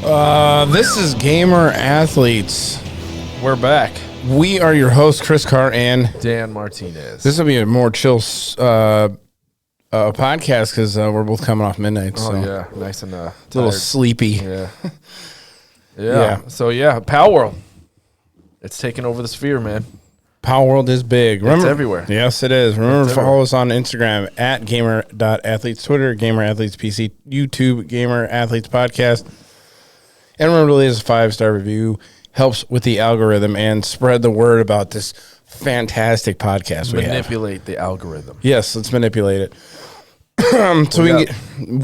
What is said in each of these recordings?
This is Gamer Athletes. We're back. We are your hosts, Chris Carr and Dan Martinez. This will be a more chill podcast because we're both coming off midnight. Oh, so yeah. Nice and a little sleepy. Yeah. Yeah. So, Palworld. It's taking over the sphere, man. Palworld is big. Remember, it's everywhere. Yes, it is. Remember to follow us on Instagram at gamer.athletes, Twitter, Gamer Athletes PC, YouTube, Gamer Athletes Podcast. And remember to leave us a 5-star review. Helps with the algorithm and spread the word about this fantastic podcast we have. Manipulate the algorithm. Yes, let's manipulate it. So we can get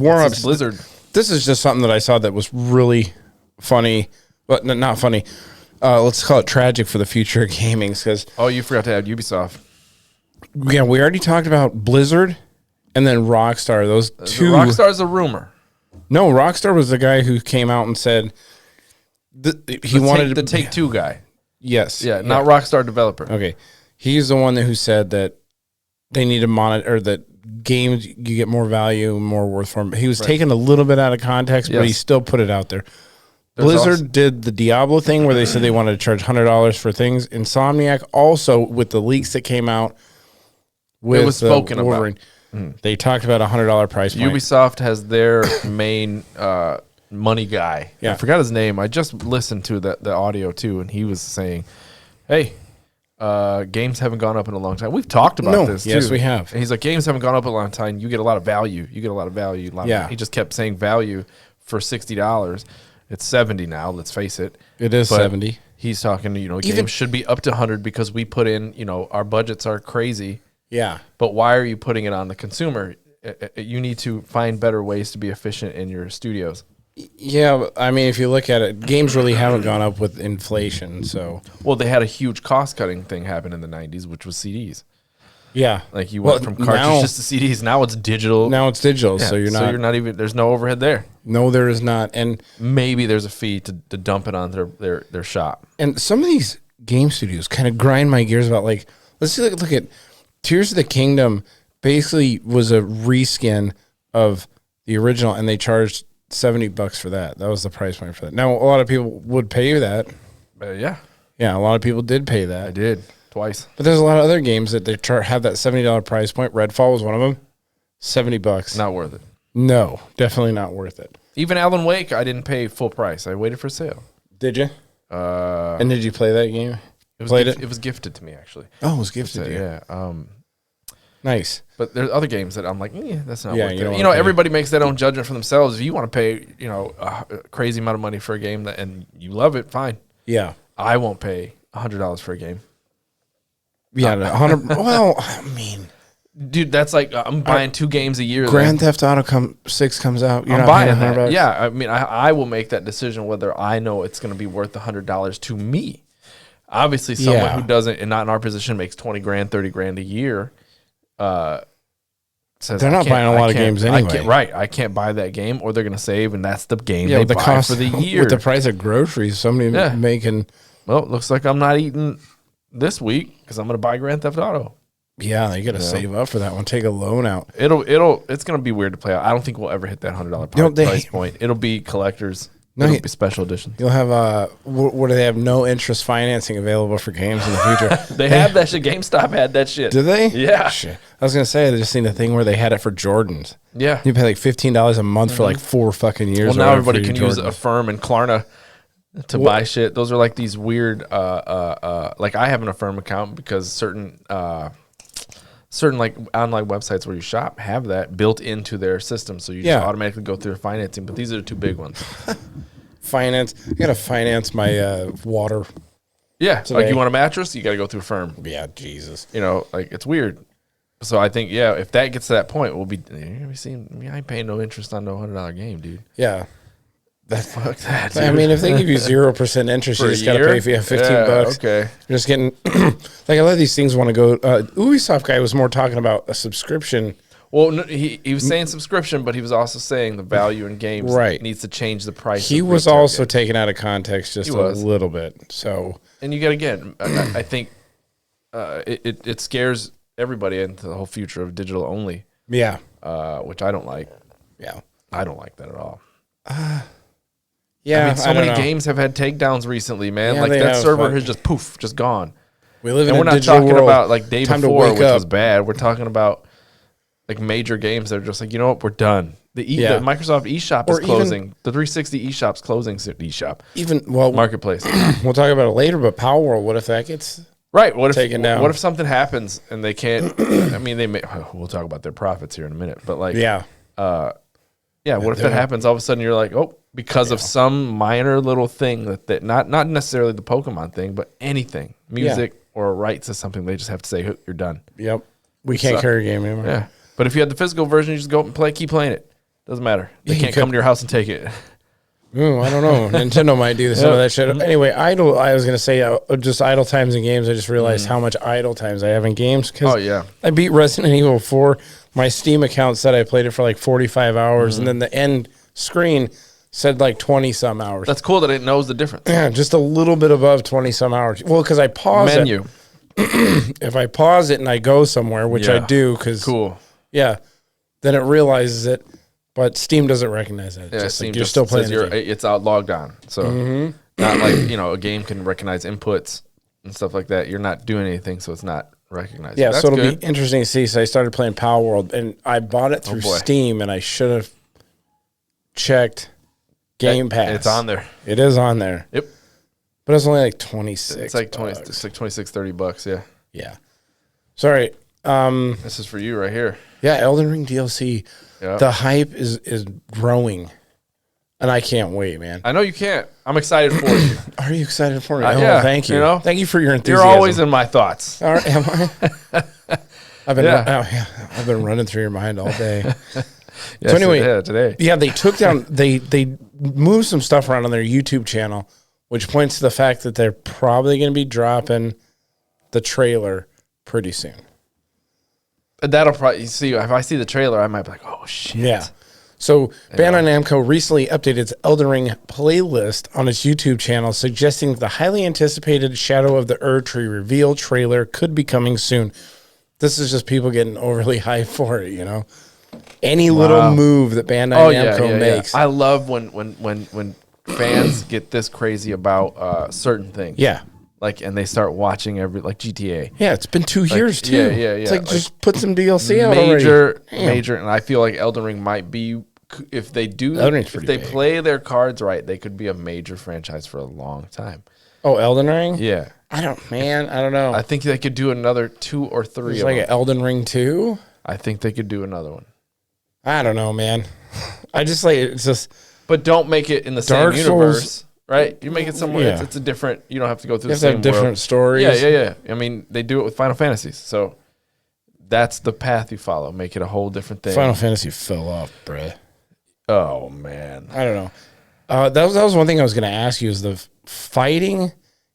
warm-ups. Blizzard. This is just something that I saw that was really funny, but not funny. Let's call it tragic for the future of gaming. Because you forgot to add Ubisoft. Yeah, we already talked about Blizzard and then Rockstar. Those two. Rockstar's a rumor. No, Rockstar was the guy who came out and said he wanted the Take-Two guy. Yes. Yeah, not Rockstar developer. Okay. He's the one who said that they need to monitor that games you get more value, more worth for them. He was taken a little bit out of context, but he still put it out there. Blizzard did the Diablo thing where they said they wanted to charge $100 for things. Insomniac also, with the leaks that came out with it was spoken Wolverine, about. They talked about a $100 price point. Ubisoft has their main money guy. Yeah. I forgot his name. I just listened to the audio too, and he was saying, "Hey, games haven't gone up in a long time. We've talked about this too. Yes, we have." And he's like, "Games haven't gone up in a long time. You get a lot of value. He just kept saying value for $60. It's $70 now. Let's face it. It is $70. He's talking. Games should be up to $100 because we put in. Our budgets are crazy. Yeah. But why are you putting it on the consumer? You need to find better ways to be efficient in your studios." Yeah, I mean, if you look at it, games really haven't gone up with inflation. So, well, they had a huge cost-cutting thing happen in the '90s, which was CDs. Yeah, like you went from cartridges to CDs. Now it's digital. So you're not even. There's no overhead there. No, there is not, and maybe there's a fee to dump it on their shop. And some of these game studios kind of grind my gears about let's look at Tears of the Kingdom. Basically, was a reskin of the original, and they charged $70 for that. That was the price point for that. Now, a lot of people would pay that. Yeah, a lot of people did pay that. I did twice. But there's a lot of other games that they have that $70 price point. Redfall was one of them. $70. Not worth it. No, definitely not worth it. Even Alan Wake, I didn't pay full price. I waited for sale. Did you? And did you play that game? It was gifted to me, actually. Oh, it was gifted to you. Yeah. Nice. But there's other games that I'm like, that's not worth it. Everybody makes their own judgment for themselves. If you want to pay, a crazy amount of money for a game and you love it, fine. Yeah. I won't pay $100 for a game. Yeah, 100. Well, I mean, dude, that's like I'm buying 2 games a year. Grand Theft Auto 6 comes out. I'm buying that. Yeah, I mean, I will make that decision whether I know it's going to be worth $100 to me. Obviously, someone who doesn't and not in our position makes $20 grand, $30 grand a year. Says they're not buying a lot of games anyway. I can't buy that game, or they're going to save, and that's the game they buy cost for the year. With the price of groceries, somebody making. Well, it looks like I'm not eating this week because I'm going to buy Grand Theft Auto. Yeah, you got to save up for that one. Take a loan out. It's going to be weird to play out. I don't think we'll ever hit that $100 price point. It'll be collectors. It'll be special edition. You'll have what do they have? No interest financing available for games in the future. They have that shit. GameStop had that shit. Do they? Yeah. Shit. I was gonna say I just seen a thing where they had it for Jordans. Yeah. You pay like $15 a month for like 4 fucking years. Well, now everybody can use Affirm and Klarna to buy shit. Those are like these weird. Like I have an Affirm account because certain like online websites where you shop have that built into their system, so you just automatically go through financing. But these are the 2 big ones. I gotta finance my water. Yeah, today. Like you want a mattress, you gotta go through Affirm. Yeah, Jesus. Like it's weird. So I think if that gets to that point, you're gonna be seeing. I ain't paying no interest on no $100 game, dude. Yeah. Fuck that. Dude. I mean, if they give you 0% interest, you just got to pay for $15. Okay. You're just getting like a lot of these things want to go. Ubisoft guy was more talking about a subscription. Well, no, he was saying subscription, but he was also saying the value in games needs to change the price. He was also taken out of context just a little bit. So, and you got to get. I think it scares everybody into the whole future of digital only. Yeah. Which I don't like. Yeah. I don't like that at all. Yeah, I mean, so many games have had takedowns recently, man. Yeah, like that server has just gone. We live in and a we're not digital talking world. about like day Time before, which up. was bad. We're talking about like major games that are just like, you know what, we're done. The Microsoft eShop is closing. The 360 eShop's closing. eShop. Marketplace. We'll talk about it later. But Palworld, what if that gets right? taken down? What if something happens and they can't? I mean, they may. We'll talk about their profits here in a minute. But like, what if that happens? All of a sudden, you're like, oh, because of some minor little thing that not necessarily the Pokemon thing, but anything, music or rights to something, they just have to say you're done. Yep, we can't carry a game anymore. Yeah, but if you had the physical version, you just go and keep playing it. Doesn't matter. They can't come to your house and take it. Ooh, I don't know. Nintendo might do some of that shit. Anyway, I was going to say just idle times in games. I just realized how much idle times I have in games. I beat Resident Evil 4. My Steam account said I played it for like 45 hours, and then the end screen said like 20-some hours. That's cool that it knows the difference. Yeah, just a little bit above 20-some hours. Well, because I pause Menu. If I pause it and I go somewhere, which I do, because then it realizes it, but Steam doesn't recognize that. Yeah, just Steam like you're still playing the game. It's out logged on. So not like, a game can recognize inputs and stuff like that. You're not doing anything, so it's not recognized. Yeah, so it'll be interesting to see. So I started playing Palworld, and I bought it through Steam, and I should have checked Game Pass. It's on there. It is on there. Yep. But it's only like 26. It's like $26-$30, yeah. Yeah. Sorry. This is for you right here. Yeah, Elden Ring DLC. Yep. The hype is growing, and I can't wait, man. I know you can't. I'm excited for you. Are you excited for me? Yeah, thank you. Thank you for your enthusiasm. You're always in my thoughts. All right, am I? I've been running through your mind all day. Yes, so anyway, today. Yeah, they took down. They moved some stuff around on their YouTube channel, which points to the fact that they're probably going to be dropping the trailer pretty soon. That'll probably see. If I see the trailer, I might be like, "Oh shit!" Yeah. So Bandai Namco recently updated its Elden Ring playlist on its YouTube channel, suggesting that the highly anticipated Shadow of the Erdtree reveal trailer could be coming soon. This is just people getting overly hyped for it, Any little move that Bandai Namco makes. I love when fans get this crazy about certain things. Yeah. And they start watching like GTA. Yeah, it's been 2 years too. Yeah. It's like just put some DLC out already. Major, and I feel like Elden Ring might be, if they play their cards right, they could be a major franchise for a long time. Oh, Elden Ring? Yeah. I don't know. I think they could do another 2 or 3. It's like an Elden Ring 2? I think they could do another one. I don't know, man. I just it's just. But don't make it in the same universe. Right, you make it somewhere. Yeah. It's a different. You don't have to go through you the same have different world. stories. Yeah. I mean, they do it with Final Fantasies, so that's the path you follow. Make it a whole different thing. Final Fantasy fell off, bruh. Oh man, I don't know. That was one thing I was going to ask you: is the fighting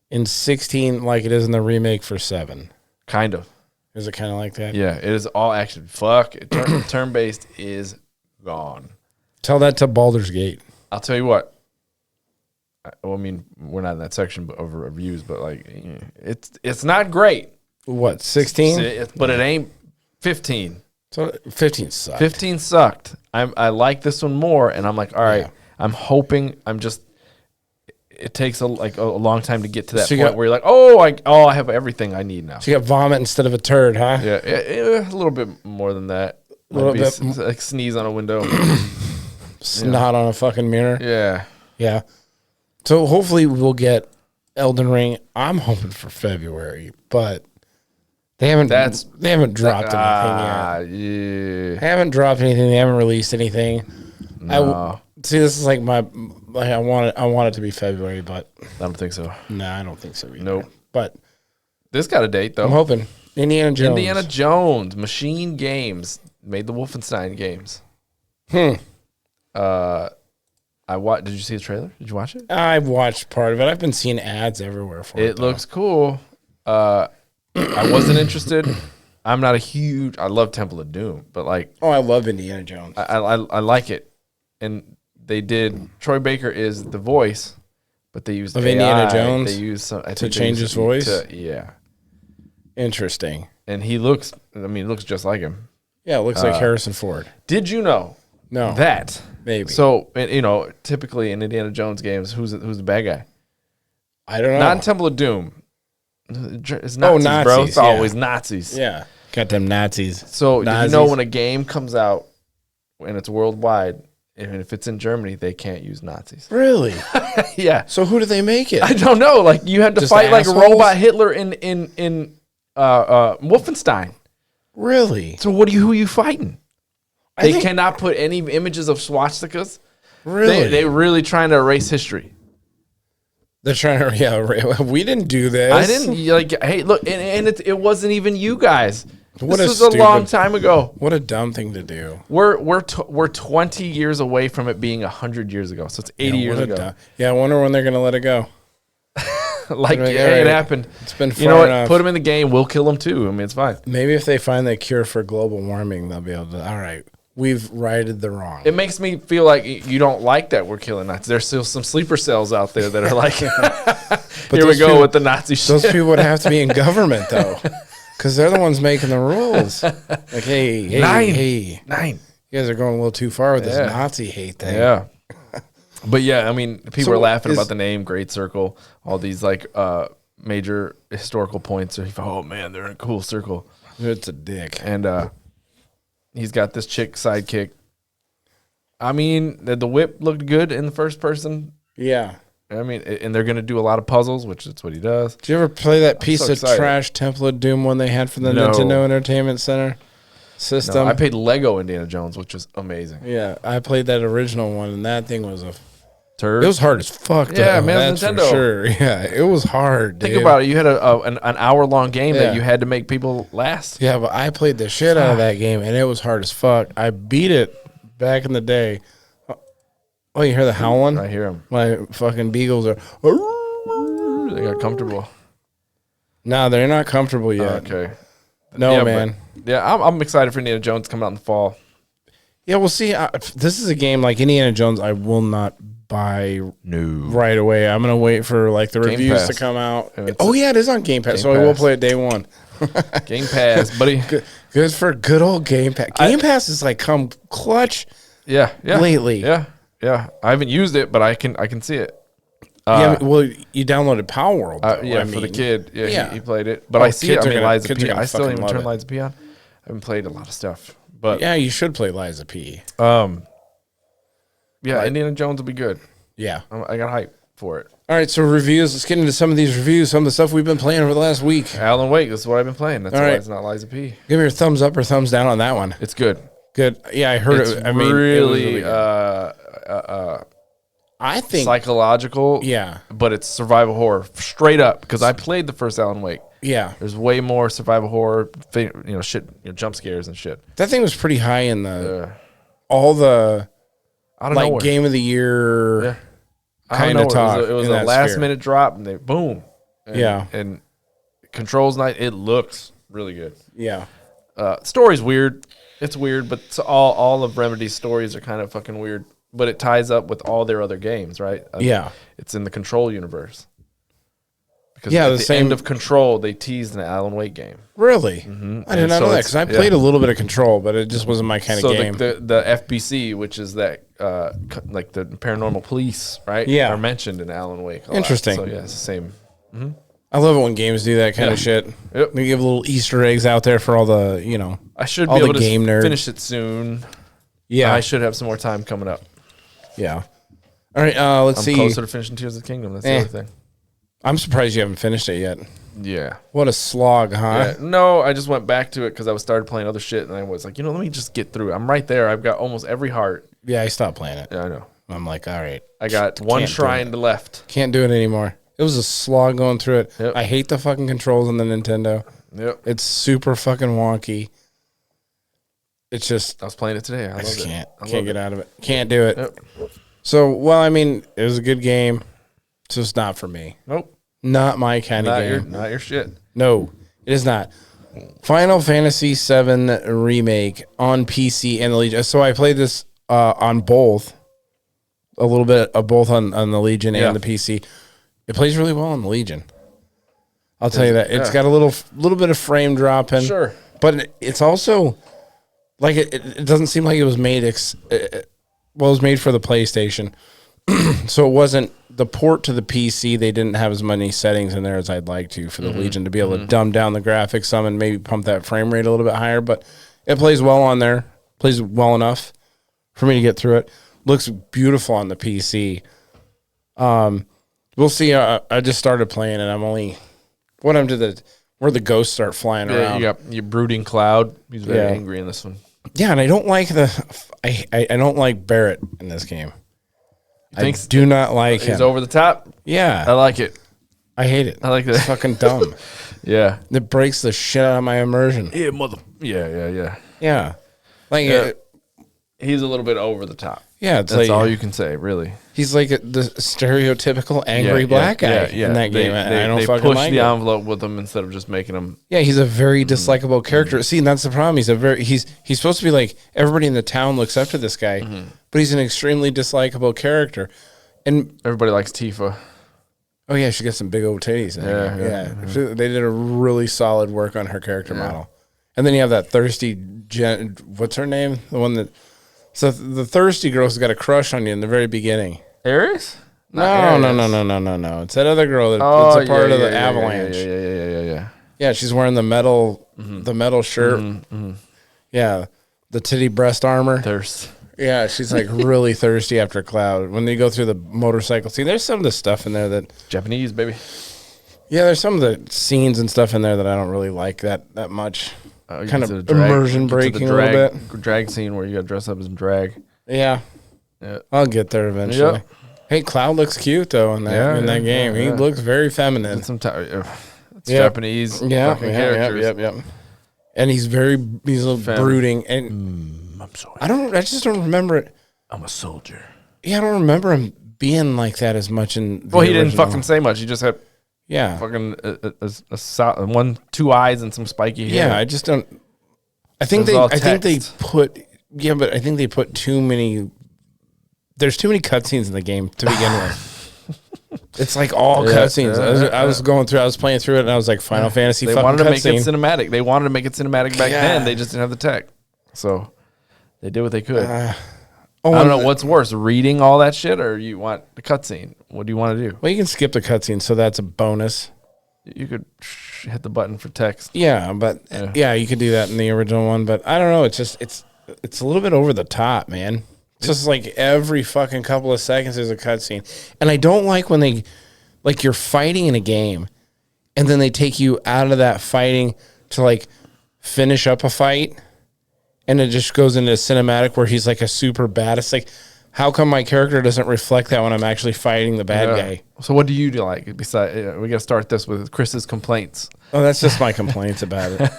in 16 like it is in the remake for 7? Kind of. Is it kind of like that? Yeah, it is all action. Fuck, turn based is gone. Tell that to Baldur's Gate. I'll tell you what. Well, I mean, we're not in that section of reviews, but it's not great. What, 16? But it ain't 15. So 15 sucked. 15 sucked. I like this one more, and I'm like, all right. Yeah. I'm hoping. It takes a long time to get to that point where you're like, I have everything I need now. So you got vomit instead of a turd, huh? Yeah, a little bit more than that. A little bit like sneeze on a window, snot on a fucking mirror. Yeah. So hopefully we'll get Elden Ring. I'm hoping for February, but they haven't dropped anything yet. Yeah. They haven't dropped anything. They haven't released anything. No. See, this is like I want it to be February, but I don't think so. No, I don't think so either. Nope. But this got a date though. I'm hoping. Indiana Jones, Machine Games made the Wolfenstein games. Did you see the trailer? Did you watch it? I've watched part of it. I've been seeing ads everywhere for it. It looks cool. I wasn't interested. I'm not I love Temple of Doom, but I love Indiana Jones. I like it. And they did, Troy Baker is the voice, but they used of AI. Indiana Jones. They used to change his voice. Yeah. Interesting. And he looks just like him. Yeah, it looks like Harrison Ford. Did you know No. That. Maybe. So, you know, typically in Indiana Jones games, who's the bad guy? I don't know. Not in Temple of Doom. It's Nazis, Nazis, bro. It's always Nazis. Yeah. Got them Nazis. So, did you know when a game comes out and it's worldwide, and if it's in Germany, they can't use Nazis? Really? Yeah. So who do they make it? I don't know. Like, you had to Just fight like assholes? robot Hitler in Wolfenstein. Really? So who are you fighting? They cannot put any images of swastikas. Really? They really trying to erase history. They're trying to. We didn't do this. I didn't like. Hey, look, and it wasn't even you guys. What this was a long time ago. What a dumb thing to do. We're 20 years away from it being 100 years ago. So it's 80 years ago. Yeah, I wonder when they're gonna let it go. Like, Right, it happened. It's been far you know what? enough. Put them in the game. We'll kill them too. I mean, it's fine. Maybe if they find the cure for global warming, they'll be able to. All right, we've righted the wrong. It makes me feel like you don't like that we're killing Nazis. There's still some sleeper cells out there that are like, here we go with the Nazi shit. Those people would have to be in government though, because they're the ones making the rules. Like, hey, Nine. you guys are going a little too far with this Nazi hate thing. Yeah. But yeah, I mean, people are laughing about the name Great Circle, all these like major historical points. Oh man, they're in a cool circle. It's a dick. And he's got this chick sidekick. I mean, the whip looked good in the first person. Yeah. I mean, and they're going to do a lot of puzzles, which is what he does. Did you ever play that piece of trash Temple of Doom one they had for the Nintendo Entertainment Center system? No, I played Lego Indiana Jones, which was amazing. Yeah, I played that original one, and that thing was a turd. It was hard as fuck. Yeah, man, that's Nintendo. For sure. Yeah, it was hard. Dude. Think about it. You had an hour-long game that you had to make people last. Yeah, but I played the shit out of that game, and it was hard as fuck. I beat it back in the day. Oh, you hear the howling? I hear them. My fucking beagles are. They got comfortable. No, they're not comfortable yet. Okay. No, yeah, man. I'm excited for Indiana Jones coming out in the fall. Yeah, we'll see. This is a game like Indiana Jones. I will not buy right away. I'm gonna wait for like the reviews to come out. Oh yeah, it is on Game Pass, so I will play it day one. Game Pass, buddy. Good for good old Game Pass. Game Pass has like come clutch. Yeah. Lately. Yeah. I haven't used it, but I can see it. Yeah, well, you downloaded Palworld. For the kid. Yeah, he played it. But I see it. I mean, Liza P. I still haven't turned Liza P on. I haven't played a lot of stuff. But yeah, you should play Liza P. Yeah, Indiana Jones will be good. Yeah. I got hype for it. All right, so reviews. Let's get into some of these reviews, some of the stuff we've been playing over the last week. Alan Wake, this is what I've been playing. That's why it's not Liza P. Give me your thumbs up or thumbs down on that one. It's good. Good. Yeah, I heard it. I mean, really I think psychological. Yeah. But it's survival horror straight up because I played the first Alan Wake. Yeah. There's way more survival horror, jump scares and shit. That thing was pretty high in the all the like game of the year kind of talk. It was a last minute drop and they boom. And Control's night. It looks really good. Yeah. Story's weird. It's weird, but all of Remedy's stories are kind of fucking weird. But it ties up with all their other games, right? It's in the Control universe. Because at the end of Control, they teased an Alan Wake game. Really? Mm-hmm. I did not know that because I played a little bit of Control, but it just wasn't my kind of game. So the FBC, which is that like the paranormal police, right? Yeah, are mentioned in Alan Wake. Interesting. So yeah, it's the same. Mm-hmm. I love it when games do that kind of shit. Yep. They give little Easter eggs out there for all the I should be able to finish it soon. Yeah, I should have some more time coming up. Yeah. All right. Let's see. I'm closer to finishing Tears of the Kingdom. That's the other thing. I'm surprised you haven't finished it yet. Yeah. What a slog, huh? Yeah. No, I just went back to it because I started playing other shit, and I was like, let me just get through it. I'm right there. I've got almost every heart. Yeah, I stopped playing it. Yeah, I know. I'm like, all right. I got one shrine left. Can't do it anymore. It was a slog going through it. Yep. I hate the fucking controls on the Nintendo. Yep. It's super fucking wonky. It's just... I was playing it today. I just can't. Can't get out of it. Can't do it. Yep. So, well, I mean, it was a good game. It's just not for me. Nope. Not my kind of game. Not your shit. No, it is not. Final Fantasy VII Remake on PC and the Legion. So I played this on both. A little bit of both on the Legion and the PC. It plays really well on the Legion. I'll tell you that. It's got a little bit of frame dropping. Sure. But it's also... like it doesn't seem like it was made. It was made for the PlayStation, so it wasn't the port to the PC. They didn't have as many settings in there as I'd like to for the Legion to be able to dumb down the graphics some and maybe pump that frame rate a little bit higher. But it plays well on there. Plays well enough for me to get through it. Looks beautiful on the PC. We'll see. I just started playing, and I'm only where the ghosts start flying around. You got your brooding cloud. He's very angry in this one. Yeah, and I don't like I don't like Barrett in this game. I do not like him. He's over the top. Yeah, I like it. I hate it. I like that. It's fucking dumb. Yeah, it breaks the shit out of my immersion. Yeah, mother. Yeah. Yeah, like he's a little bit over the top. Yeah, that's all you can say, really. He's like the stereotypical angry black guy in that game. I don't fucking push like the it. envelope with him instead of just making him. Yeah, he's a very dislikable character. See, and that's the problem. He's supposed to be like everybody in the town looks up to this guy, but he's an extremely dislikable character. And everybody likes Tifa. Oh yeah, she got some big old titties. Yeah. They did a really solid work on her character model. And then you have that thirsty what's her name? The one that. So the thirsty girl's got a crush on you in the very beginning. Ares? No. It's that other girl that's a part of the Avalanche. Yeah. Yeah, she's wearing the metal shirt. Yeah, the titty breast armor. Thirst. Yeah, she's like really thirsty after Cloud. When they go through the motorcycle scene, there's some of the stuff in there that Japanese, baby. Yeah, there's some of the scenes and stuff in there that I don't really like that much. Kind of immersion breaking a little bit. Drag scene where you got to dress up as drag. Yeah. I'll get there eventually. Yep. Hey, Cloud looks cute though in that game. He looks very feminine. It's Japanese fucking characters. Yep. And he's a little brooding. And I'm sorry. I just don't remember it. I'm a soldier. Yeah, I don't remember him being like that as much in the Well, he didn't fucking say much. He just had fucking two eyes and some spiky hair. Yeah, I just don't. I think they put too many. There's too many cutscenes in the game to begin with. It's like all cutscenes. I was going through. I was playing through it, and I was like, Final Fantasy. They wanted to make it cinematic. They wanted to make it cinematic back then. They just didn't have the tech, so they did what they could. I don't know what's worse, reading all that shit, or you want the cutscene. What do you want to do? Well, you can skip the cutscene, so that's a bonus. You could hit the button for text. Yeah, but you could do that in the original one. But I don't know. It's just it's a little bit over the top, man. It's just like every fucking couple of seconds there's a cutscene, and I don't like when they like you're fighting in a game, and then they take you out of that fighting to like finish up a fight, and it just goes into a cinematic where he's like a super bad. It's like, how come my character doesn't reflect that when I'm actually fighting the bad guy? So what do you do like? Besides, we got to start this with Chris's complaints. Oh, that's just my complaints about it.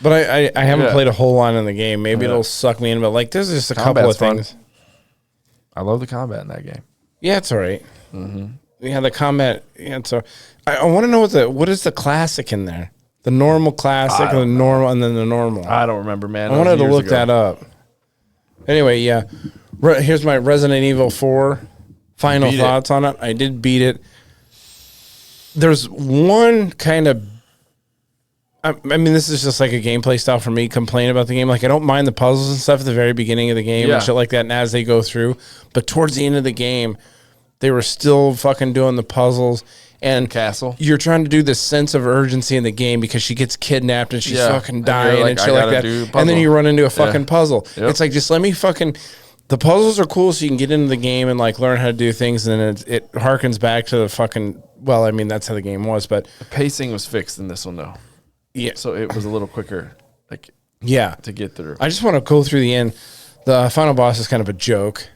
But I haven't played a whole lot in the game. Maybe it'll suck me in. But like, there's just a couple of things. Fun. I love the combat in that game. Yeah, it's all right. Yeah, the combat. Yeah, so I want to know what is the classic in there? The normal classic, and the normal, and then the normal. I don't remember, man. I wanted to look that up. Anyway, yeah. Here's my Resident Evil 4 final thoughts on it. I did beat it. There's one kind of... I mean, this is just like a gameplay style for me, complain about the game. Like, I don't mind the puzzles and stuff at the very beginning of the game and shit like that, and as they go through. But towards the end of the game, they were still fucking doing the puzzles. And Castle. You're trying to do this sense of urgency in the game because she gets kidnapped and she's fucking dying and shit like that. And then you run into a fucking puzzle. Yep. It's like, just let me fucking... The puzzles are cool so you can get into the game and like learn how to do things, and then it harkens back to the fucking... Well, I mean, that's how the game was, but... The pacing was fixed in this one, though. Yeah. So it was a little quicker to get through. I just want to go through the end. The final boss is kind of a joke.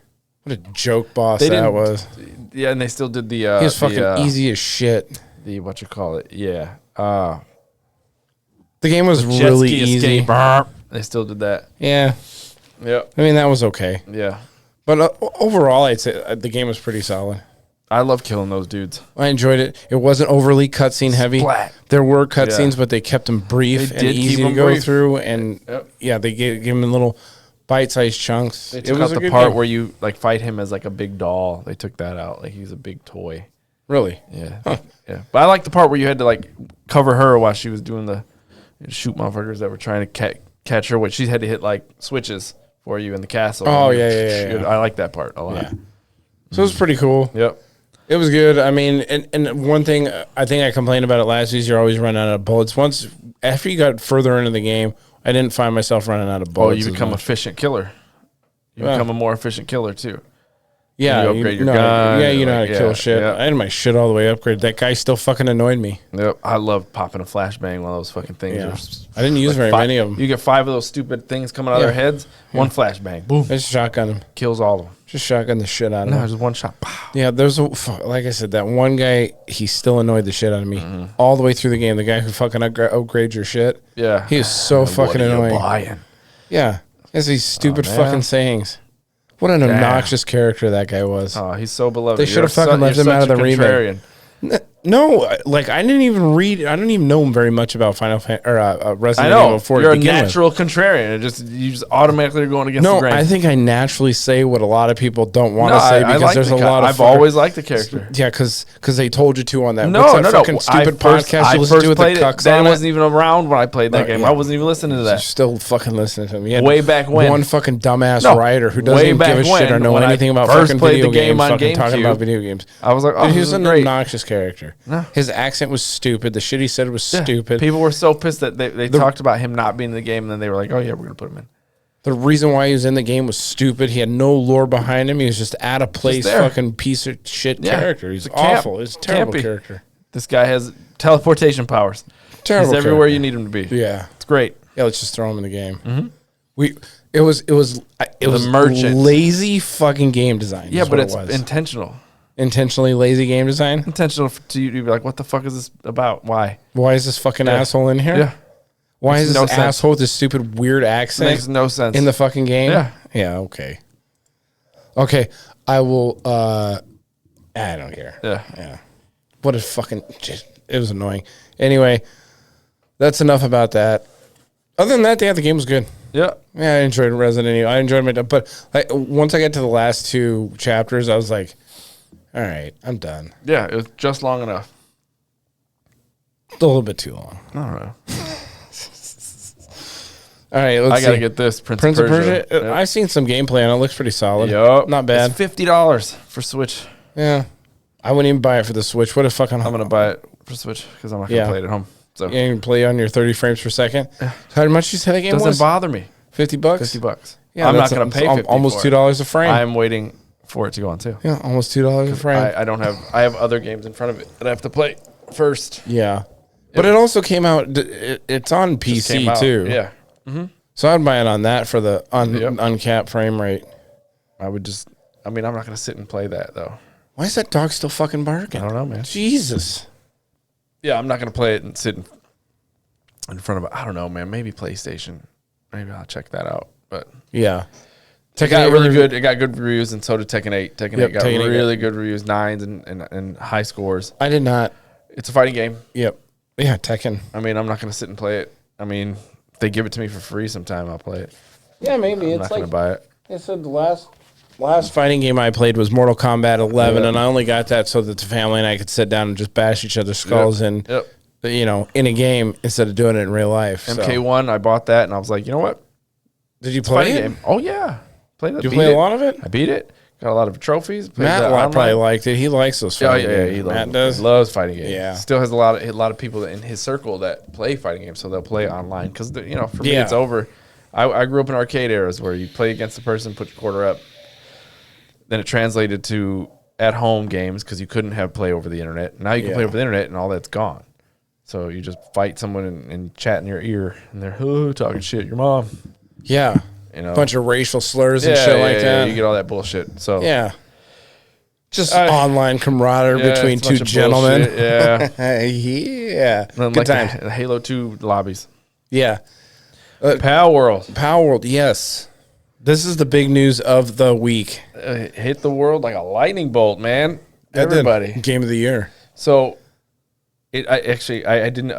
What a joke boss that was. Yeah, and they still did the... he was fucking easy as shit. The, yeah. The game was really easy. They still did that. Yeah. Yeah. I mean, that was okay. Yeah. But overall, I'd say the game was pretty solid. I love killing those dudes. I enjoyed it. It wasn't overly cutscene heavy. Splat. There were cutscenes, but they kept them brief and easy to go through. And they gave them in little bite-sized chunks. They took out the part where you like fight him as like a big doll. They took that out. Like he's a big toy. Really? Yeah. Huh. Yeah. But I like the part where you had to like cover her while she was doing the shoot motherfuckers that were trying to catch her. She had to hit like switches for you in the castle. Oh yeah. I like that part a lot. Yeah. So it was pretty cool. Yep. It was good. I mean, and one thing I think I complained about it last week, you're always running out of bullets. Once after you got further into the game, I didn't find myself running out of bullets. Oh, you become an efficient killer. You become a more efficient killer too. Yeah, you upgrade your gun. Yeah, you know how to kill shit. Yeah. I had my shit all the way upgraded. That guy still fucking annoyed me. Yep. I love popping a flashbang. One of those fucking things. Yeah. I didn't use very many of them. You get 5 of those stupid things coming out of their heads. One flashbang. Boom. Just shotgun them. Kills all of them. Just shotgun the shit out of them. No, just one shot. Pow. Yeah, there's like I said, that one guy, he still annoyed the shit out of me all the way through the game. The guy who fucking upgrades your shit. Yeah. He is so fucking annoying. Buying? Yeah. Has these stupid fucking sayings. What an obnoxious character that guy was. Oh, he's so beloved. They should have fucking left him out of the remake. No, like I didn't even read. I don't even know very much about Final Fantasy or Resident Evil 4. You're a natural contrarian. You just automatically are going against the grain. No, I think I naturally say what a lot of people don't want to say because there's a lot of. I've always liked the character. Yeah, because they told you to on that. No, fucking stupid podcast you listened to with the cucks on it. I wasn't even around when I played that game. Yeah. I wasn't even listening to that. You're still fucking listening to him. Yeah, way back when. One fucking dumbass writer who doesn't even give a shit or know anything about fucking video games. Fucking talking about video games. I was like, oh, he was an obnoxious character. No. His accent was stupid. The shit he said was stupid. People were so pissed that they talked about him not being in the game, and then they were like, "Oh yeah, we're gonna put him in." The reason why he was in the game was stupid. He had no lore behind him. He was just out of place, fucking piece of shit character. He's awful. He's a terrible character. This guy has teleportation powers. Terrible. He's everywhere you need him to be. Yeah, it's great. Yeah, let's just throw him in the game. Mm-hmm. It was merchant. Lazy fucking game design. Yeah, but it's intentional. Intentionally lazy game design? Intentional to you to be like, what the fuck is this about? Why? Why is this fucking asshole in here? Yeah. Why is this asshole with this stupid weird accent? Makes no sense. In the fucking game? Yeah. Yeah, okay. I will, I don't care. Yeah. What a fucking, it was annoying. Anyway, that's enough about that. Other than that, the game was good. Yeah. Yeah, I enjoyed Resident Evil. I enjoyed but once I got to the last 2 chapters, I was like, all right, I'm done. Yeah, it was just long enough. A little bit too long. I don't know. All right, let's see. I got to get this Prince of Persia. Yep. I've seen some gameplay and it looks pretty solid. Yep. Not bad. It's $50 for Switch. Yeah. I wouldn't even buy it for the Switch. What a fucking... I'm going to buy it for Switch because I'm not going to play it at home. So you can play on your 30 frames per second. How much you say the game was? Doesn't bother me. $50? $50. Yeah, I'm not going to pay $50 almost $2 a frame. I'm waiting for it to go on too. Yeah, almost $2 a frame. I have other games in front of it that I have to play first. Yeah. But it also came out, it's on PC too. Yeah. Mm-hmm. So I'd buy it on that for the uncapped frame rate. I'm not going to sit and play that though. Why is that dog still fucking barking? I don't know, man. Jesus. Yeah, I'm not going to play it and sit in front of it. I don't know, man. Maybe PlayStation. Maybe I'll check that out. But yeah. It got really good. It got good reviews, and so did Tekken 8. Tekken 8 got really good reviews, 9s and high scores. I did not. It's a fighting game. Yep. Yeah, Tekken. I'm not going to sit and play it. If they give it to me for free sometime, I'll play it. Yeah, maybe. I'm not going to buy it. I said the last fighting game I played was Mortal Kombat 11, and I only got that so that the family and I could sit down and just bash each other's skulls in a game instead of doing it in real life. MK1, I bought that, and I was like, you know what? Did you play it? Game. Oh, yeah. Played it. Did you play a lot of it? I beat it. Got a lot of trophies. Matt probably liked it. He likes those fighting games. Matt does. He loves fighting games. Yeah. Still has a lot of people in his circle that play fighting games, so they'll play online. Because, for me, it's over. I grew up in arcade eras where you play against the person, put your quarter up. Then it translated to at-home games because you couldn't have play over the internet. Now you can play over the internet, and all that's gone. So you just fight someone and chat in your ear, and they're talking shit. Your mom. Yeah. Bunch of racial slurs and shit like that. You get all that bullshit. So just online camaraderie between 2 gentlemen. Yeah. Good times. Halo 2 lobbies. Yeah. Palworld, yes. This is the big news of the week. Hit the world like a lightning bolt, man. Everybody. Game of the year. So, I didn't.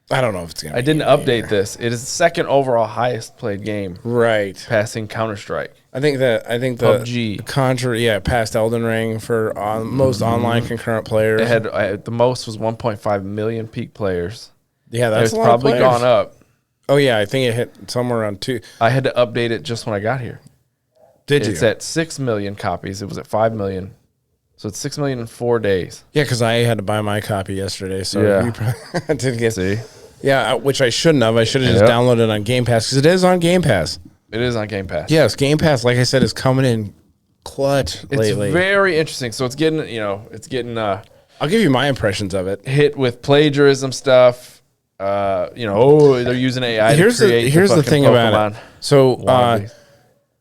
I don't know if it's gonna. I didn't update this. It is the second overall highest played game. Right. Passing Counter-Strike. I think the PUBG. Passed Elden Ring for most online concurrent players. It had the most was 1.5 million peak players. Yeah, that's it's probably gone up. Oh yeah, I think it hit somewhere around 2. I had to update it just when I got here. Did you? It's at 6 million copies. It was at 5 million. So it's 6 million in 4 days. Yeah, because I had to buy my copy yesterday, so Yeah. you probably didn't get. See? Yeah, which I shouldn't have. I should have just downloaded it on Game Pass because it is on Game Pass. It is on Game Pass. Yes, Game Pass, like I said, is coming in clutch lately. It's very interesting. So it's getting, I'll give you my impressions of it. hit with plagiarism stuff. They're using AI Here's to create the thing Pokemon about it. So wannabes.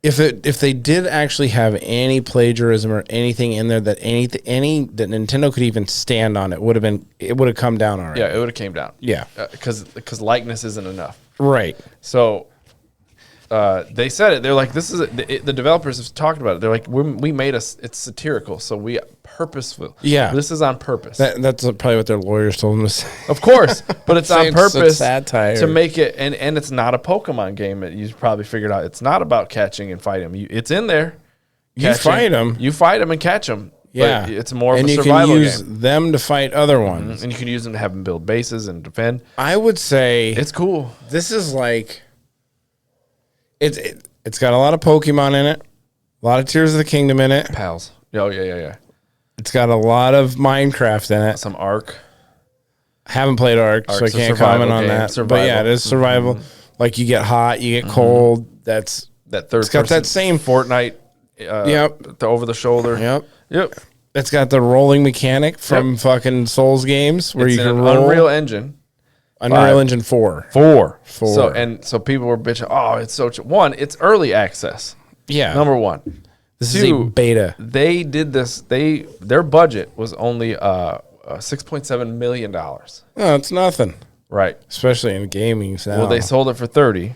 if they did actually have any plagiarism or anything in there that that Nintendo could even stand on, it would have come down already. Yeah, it would have came down. Yeah. Because likeness isn't enough. Right. So they said it. They're like, this is the developers have talked about it. They're like, we made it's satirical, so we purposeful. Yeah. This is on purpose. That's probably what their lawyers told them to say. Of course, but it's on purpose satire. to make it, and it's not a Pokemon game. You probably figured out it's not about catching and fighting them. It's in there. You fight them and catch them. Yeah, but it's more of a survival and you can use game. them to fight other ones, and you can use them to have them build bases and defend. I would say It's cool. this is like it's got a lot of Pokemon in it, a lot of Tears of the Kingdom in it. Pals. Oh yeah. It's got a lot of Minecraft in it. Some Ark. I haven't played Ark, so I can't comment on that. Survival. But yeah, it is survival. Like you get hot, you get cold. That's That third. It's got that same Fortnite. Yep. The over the shoulder. Yep. It's got the rolling mechanic from fucking Souls games where It's you in can an roll. Unreal Engine. Unreal Engine 4. 4. 4. So people were bitching. Oh, it's so one. It's early access. Yeah. Number one. This is a beta. They did this. Their budget was only $6.7 million. Oh, it's nothing. Right. Especially in gaming now. Well, they sold it for 30.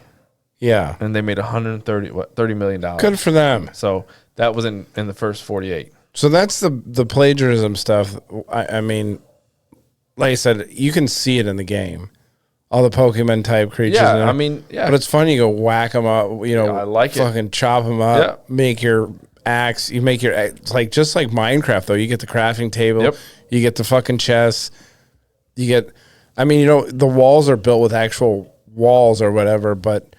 Yeah. And they made $30 million. Good for them. So that was in the first 48. So that's the plagiarism stuff. I mean, like I said, you can see it in the game. All the Pokemon type creatures. Yeah, I mean, yeah. But it's fun. You go whack them up. I like fucking chop them up. Yeah. Make your axe. You make your. It's like just like Minecraft though. You get the crafting table. Yep. You get the fucking chests. You get. I mean, the walls are built with actual walls or whatever. But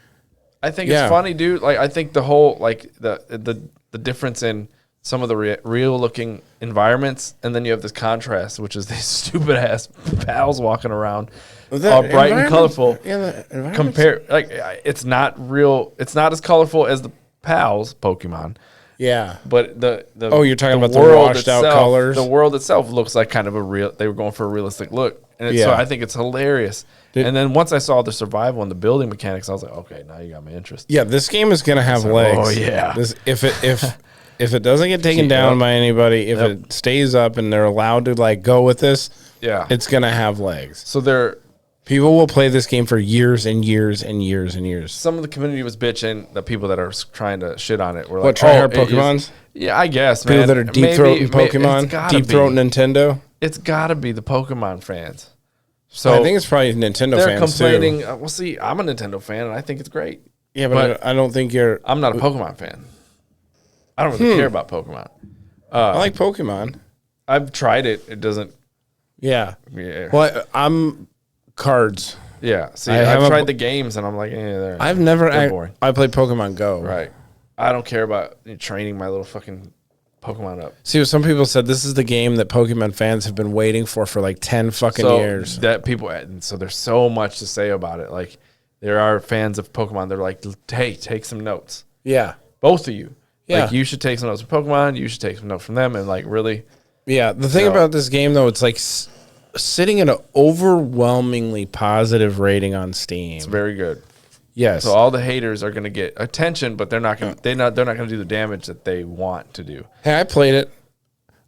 I think it's funny, dude. Like I think the whole like the difference in some of the real looking environments, and then you have this contrast, which is these stupid ass pals walking around, all bright and colorful. Yeah, compare like it's not real. It's not as colorful as the pals Pokemon. Yeah, but the you're talking about the world washed itself, out colors. The world itself looks like kind of a real. They were going for a realistic look, and so I think it's hilarious. And then once I saw the survival and the building mechanics, I was like, okay, now you got my interest. Yeah, this game is gonna have legs. Oh yeah, if it doesn't get taken down by anybody, if it stays up and they're allowed to like go with this, it's gonna have legs. So people will play this game for years and years and years and years. Some of the community was bitching. The people that are trying to shit on it were like, try hard Pokemons? Yeah, I guess, people man. that are deep throating Pokemon, deep throating Nintendo. It's got to be the Pokemon fans. So I think it's probably Nintendo they're fans complaining. too. Well, see, I'm a Nintendo fan, and I think it's great. Yeah, but I don't think you're. I'm not a Pokemon fan. I don't really care about Pokemon. I like Pokemon. I've tried it. It doesn't. Yeah. Well, I'm cards. Yeah. See, I've tried the games, and I'm like, I've never. I played Pokemon Go. Right. I don't care about training my little fucking Pokemon up. See, some people said this is the game that Pokemon fans have been waiting for like 10 fucking years. So there's so much to say about it. Like, there are fans of Pokemon. They're like, hey, take some notes. Yeah. Both of you. Yeah. Like, you should take some notes from Pokemon. You should take some notes from them. And, like, really. Yeah. The thing about this game, though, it's like sitting at an overwhelmingly positive rating on Steam. It's very good. Yes. So all the haters are going to get attention, but they're not going to do the damage that they want to do. Hey, I played it.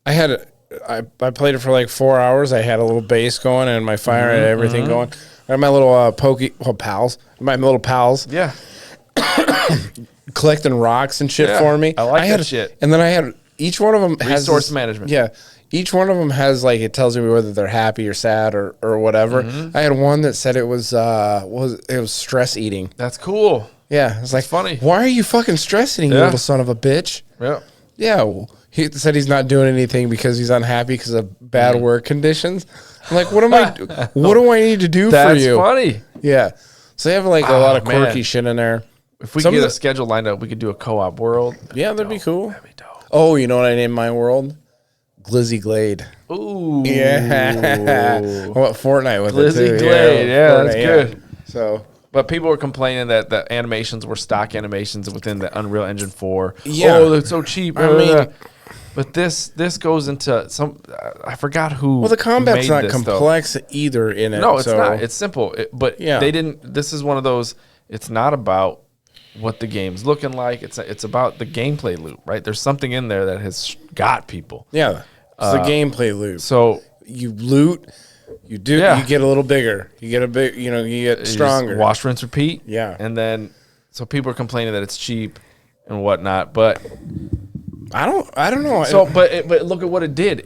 I played it for like 4 hours. I had a little base going and my fire and everything going. I had my little pals. My little pals. Yeah. Collecting rocks and shit for me. I like that shit. And then I had each one of them has resource management. Yeah. Each one of them has like, it tells me whether they're happy or sad or whatever. I had one that said it was stress eating. That's cool. Yeah. It's like, funny. Why are you fucking stress eating, you little son of a bitch? Yeah. Yeah. Well, he said he's not doing anything because he's unhappy because of bad work conditions. I'm like, what do I need to do for you? That's funny. Yeah. So they have like a lot of quirky shit in there. If we get a schedule lined up, we could do a co-op world. Yeah, that'd be cool. That'd be dope. Oh, you know what I named my world? Glizzy Glade. Ooh. Yeah. What Fortnite with Glizzy it too. Glade. Yeah, that's good. So, but people were complaining that the animations were stock animations within the Unreal Engine 4. Yeah. Oh, that's so cheap. I mean, but this goes into some. I forgot who. well, the combat's not this, complex either in it. No, it's not. It's simple. But yeah. they didn't. This is one of those. It's not about what the game's looking like. It's about the gameplay loop, right? There's something in there that has got people. Yeah, it's the gameplay loop. So you loot, you get a little bigger, you get you get stronger. Wash, rinse, repeat. Yeah, and then so people are complaining that it's cheap and whatnot, but I don't know. So, but look at what it did.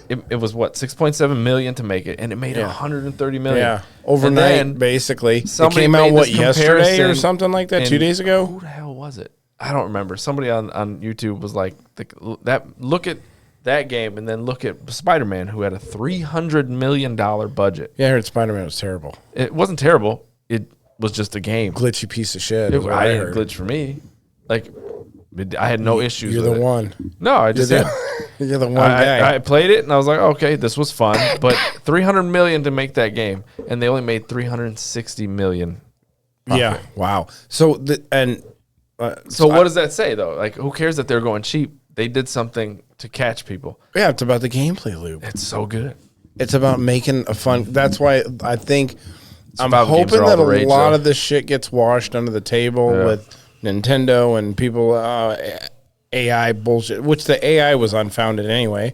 It was what, 6.7 million to make it, and it made 130 million. Yeah, overnight, basically. It came out yesterday or something like that, 2 days ago. Who the hell was it? I don't remember. Somebody on YouTube was like, look at that game, and then look at Spider-Man, who had a $300 million budget. Yeah, I heard Spider-Man was terrible. It wasn't terrible. It was just a game. Glitchy piece of shit. I didn't glitch for me. Like, I had no issues. You're with the it. one. No, I just did. You're the one guy. I played it and I was like, okay, this was fun, but 300 million to make that game, and they only made 360 million. Profit. Yeah. Wow. So so what does that say though? Like, who cares that they're going cheap? They did something to catch people. Yeah, it's about the gameplay loop. It's so good. It's about making a fun. That's why I think I'm hoping that a lot of this shit gets washed under the table with Nintendo and people AI bullshit, which the AI was unfounded anyway.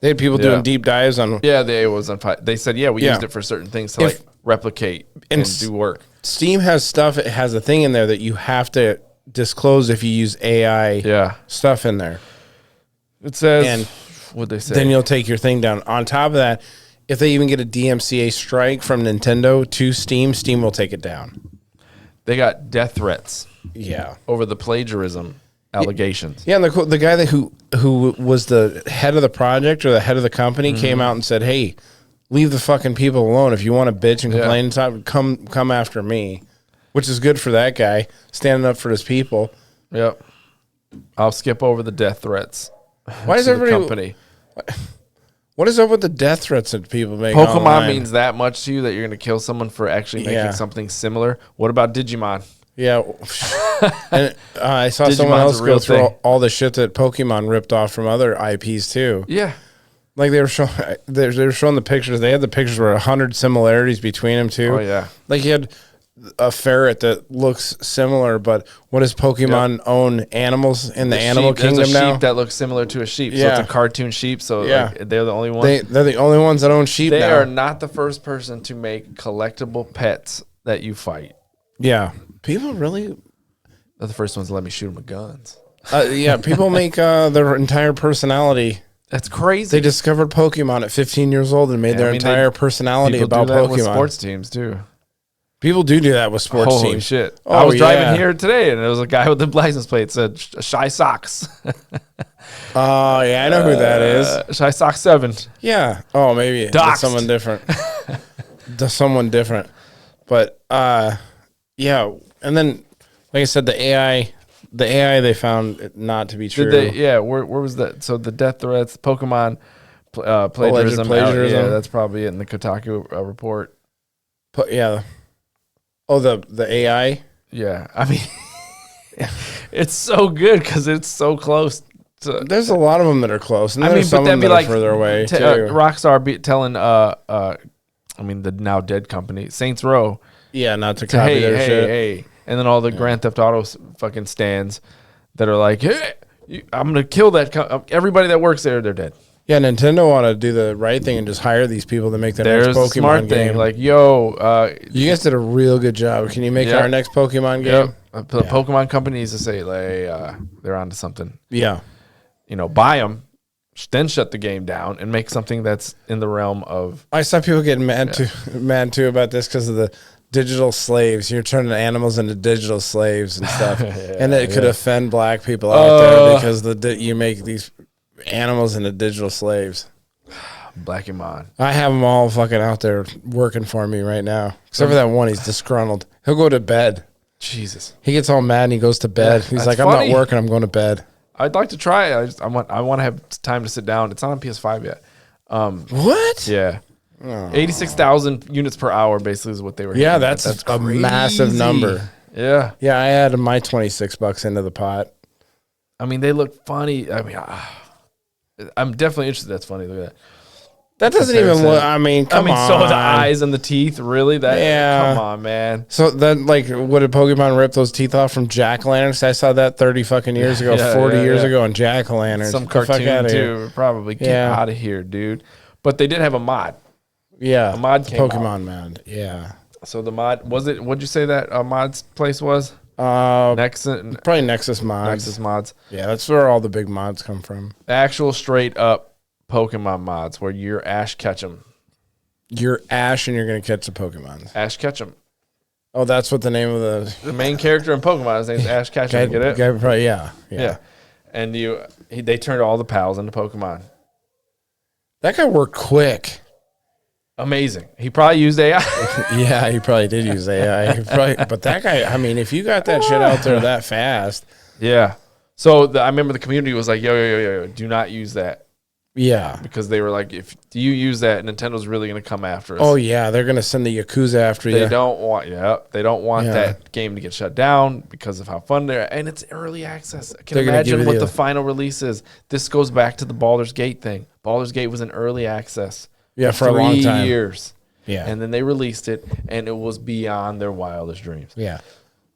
They had people doing deep dives on. Yeah, the AI was unfounded. They said, we used it for certain things to like replicate and do work. Steam has stuff. It has a thing in there that you have to disclose if you use AI stuff in there. It says, and what'd they say? Then you'll take your thing down. On top of that, if they even get a DMCA strike from Nintendo to Steam, Steam will take it down. They got death threats. Yeah, over the plagiarism allegations. Yeah, and the guy who was the head of the project or the head of the company came out and said, "Hey, leave the fucking people alone. If you want to bitch and complain, come after me," which is good for that guy standing up for his people. Yep. I'll skip over the death threats. Why is everybody? What is up with the death threats that people make? Pokemon online? means that much to you that you're going to kill someone for actually making something similar. What about Digimon? Yeah, and, I saw someone else go through all the shit that Pokemon ripped off from other IPs too. Yeah, like they were showing the pictures. They had the pictures where 100 similarities between them too. Oh yeah, like you had a ferret that looks similar, but what does Pokemon own animals in the animal kingdom now? There's a sheep that looks similar to a sheep. So it's a cartoon sheep. So like, they're the only ones. They're the only ones that own sheep. They are not the first person to make collectible pets that you fight. Yeah. People really... They're the first ones to let me shoot them with guns. Yeah, people make their entire personality. That's crazy. They discovered Pokemon at 15 years old and made their entire personality about Pokemon. With sports teams, too. People do that with sports teams. Holy shit. I was driving here today, and there was a guy with the license plate that said, Shy Sox. Oh, yeah, I know who that is. Shy Sox 7. Yeah. Oh, maybe. That's someone different. That's someone different. But, yeah... And then, like I said, the AI they found it not to be true. Did they? Yeah, where was that? So the death threats, Pokemon plagiarism. Yeah, that's probably it in the Kotaku report. Yeah. Oh, the AI. Yeah, I mean, it's so good because it's so close. There's a lot of them that are close, and there's some that are further away too. Rockstar telling the now dead company Saints Row. Yeah, not to copy their shit. Hey. And then all the Grand Theft Auto fucking stands that are like, hey, I'm going to kill that. Everybody that works there, they're dead. Yeah, Nintendo want to do the right thing and just hire these people to make their next Pokemon smart game. Thing. Like, you guys did a real good job. Can you make our next Pokemon game? Yep. The Pokemon company needs to say, they're onto something. Yeah. Buy them, then shut the game down and make something that's in the realm of... I saw people getting mad too about this because of the digital slaves. You're turning animals into digital slaves and stuff. And it could offend black people out there because you make these animals into digital slaves. Blackimon. I have them all fucking out there working for me right now. Except for that one, he's disgruntled. He'll go to bed. Jesus. He gets all mad and he goes to bed. He's like, funny. I'm not working, I'm going to bed. I'd like to try it. I want to have time to sit down. It's not on PS5 yet. What? Yeah. 86,000 units per hour basically is what they were. Yeah, that's a massive number. Yeah. Yeah, I added my $26 into the pot. I mean, they look funny. I mean, I'm definitely interested. That's funny. Look at that. That doesn't even look, I mean, come on. So the eyes and the teeth, really? Come on, man. So then, like, what did Pokemon rip those teeth off from jack-o'-lanterns? I saw that 30 fucking years ago, 40 years ago on jack-o'-lanterns. Some cartoon, too. Probably. Get out of here, dude. But they did have a mod. Yeah. A mod came Pokemon mod. Yeah. So the mod, what'd you say that mod's place was? Nexus. Probably Nexus Mods. Nexus Mods. Yeah, that's where all the big mods come from. Actual straight up Pokemon mods where you're Ash Ketchum. You're Ash and you're going to catch the Pokemon. Ash Ketchum. Oh, that's what the name of the main character in Pokemon. His name's Ash Ketchum. Get it? Probably, yeah. And they turned all the pals into Pokemon. That guy worked quick. Amazing. He probably used AI. Yeah, he probably did use AI. But that guy, I mean, if you got that shit out there that fast. Yeah. So I remember the community was like, yo, do not use that. Yeah. Because they were like, if you use that, Nintendo's really going to come after us. Oh, yeah. They're going to send the Yakuza after you. They don't want that game to get shut down because of how fun they're. And it's early access. I can imagine what the final release is. This goes back to the Baldur's Gate thing. Baldur's Gate was in early access. Yeah, for a long time. 3 years. Yeah. And then they released it, and it was beyond their wildest dreams. Yeah.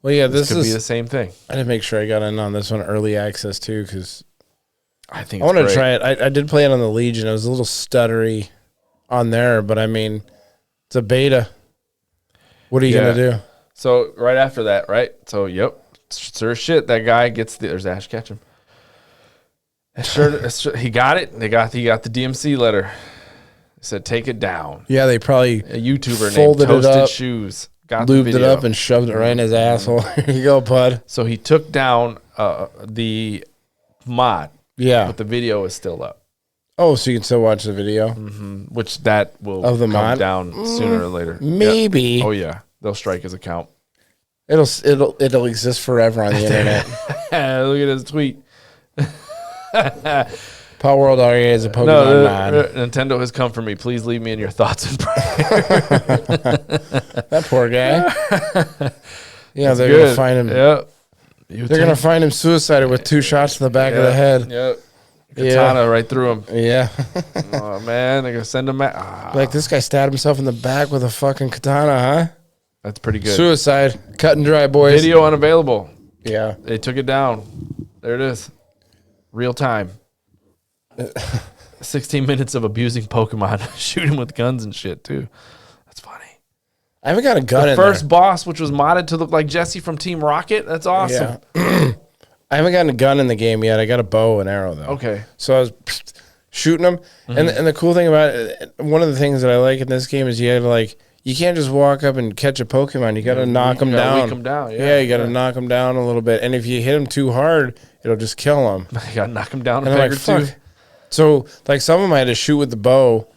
Well, yeah, this could be the same thing. I didn't make sure I got in on this one early access, too, because I think I want to try it. I did play it on the Legion. It was a little stuttery on there, but I mean, it's a beta. What are you going to do? So right after that, right? So, sure shit, that guy gets there's Ash Ketchum. Sure, he got it. He got the DMC letter. He said, take it down. Yeah, they probably a YouTuber named Toasted Shoes got lubed it up and shoved it right in his asshole. Here you go, bud. So he took down the mod. Yeah. But the video is still up. Oh, so you can still watch the video? Mm-hmm. Which that will come down sooner or later. Maybe. Yeah. Oh, yeah. They'll strike his account. It'll exist forever on the internet. Look at his tweet. Palworld RA is a Pokemon mod. Nintendo has come for me. Please leave me in your thoughts and prayers. That poor guy. Yeah, they're going to find him. Yep. They're going to find him suicided with 2 shots to the back of the head. Yep. Katana right through him. Yeah. Oh, man. They're going to send him back. Like, this guy stabbed himself in the back with a fucking katana, huh? That's pretty good. Suicide. Cut and dry, boys. Video unavailable. Yeah. They took it down. There it is. Real time. 16 minutes of abusing Pokemon. Shooting with guns and shit, too. That's funny. I haven't got a gun in there. The first boss, which was modded to look like Jesse from Team Rocket. That's awesome. Yeah. I haven't gotten a gun in the game yet. I got a bow and arrow, though. Okay. So I was shooting them. Mm-hmm. And the cool thing about it, one of the things that I like in this game is you can't just walk up and catch a Pokemon. You got to knock them down. Weak them down. Yeah, you got to knock them down a little bit. And if you hit them too hard, it'll just kill them. You got to knock them down a peg or two. So, like, some of them I had to shoot with the bow,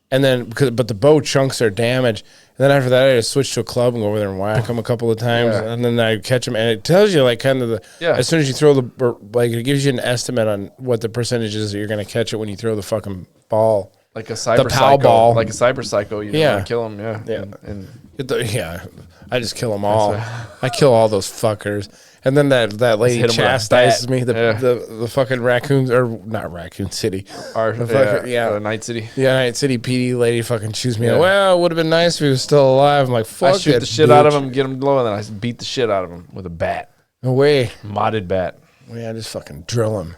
but the bow chunks their damage. And then after that, I had to switch to a club and go over there and whack them a couple of times. Yeah. And then I'd catch them. And it tells you, like, kind of as soon as you throw it gives you an estimate on what the percentage is that you're going to catch it when you throw the fucking ball. Like a cyber psycho. Ball. Like a cyber psycho. You want to kill them, Yeah. I just kill them all. I kill all those fuckers. And then that lady chastises me. The fucking raccoons, or not Raccoon City. Night City. Yeah, Night City PD lady fucking shoots me. Yeah. Well, it would have been nice if he was still alive. I'm like, fuck it. I shoot the shit out of him, get him low, and then I beat the shit out of him with a bat. No way. Modded bat. Yeah, just fucking drill him.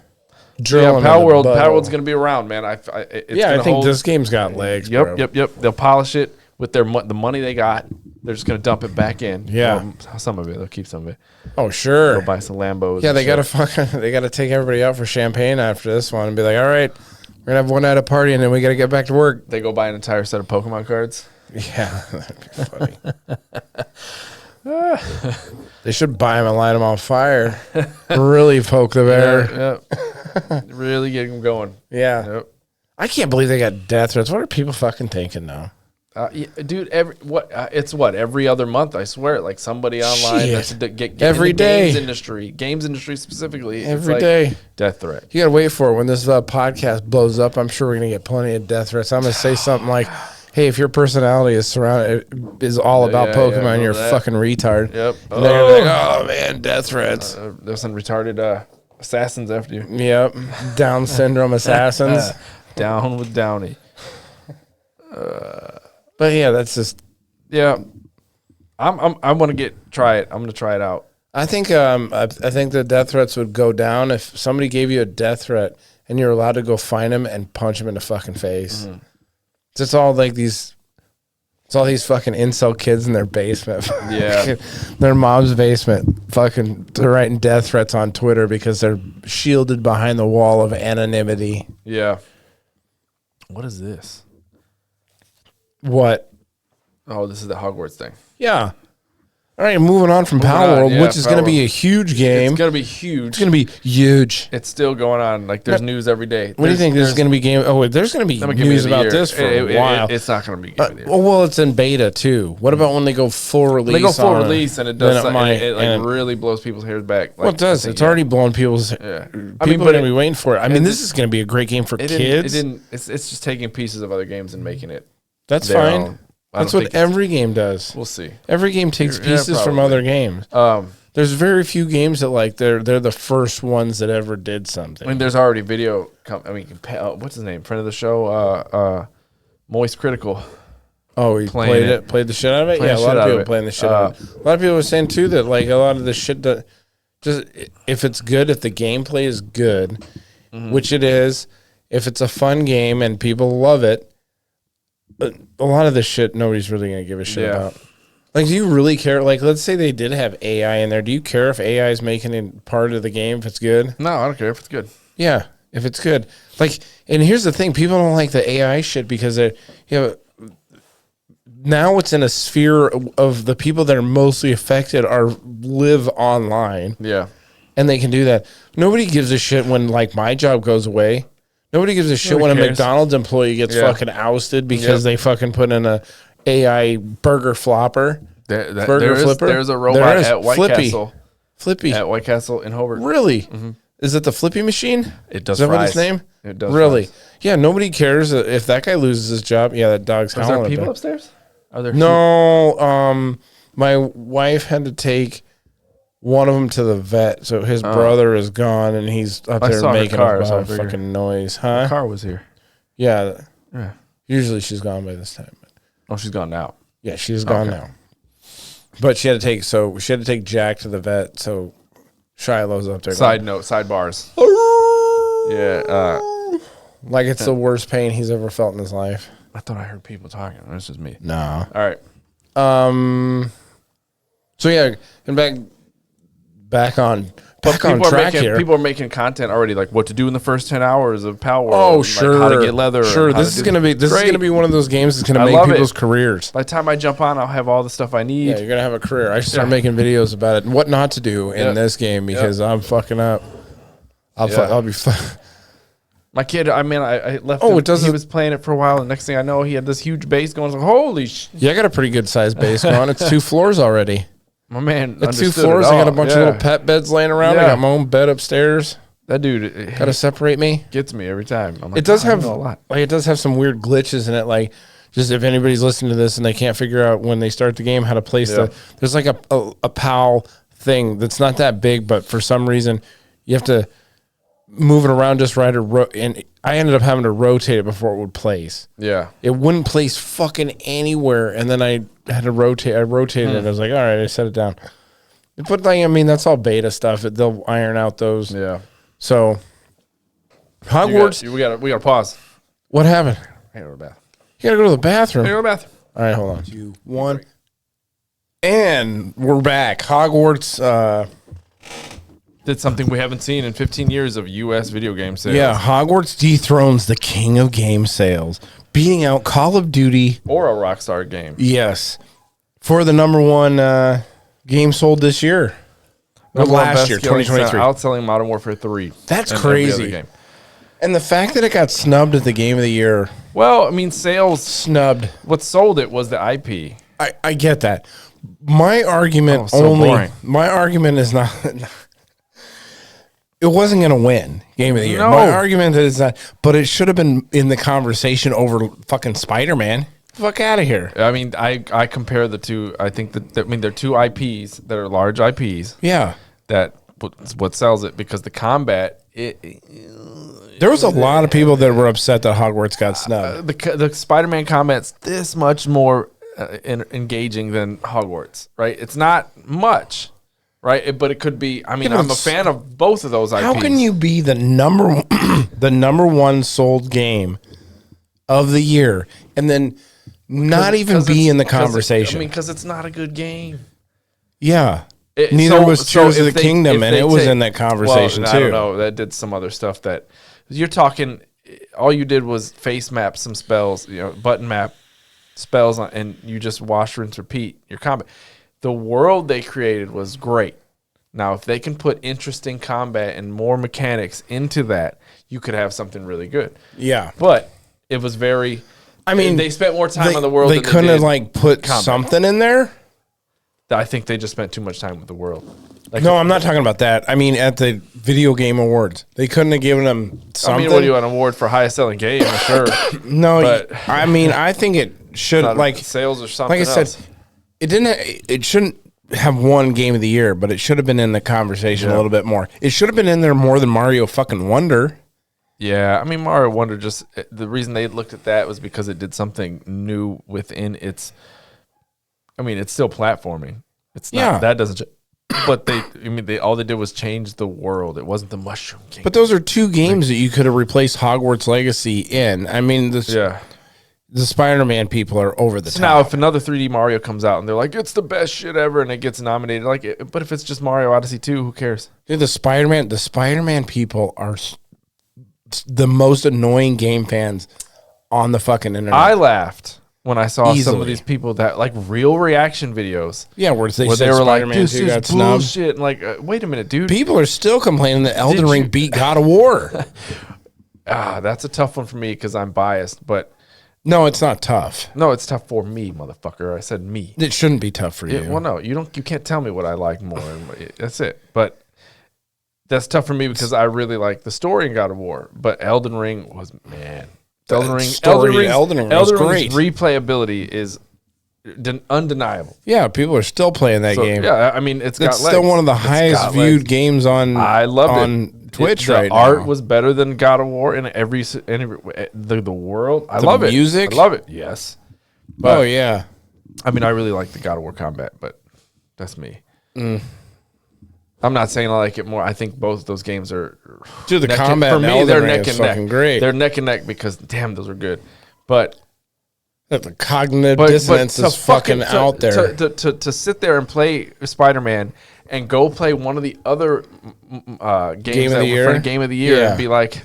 Palworld's going to be around, man. I think this game's got legs. Yep. They'll polish it with the money they got. They're just going to dump it back in. Yeah. Some of it. They'll keep some of it. Oh, sure. They'll buy some Lambos. Yeah, they got to take everybody out for champagne after this one and be like, all right, we're going to have one night of party and then we got to get back to work. They go buy an entire set of Pokemon cards. Yeah, that'd be funny. They should buy them and light them on fire. Really poke the bear. Yep. Really get them going. Yeah. Yep. I can't believe they got death threats. What are people fucking thinking now? Yeah, dude, it's every other month. I swear, like somebody online that's get every in the day. Games industry specifically. Every day, death threat. You gotta wait for it. When this podcast blows up, I'm sure we're gonna get plenty of death threats. I'm gonna say something like, "Hey, if your personality is all about Pokemon, you're a fucking retard." Yep. And they're gonna be like, "Oh man, death threats." There's some retarded assassins after you. Yep. Down syndrome assassins. Down with Downey. But yeah, that's just I'm gonna try it. I'm gonna try it out. I think the death threats would go down if somebody gave you a death threat and you're allowed to go find him and punch him in the fucking face. Mm-hmm. It's all like these. It's all these fucking incel kids in their basement. Yeah, their mom's basement. Fucking, they're writing death threats on Twitter because they're shielded behind the wall of anonymity. Yeah. What is this? What? Oh, this is the Hogwarts thing. Yeah. All right, moving on from Palworld, which is going to be a huge game. It's going to be huge. It's going to be huge. It's still going on. Like, there's news every day. What do you think this is going to be game? Oh, wait, there's going to be news about this for a while. It's not going to be game of the year. Well, it's in beta, too. What about when they go full release? They go full release, and it does it really blows people's hairs back. Well, it does. It's already blown people's... Yeah. People are going to be waiting for it. I mean, this is going to be a great game for kids. It's just taking pieces of other games and making it That's fine. That's what every game does. We'll see. Every game takes pieces from other games. There's very few games that like they're the first ones that ever did something. I mean, there's already video. What's his name? Friend of the show, Moist Critical. Oh, he played the shit out of it. Yeah, a lot of people playing the shit out of it. A lot of people were saying too that like a lot of the shit that just if it's good, if the gameplay is good, which it is, if it's a fun game and people love it. But a lot of this shit, nobody's really going to give a shit about. Like, do you really care? Like, let's say they did have AI in there. Do you care if AI is making it part of the game if it's good? No, I don't care if it's good. Yeah, if it's good. Like, and here's the thing. People don't like the AI shit because now it's in a sphere of the people that are mostly affected live online. Yeah. And they can do that. Nobody gives a shit when, like, my job goes away. Nobody gives a shit when a McDonald's employee gets fucking ousted because they fucking put in a AI burger flopper. Flipper. There's a robot at White Castle. Flippy. At White Castle in Hobart. Really? Mm-hmm. Is it the Flippy machine? It does. Is that what his name? It does. Really? Fries. Yeah, nobody cares if that guy loses his job. Yeah, that dog's howling. Are there people upstairs? Are there no, my wife had to take one of them to the vet, so his brother is gone, and he's up there making a fucking noise. Huh? The car was here. Yeah. Usually she's gone by this time. Oh, she's gone now. Yeah, she's gone now. But she had to take Jack to the vet, so Shiloh's up there. Sidebars. Yeah. Like it's the worst pain he's ever felt in his life. I thought I heard people talking. This is me. No. All right. So yeah, and back on track here. People are making content already, like what to do in the first 10 hours of Palworld. Oh, sure. Like how to get leather. Sure. This is gonna be one of those games that's gonna make people's careers. By the time I jump on, I'll have all the stuff I need. Yeah, you're gonna have a career. I should start making videos about it and what not to do in this game because I'm fucking up. I'll be fine. My kid, I left him. He was playing it for a while, and next thing I know, he had this huge bass going. I was like, holy shit. Yeah, I got a pretty good sized bass going. It's 2 floors already. My man, it's 2 floors. I got a bunch of little pet beds laying around. I got my own bed upstairs. That dude got to separate me. Gets me every time. I'm like, it does have a lot. Like it does have some weird glitches in it. Like just if anybody's listening to this and they can't figure out when they start the game how to place there's like a PAL thing that's not that big, but for some reason you have to move it around just right, and I ended up having to rotate it before it would place. Yeah. It wouldn't place fucking anywhere, and then I had to rotate. I rotated it. I was like, all right, I set it down. But like, I mean, that's all beta stuff. They'll iron out those. Yeah. So, Hogwarts. We got to pause. What happened? I gotta go to the bathroom. You gotta go to the bathroom. I gotta go to the bathroom. All right, hold on. 2, 1. And we're back. Hogwarts did something we haven't seen in 15 years of U.S. video game sales. Yeah, Hogwarts dethrones the king of game sales, beating out Call of Duty. Or a Rockstar game. Yes. For the #1 game sold this year. Or last year, 2023. Outselling Modern Warfare 3. That's crazy. Game. And the fact that it got snubbed at the Game of the Year. Well, I mean, sales snubbed. What sold it was the IP. I get that. My argument my argument is not. It wasn't going to win Game of the Year. No. My argument is that, but it should have been in the conversation over fucking Spider-Man. Fuck out of here. I mean, I compare the two. I think they're two IPs that are large IPs. Yeah. That what sells it because the combat. There was a lot of people that were upset that Hogwarts got snubbed. The Spider-Man combat's this much more engaging than Hogwarts, right? It's not much. Right, but it could be. I mean, I'm a fan of both of those IPs. How can you be the number one sold game of the year and then not even be in the conversation? Because it's not a good game. Yeah, neither was Tears of the Kingdom, and it was in that conversation too. I don't know. That did some other stuff that you're talking. All you did was face map some spells, button map spells, and you just wash, rinse, repeat your combat. The world they created was great. Now, if they can put interesting combat and more mechanics into that, you could have something really good. Yeah. But it was very... I mean, they spent more time on the world than they couldn't have, put something in there? I think they just spent too much time with the world. No, I'm not talking about that. I mean, at the Video Game Awards, they couldn't have given them something. I mean, what do you want, an award for highest selling game? Sure. No, but I mean, I think it should, sales or something like I said, else. It shouldn't have won Game of the Year, but it should have been in the conversation a little bit more. It should have been in there more than Mario fucking Wonder. Yeah, I mean, Mario Wonder the reason they looked at that was because it did something new within its. I mean, it's still platforming. It's not that doesn't. But all they did was change the world. It wasn't the Mushroom King. But those are two games that you could have replaced Hogwarts Legacy in. I mean, the Spider-Man people are over the top. Now, if another 3D Mario comes out and they're like, it's the best shit ever, and it gets nominated, but if it's just Mario Odyssey 2, who cares? Dude, the Spider-Man people are the most annoying game fans on the fucking internet. I laughed when I saw some of these people that real reaction videos. Yeah, where they were like, this is bullshit. And wait a minute, dude. People are still complaining that Elden Ring beat God of War. That's a tough one for me because I'm biased, but... No, it's not tough. No, it's tough for me, motherfucker. I said me. It shouldn't be tough for you. Well, no, you can't tell me what I like more. That's it. But that's tough for me because I really like the story in God of War. But Elden Ring was Elden Ring's replayability is undeniable. Yeah, people are still playing that game. Yeah, I mean, it's still one of the highest viewed games on. I loved it. Twitch the right now. art was better than God of War in the world. I love it. Music, I love it. Yes. But, yeah. I mean, I really like the God of War combat, but that's me. I'm not saying I like it more. I think both of those games are. Dude, the combat for me, they're neck and neck. Great. They're neck and neck because damn, those are good. But the cognitive dissonance is fucking out there. To sit there and play Spider-Man and go play one of the other games that were for Game of the Year and be like,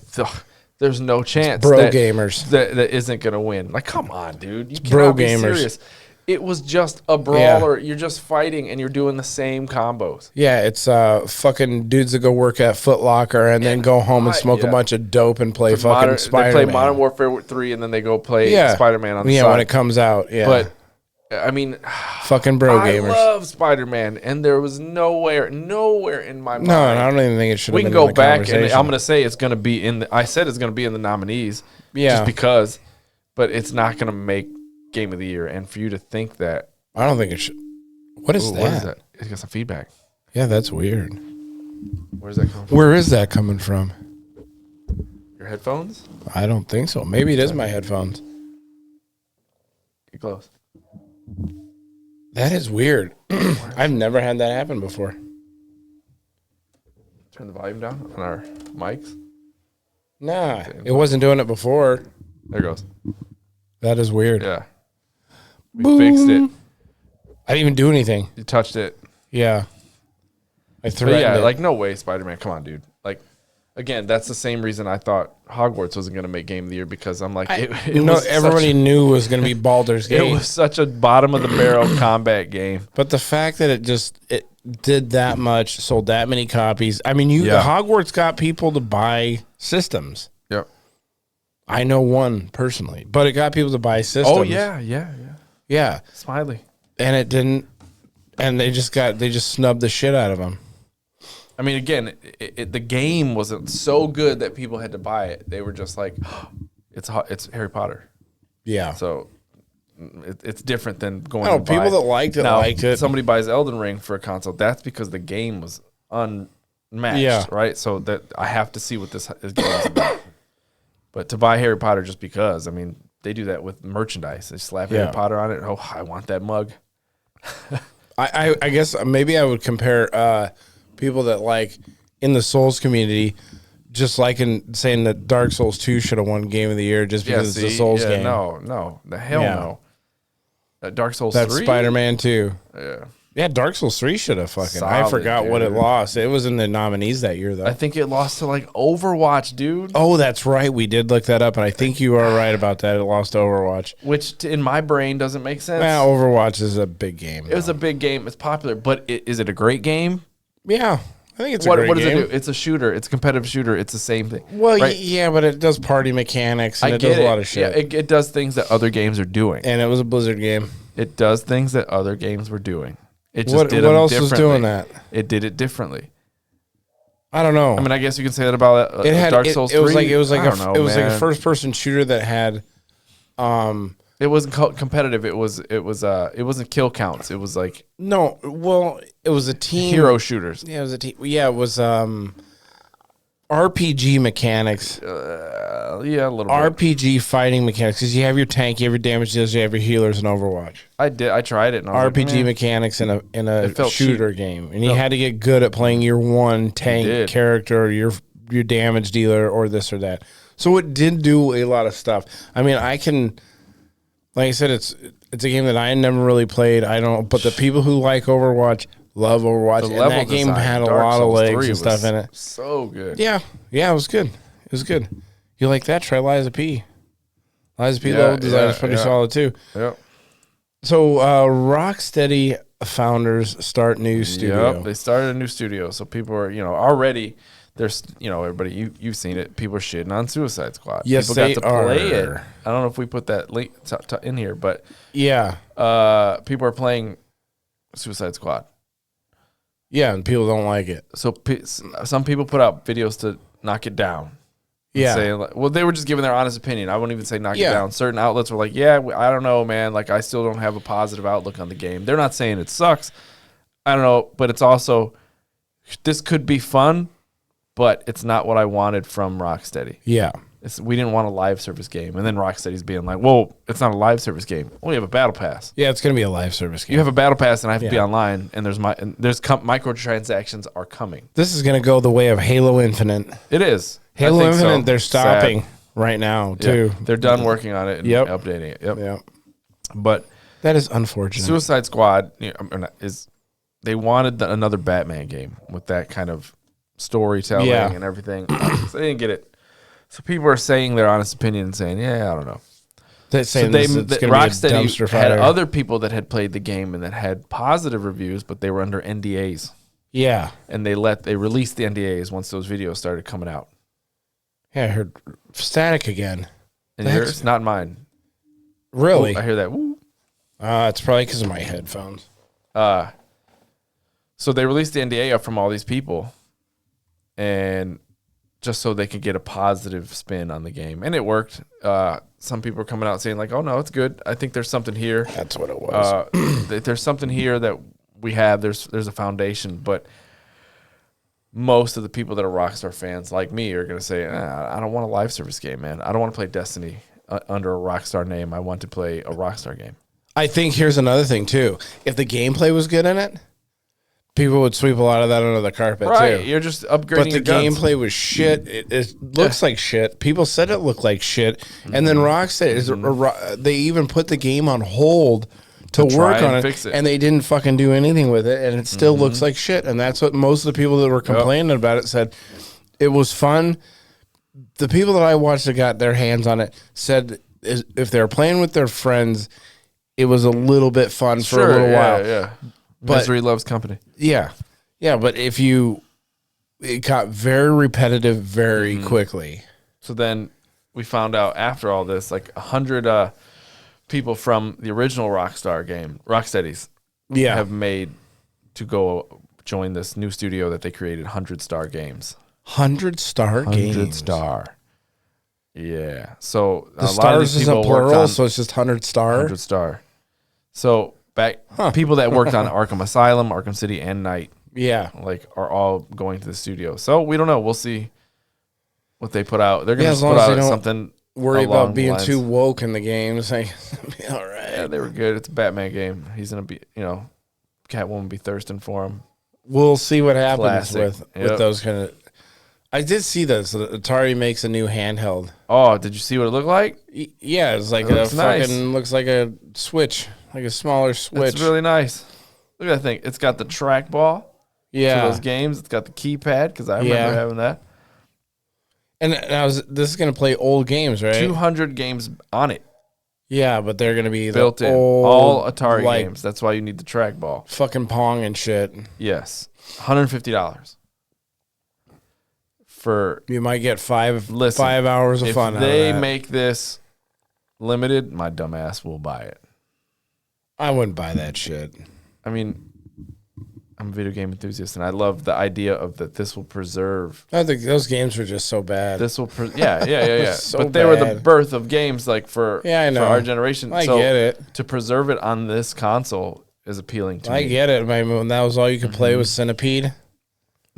there's no chance gamers that isn't going to win. Like, come on, dude. You cannot be serious. It was just a brawler. You're just fighting and you're doing the same combos. Yeah, it's fucking dudes that go work at Foot Locker and then go home and smoke a bunch of dope and play fucking Spider-Man. They play Modern Warfare 3 and then they go play Spider-Man on the side. Yeah, when it comes out. Yeah. But I mean, fucking gamers. I love Spider-Man, and there was nowhere in my mind. No, and I don't even think it should have been in the conversation. We can go back, and I'm going to say it's going to be I said it's going to be in the nominees. Yeah. Just because, but it's not going to make Game of the Year. And for you to think that. I don't think it should. What is that? It's got some feedback. Yeah, that's weird. Where's that coming from? Where is that coming from? Your headphones? I don't think so. Maybe it is my headphones. Get close. That is weird. I've never had that happen before. Turn the volume down on our mics. Nah, it wasn't doing it before. There it goes. That is weird. Yeah. We fixed it. I didn't even do anything. You touched it. Yeah. I threatened it. No way, Spider-Man. Come on, dude. Again, that's the same reason I thought Hogwarts wasn't going to make Game of the Year because I'm like, everybody knew it was going to be Baldur's Gate. It was such a bottom of the barrel combat game. But the fact that it did that much, sold that many copies. I mean, Hogwarts got people to buy systems. Yep. I know one personally, but it got people to buy systems. Oh yeah. Smiley. And it didn't, and they just snubbed the shit out of them. I mean, again, the game wasn't so good that people had to buy it. They were just like, it's Harry Potter. Yeah. So it's different than going. No, people that liked it. Somebody buys Elden Ring for a console. That's because the game was unmatched, right? So that I have to see what this game is about. But to buy Harry Potter just because, I mean, they do that with merchandise. They slap Harry Potter on it. Oh, I want that mug. I guess maybe I would compare people that like in the Souls community, just like in saying that Dark Souls 2 should have won Game of the Year just because it's a Souls game. No, the hell no. Dark Souls 3? That's Spider-Man 2. Yeah. Yeah, Dark Souls 3 should have fucking. Solid, I forgot what it lost. It was in the nominees that year, though. I think it lost to like Overwatch, dude. Oh, that's right. We did look that up, and I think you are right about that. It lost to Overwatch. Which in my brain doesn't make sense. Well, Overwatch is a big game. It was a big game. It's popular, but is it a great game? Yeah. I think it's a great game. What does it do? It's a shooter. It's a competitive shooter. It's the same thing. Well, right? Yeah, but it does party mechanics, and it does a lot of shit. Yeah, it does things that other games are doing. And it was a Blizzard game. It does things that other games were doing. It just what else was doing that? It did it differently. I don't know. I mean, I guess you can say that about Dark Souls 3. It was like a first-person shooter that had it wasn't competitive. It wasn't kill counts. It was like no. Well, it was a team hero shooters. Yeah, it was a team. Yeah, it was RPG mechanics. Yeah, a little RPG fighting mechanics because you have your tank, you have your damage dealers, you have your healers in Overwatch. I tried it. And RPG mechanics in a shooter game, and you had to get good at playing your one tank character, or your damage dealer, or this or that. So it did do a lot of stuff. I mean, like I said, it's a game that I never really played. I don't, but the people who like Overwatch love Overwatch. And that game had a lot of legs and stuff in it. So good. Yeah, it was good. It was good. You like that? Try Liza P. Liza P. level design is pretty solid too. Yep. So Rocksteady founders start new studio. Yep, they started a new studio. So people are, already there's, everybody, you've seen it. People are shitting on Suicide Squad. Yes, people got to play it. I don't know if we put that link in here, but yeah, people are playing Suicide Squad. Yeah, and people don't like it. So some people put out videos to knock it down. Yeah. Saying, well, they were just giving their honest opinion. I wouldn't even say knock it down. Certain outlets were like, yeah, I don't know, man. Like, I still don't have a positive outlook on the game. They're not saying it sucks. I don't know. But it's also, this could be fun, but it's not what I wanted from Rocksteady. Yeah. We didn't want a live service game. And then Rocksteady's being like, whoa, it's not a live service game. Well, you have a battle pass. Yeah, it's going to be a live service game. You have a battle pass, and I have to be online, and there's microtransactions are coming. This is going to go the way of Halo Infinite. It is. Halo Infinite, they're stopping right now, too. Yeah, they're done working on it and updating it. Yep. But that is unfortunate. Suicide Squad they wanted another Batman game with that kind of storytelling and everything. So they didn't get it. So people are saying their honest opinion and saying, yeah, I don't know. Rocksteady had other people that had played the game and that had positive reviews, but they were under NDAs. Yeah. And they released the NDAs once those videos started coming out. Yeah, I heard static again. And yours? Not mine. Really? Oh, I hear that. Woo. It's probably because of my headphones. So they released the NDA up from all these people, and just so they could get a positive spin on the game. And it worked. Some people are coming out saying like, oh, no, it's good. I think there's something here. That's what it was. There's something here that we have. There's a foundation. But most of the people that are Rockstar fans like me are going to say, I don't want a live service game, man. I don't want to play Destiny under a Rockstar name. I want to play a Rockstar game. I think here's another thing, too. If the gameplay was good in it, people would sweep a lot of that under the carpet, right, too. You're just upgrading But the gameplay was shit. It looks like shit. People said it looked like shit. Mm-hmm. And then Rockstar, they even put the game on hold to work on it. And they didn't fucking do anything with it. And it still looks like shit. And that's what most of the people that were complaining about it said. It was fun. The people that I watched that got their hands on it said if they were playing with their friends, it was a little bit fun for a little while. Yeah. But misery loves company. Yeah. Yeah, but it got very repetitive very quickly. So then we found out after all this, like 100 people from the original Rockstar game, Rocksteady's, have made to go join this new studio that they created, 100 Star Games. 100 Star Games. 100 Star. Yeah. So the stars isn't plural, so it's just 100 Star. 100 Star. So people that worked on Arkham Asylum, Arkham City, and Knight, like are all going to the studio. So we don't know. We'll see what they put out. They're going to put out something. Worry about being too woke in the games. Like, be all right. Yeah, they were good. It's a Batman game. He's gonna be, Catwoman be thirsting for him. We'll see what happens with those kind of. I did see this. Atari makes a new handheld. Oh, did you see what it looked like? Yeah, it's like looks like a Switch, like a smaller Switch. It's really nice. Look at that thing. It's got the trackball. Yeah, to those games. It's got the keypad because I remember having that. And this is going to play old games, right? 200 games on it. Yeah, but they're going to be built in. All Atari games. That's why you need the trackball. Fucking Pong and shit. Yes. $150. You might get 5 hours of fun out of that. If they make this limited, my dumb ass will buy it. I wouldn't buy that shit. I mean, I'm a video game enthusiast, and I love the idea of that this will preserve. I think those games were just so bad. This will, yeah. So but they were the birth of games, like for our generation. I get it. To preserve it on this console is appealing to me. I get it. I mean, when that was all you could play was Centipede.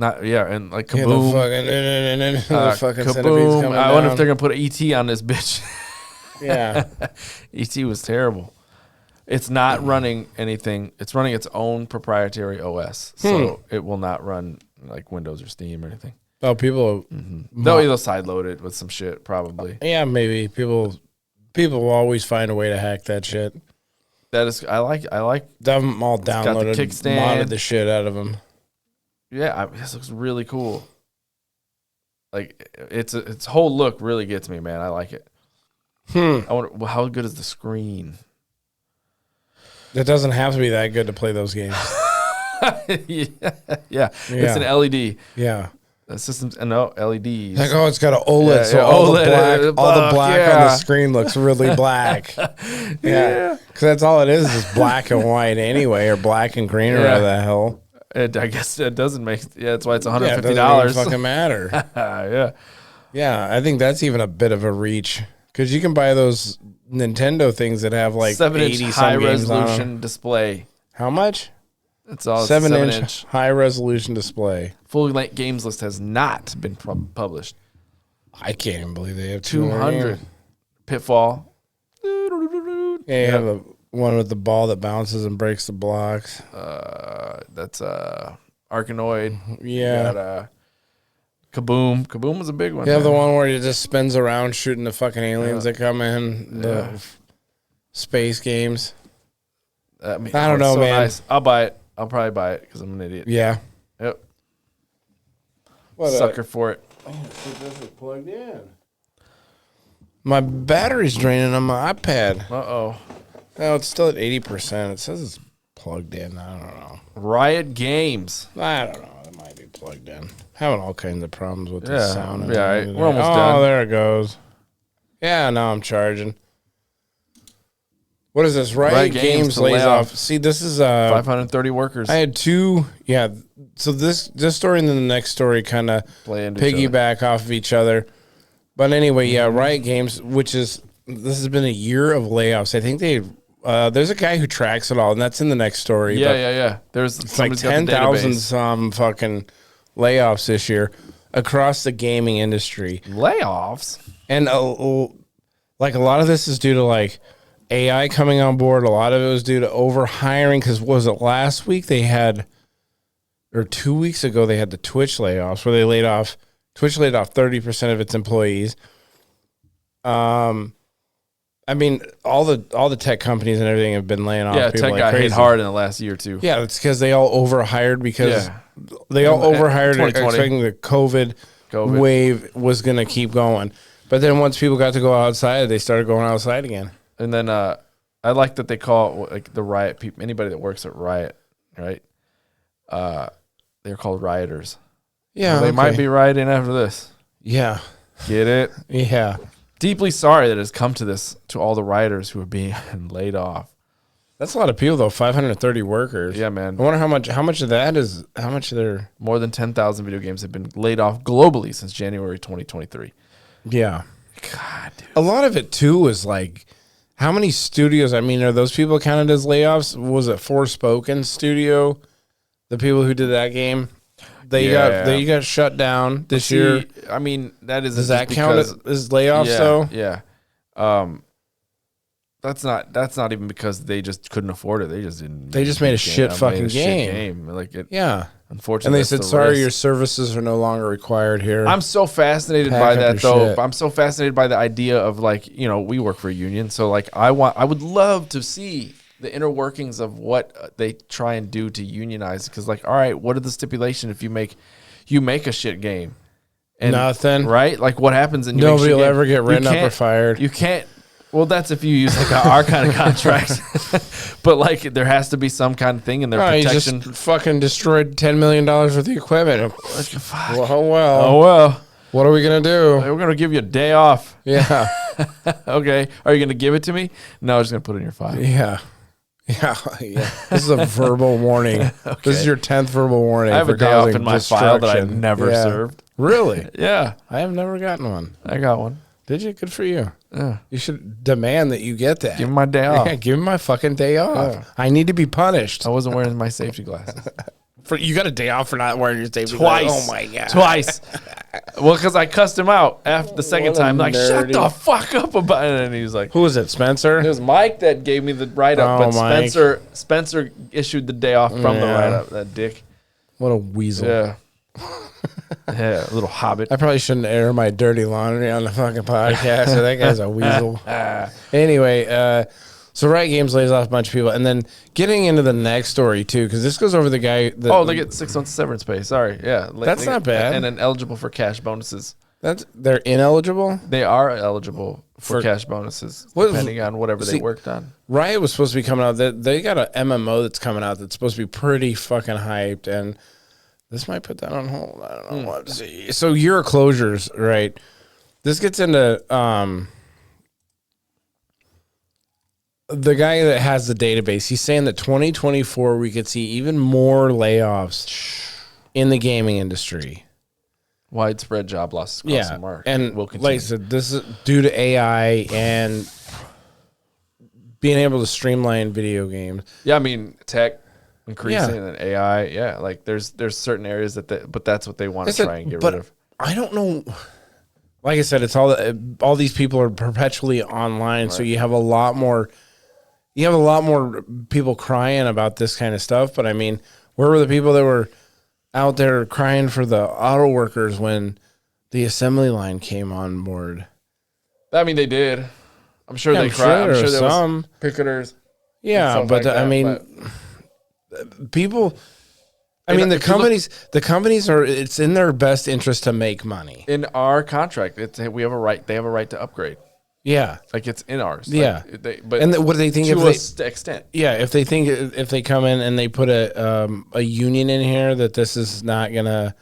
And like Kaboom. The fucking Kaboom. I wonder if they're gonna put ET on this bitch. Yeah, ET was terrible. It's not running anything. It's running its own proprietary OS, so it will not run like Windows or Steam or anything. Oh, people. They'll either sideload it with some shit, probably. Yeah, maybe people will always find a way to hack that shit. That is, I like them all downloaded, modded the shit out of them. Yeah, this looks really cool. Like its whole look really gets me, man. I like it. I wonder how good is the screen. It doesn't have to be that good to play those games. Yeah. It's an LED. Yeah. The system's LEDs. Like, it's got an OLED, so all the black on the screen looks really black. Yeah. Because that's all it is black and white anyway, or black and green or whatever the hell. I guess it doesn't make. Yeah, that's why it's $150. It doesn't even fucking matter. Yeah. Yeah, I think that's even a bit of a reach. Because you can buy those Nintendo things that have like 7-inch high resolution display. How much? It's all 7-inch high resolution display. Full length games list has not been published. I can't even believe they have 200. Pitfall. Yeah, you have the one with the ball that bounces and breaks the blocks. That's Arkanoid. Yeah. You got, Kaboom. Kaboom was a big one. You have the one where it just spins around shooting the fucking aliens that come in. The space games. I don't know, man. Nice. I'll buy it. I'll probably buy it because I'm an idiot. Yeah. Yep. Sucker for it. This is plugged in. My battery's draining on my iPad. Uh-oh. No, it's still at 80%. It says it's plugged in. I don't know. Riot Games. I don't know. It might be plugged in. Having all kinds of problems with the sound. Yeah, right. We're almost done. Oh, there it goes. Yeah, now I'm charging. What is this? Riot Games lays off. See, this is 530 workers. I had two. Yeah. So this story and then the next story kind of piggyback off of each other. But anyway, Riot Games, this has been a year of layoffs. I think there's a guy who tracks it all, and that's in the next story. Yeah. It's like 10,000 some fucking layoffs this year across the gaming industry. Layoffs? And like a lot of this is due to like AI coming on board. A lot of it was due to over hiring because was it last week they had, or 2 weeks ago they had the Twitch layoffs where Twitch laid off 30% of its employees. I mean, all the tech companies and everything have been laying off. Yeah, tech got hit hard in the last year or two. Yeah, it's because they all overhired expecting the COVID wave was going to keep going. But then once people got to go outside, they started going outside again. And then I like that they call it, like the Riot people, anybody that works at Riot, right? They're called rioters. Yeah, so they might be rioting after this. Yeah. Get it? Yeah. Deeply sorry that it has come to this, to all the writers who are being laid off. That's a lot of people, though. 530 workers. Yeah, man. I wonder how much of that is, how much of their... More than 10,000 video games have been laid off globally since January 2023. Yeah. God, dude. A lot of it, too, is like, how many studios, I mean, are those people counted as layoffs? Was it Forspoken Studio? The people who did that game? They got shut down this year. I mean, that is... Does that count as layoffs, though? Yeah. That's not even because they just couldn't afford it. They just didn't. They just made a shit fucking game. Like it. Yeah. Unfortunately, and they said, "Sorry, your services are no longer required here." I'm so fascinated by that, though. I'm so fascinated by the idea of, like, you know, we work for a union, so like I would love to see the inner workings of what they try and do to unionize. Because, like, all right, what are the stipulations if you make a shit game? And, nothing, right? Like, what happens? And nobody will ever get written up or fired. You can't. Well, that's if you use like our kind of contract. But like, there has to be some kind of thing in their protection. You just fucking destroyed $10 million worth of equipment. Oh well. What are we gonna do? We're gonna give you a day off. Yeah. Okay. Are you gonna give it to me? No, I'm just gonna put it in your file. Yeah. This is a verbal warning. Okay. This is your 10th verbal warning. I have a day off in my file that I've never served. Really? Yeah. I have never gotten one. I got one. Did you? Good for you. Yeah. You should demand that you get that. Give me my day off. Yeah, give me my fucking day off. Yeah. I need to be punished. I wasn't wearing my safety glasses. You got a day off for not wearing your safety glasses? Oh my God. Twice. Well, because I cussed him out after the second time. Like, shut the fuck up about it. And he was like, who was it, Spencer? It was Mike that gave me the write-up. But Spencer issued the day off from the write-up. That dick. What a weasel. Yeah. Yeah, a little hobbit. I probably shouldn't air my dirty laundry on the fucking podcast. So that guy's a weasel. Anyway, so Riot Games lays off a bunch of people, and then getting into the next story too, because this goes over the guy. They get 6 months severance pay. Sorry, yeah, that's not bad. And then eligible for cash bonuses. They're ineligible. They are eligible for cash bonuses, depending on whatever they worked on. Riot was supposed to be coming out. They got an MMO that's coming out that's supposed to be pretty fucking hyped, and this might put that on hold. I don't know what to see. So Year of Closures, right? This gets into the guy that has the database. He's saying that 2024 we could see even more layoffs in the gaming industry. Widespread job loss across the market. And like I said, this is due to AI and being able to streamline video games. Yeah, I mean, tech increasing and AI, like there's certain areas but that's what they want to try and get rid of. I don't know. Like I said, it's all these people are perpetually online, right. So you have a lot more people crying about this kind of stuff. But I mean, where were the people that were out there crying for the auto workers when the assembly line came on board? I mean, they did. I'm sure they cried. I'm sure there was picketers. Yeah, but I mean. People, I mean, the companies are, it's in their best interest to make money. In our contract, we have a right, they have a right to upgrade. Yeah. Like it's in ours. Yeah. Like what do they think to an extent? Yeah. If they come in and they put a union in here that this is not going to,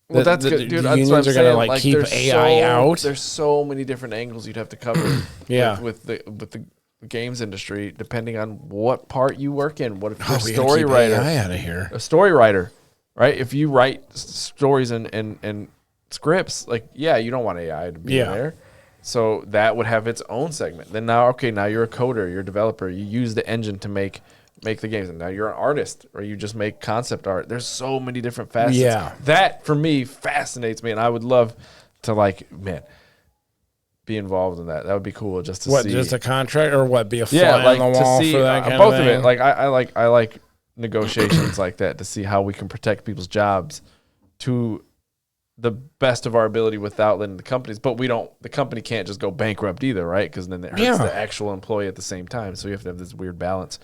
well, that's good, dude. Unions are going to like keep AI out. There's so many different angles you'd have to cover. Yeah. With the games industry, depending on what part you work in. What if you're a story writer? Out of here. A story writer, right? If you write stories and scripts, like, you don't want AI to be there. So that would have its own segment. Then now you're a coder, you're a developer. You use the engine to make the games, and now you're an artist, or you just make concept art. There's so many different facets. Yeah, that for me fascinates me, and I would love to be involved in that. That would be cool just to see. What, just a contract or what? Be a fly on the wall for that kind both of thing? Of it. Like I like negotiations like that to see how we can protect people's jobs to the best of our ability without letting the companies. But the company can't just go bankrupt either, right? Because then it hurts the actual employee at the same time. So you have to have this weird balance.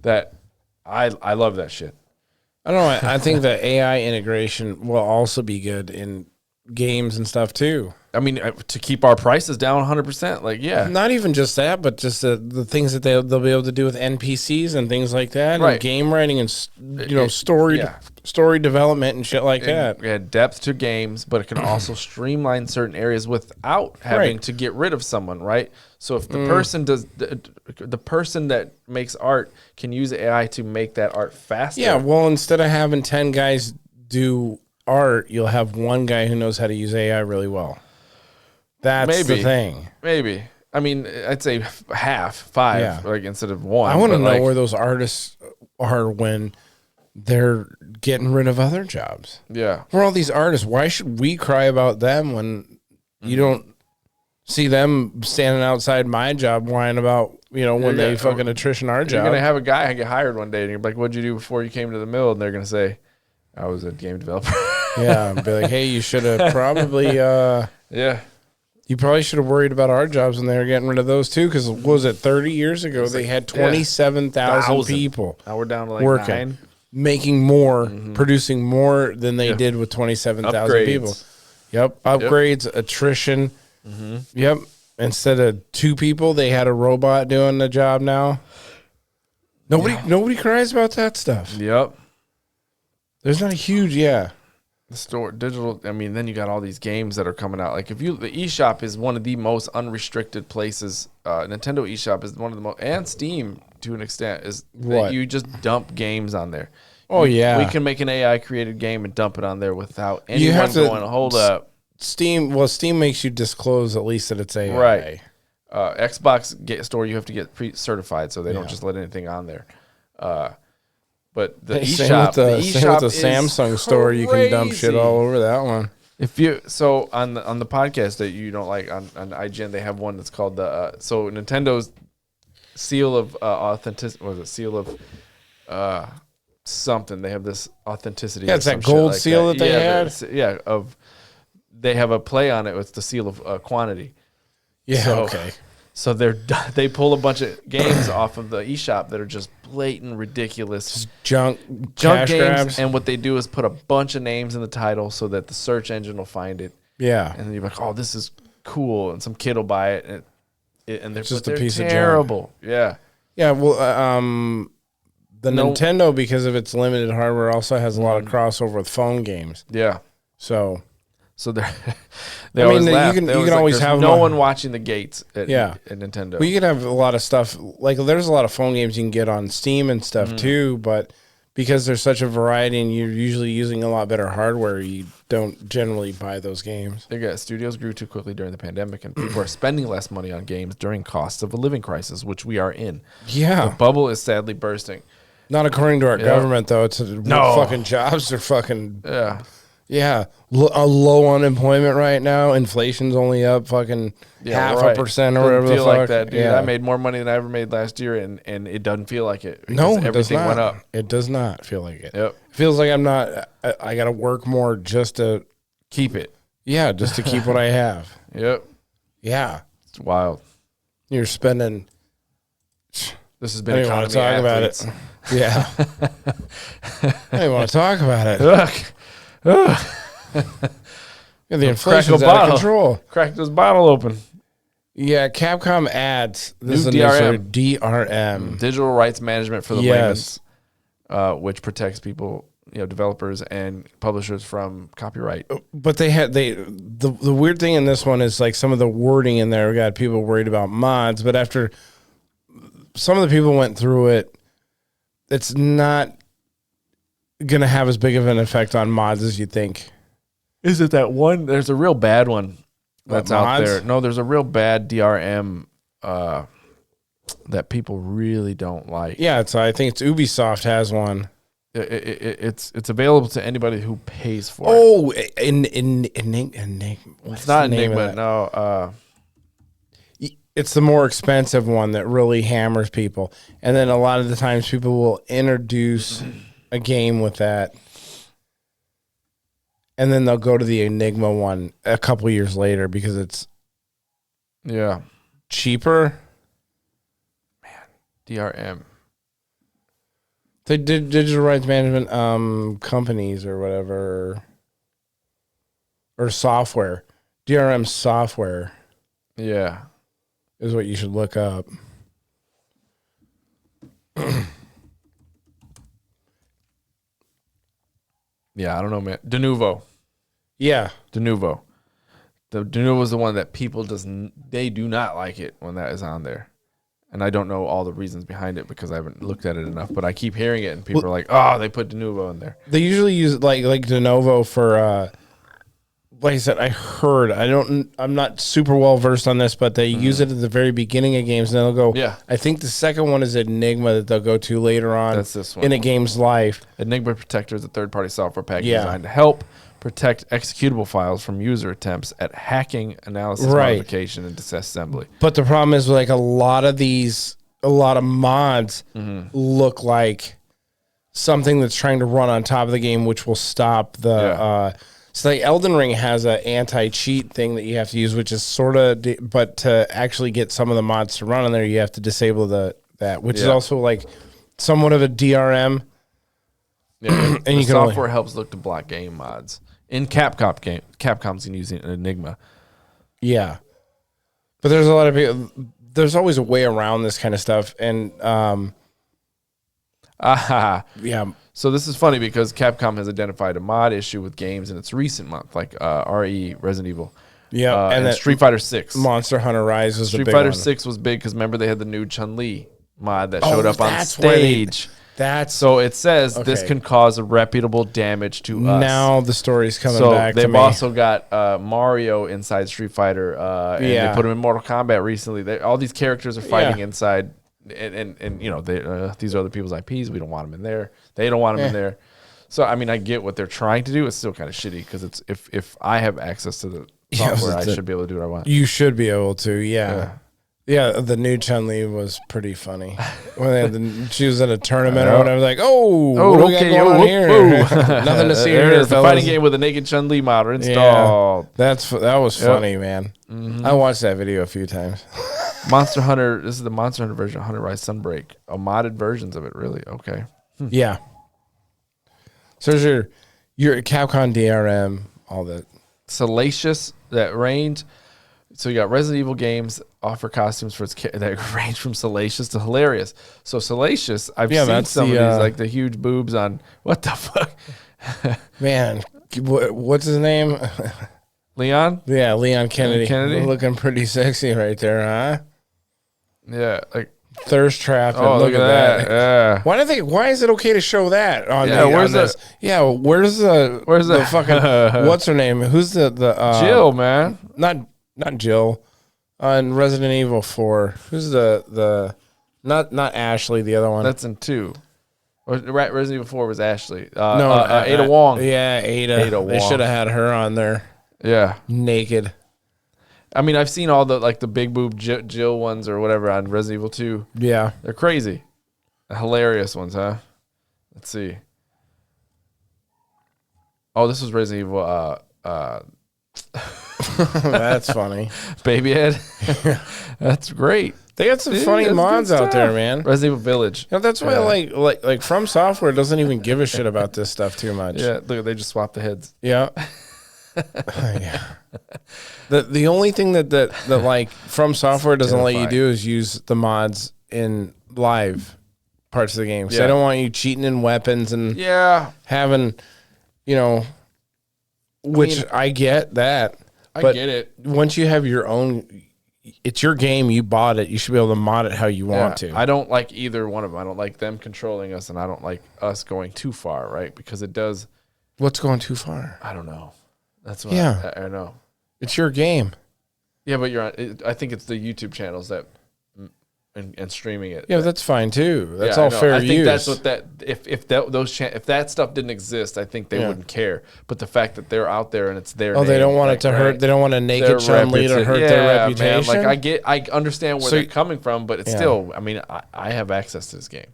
That I love that shit. I don't know. I think that AI integration will also be good in games and stuff too. I mean, to keep our prices down 100%. Like, yeah. Not even just that, but just the things that they'll be able to do with NPCs and things like that, and game writing and story development and shit like that. Yeah, depth to games, but it can also streamline certain areas without having to get rid of someone, right? So if the person the person that makes art can use AI to make that art faster. Yeah, well, instead of having 10 guys do art, you'll have one guy who knows how to use AI really well. That's the thing. Maybe. I mean, I'd say half, 5, like instead of 1. I want to know where those artists are when they're getting rid of other jobs. Yeah. Where are all these artists? Why should we cry about them when you don't see them standing outside my job whining about, when they fucking attrition our job? You're going to have a guy get hired one day and you're like, what'd you do before you came to the mill? And they're going to say, I was a game developer. Yeah. Be like, hey, you should have probably, you probably should have worried about our jobs when they were getting rid of those too. Because what was it, 30 years ago, they had 27,000 people. Now we're down to like working, 9. Making more, producing more than they did with 27,000 people. Yep. Upgrades, attrition. Yep. Instead of 2 people, they had a robot doing the job now. Nobody cries about that stuff. Yep. There's not a huge, the store digital. I mean, then you got all these games that are coming out. Like the eShop is one of the most unrestricted places. Nintendo eShop is one of the most, and Steam to an extent is that you just dump games on there. Oh yeah, we can make an AI created game and dump it on there without anyone going, hold up. Steam makes you disclose at least that it's AI. Right. Xbox store, you have to get pre-certified, so they don't just let anything on there. But the eShop, the Samsung store, you can dump shit all over that one. On the podcast that you don't like on IGN, they have one that's called the Nintendo's seal of authenticity. Was it seal of something? They have this authenticity. Yeah, it's that gold seal that they had. They have a play on it. It's the seal of quantity. Yeah. Okay. So they pull a bunch of games off of the eShop that are just blatant, ridiculous, just junk games. Grabs. And what they do is put a bunch of names in the title so that the search engine will find it. Yeah, and then you're like, "Oh, this is cool," and some kid will buy it, and they're just a piece terrible. of junk. Yeah. Well, Nintendo, because of its limited hardware, also has a lot of crossover with phone games. Yeah. So they always laugh. You can always have no one watching the gates at Nintendo. Well, you can have a lot of stuff. Like there's a lot of phone games you can get on Steam and stuff too, but because there's such a variety and you're usually using a lot better hardware, you don't generally buy those games. Studios grew too quickly during the pandemic, and people are spending less money on games during costs of a living crisis, which we are in. Yeah. The bubble is sadly bursting. Not according to our government, though. It's fucking jobs are fucking... Yeah, a low unemployment right now. Inflation's only up fucking 0.5% or whatever the fuck. Like that, dude. I made more money than I ever made last year, and it doesn't feel like it. No, everything went up. It does not feel like it. Yep. It feels like I got to work more just to keep it. Yeah, just to keep what I have. Yep. Yeah. It's wild. You're spending. This has been. I don't want to talk about it. Yeah. I don't want to talk about it. Look. The inflation's out of control. Crack this bottle open. Yeah, Capcom adds this is DRM, digital rights management for the layman's, which protects people, developers and publishers from copyright. But the weird thing in this one is like some of the wording in there. We got people worried about mods, but after some of the people went through it, it's not going to have as big of an effect on mods as you think. Is it that one? There's a real bad one that's out there. No, there's a real bad DRM that people really don't like. Yeah, I think it's Ubisoft has one. It's available to anybody who pays for it. Oh, it's not Enigma. No, it's the more expensive one that really hammers people. And then a lot of the times people will introduce a game with that, and then they'll go to the Enigma one a couple years later because it's cheaper. Man, DRM. They did digital rights management companies or whatever, or software. DRM software. Yeah. Is what you should look up. Yeah, I don't know, man. Denuvo. Yeah. Denuvo. The Denuvo is the one that people they do not like it when that is on there. And I don't know all the reasons behind it because I haven't looked at it enough, but I keep hearing it and people are like, "Oh, they put Denuvo in there." They usually use like Denuvo for like I said, I'm not super well versed on this, but they use it at the very beginning of games, and they'll go. Yeah. I think the second one is Enigma that they'll go to later on. That's this one. In a game's life. Enigma Protector is a third-party software package Yeah. designed to help protect executable files from user attempts at hacking, analysis, modification, and disassembly. But the problem is, like, a lot of mods look like something that's trying to run on top of the game, which will stop the. So like Elden Ring has an anti-cheat thing that you have to use, which is sort of, but to actually get some of the mods to run on there, you have to disable that, which is also like somewhat of a DRM. Yeah, and the software helps look to block game mods in Capcom's using Enigma. Yeah, but there's a lot of people. There's always a way around this kind of stuff, and yeah. So this is funny because Capcom has identified a mod issue with games in its recent month, like RE, Resident Evil. Yeah, and Street Fighter 6. Monster Hunter Rise was Street Fighter 6 was big because remember they had the new Chun-Li mod that showed up on stage. So it says this can cause irreparable damage to us. Now the story's coming back to me. They've also got Mario inside Street Fighter, and they put him in Mortal Kombat recently. All these characters are fighting inside. And you know these are other people's IPs. We don't want them in there. They don't want them in there. So I mean, I get what they're trying to do. It's still kind of shitty because it's if I have access to the software, I should be able to do what I want. You should be able to, yeah. The new Chun-Li was pretty funny when they had she was at a tournament or whatever. Like, what do we got going on here? Nothing to see here. There's the fighting game with a naked Chun-Li mod installed. Yeah, that was funny, man. I watched that video a few times. Monster Hunter. This is the Monster Hunter version of Hunter Rise Sunbreak. Modded versions of it, really. Okay. Yeah. So there's your Capcom DRM, all that. Salacious, that range. So you got Resident Evil games offer costumes for its that range from salacious to hilarious. So salacious, I've seen some of these, like the huge boobs on what the fuck. Man, what's his name? Leon? Yeah, Leon Kennedy. Looking pretty sexy right there, huh? Yeah, like thirst trap. Oh, look at that. Yeah. Why is it okay to show that on where's this? Yeah, where's the fucking what's her name? Who's the Jill, man? Not Jill. On Resident Evil 4. Who's the not Ashley, the other one. That's in 2. Resident Evil 4 was Ashley. Ada Wong. Yeah, Ada Wong. They should have had her on there. Yeah. Naked. I mean, I've seen all the big boob Jill ones or whatever on Resident Evil 2. Yeah. They're crazy. The hilarious ones, huh? Let's see. Oh, this was Resident Evil. That's funny. Baby head. That's great. They got some funny mods out there, man. Resident Evil Village. That's why like From Software doesn't even give a shit about this stuff too much. Yeah, look, they just swap the heads. Yeah. Yeah. The only thing that like From Software doesn't let you do is use the mods in live parts of the game. So they don't want you cheating in weapons and having, which I get that. I get it. Once you have your own, it's your game. You bought it. You should be able to mod it how you want to. I don't like either one of them. I don't like them controlling us, and I don't like us going too far, right? Because it does. What's going too far? I don't know. That's what I know. It's your game. Yeah, but I think it's the YouTube channels that and streaming it. Yeah, that's fine too. That's all fair use. I think that's what if that stuff didn't exist, I think they wouldn't care. But the fact that they're out there and it's their name, they don't want it to hurt. They don't want a naked Chun-Li to hurt their reputation. Man, like I understand where they're coming from, but it's still. I mean, I have access to this game.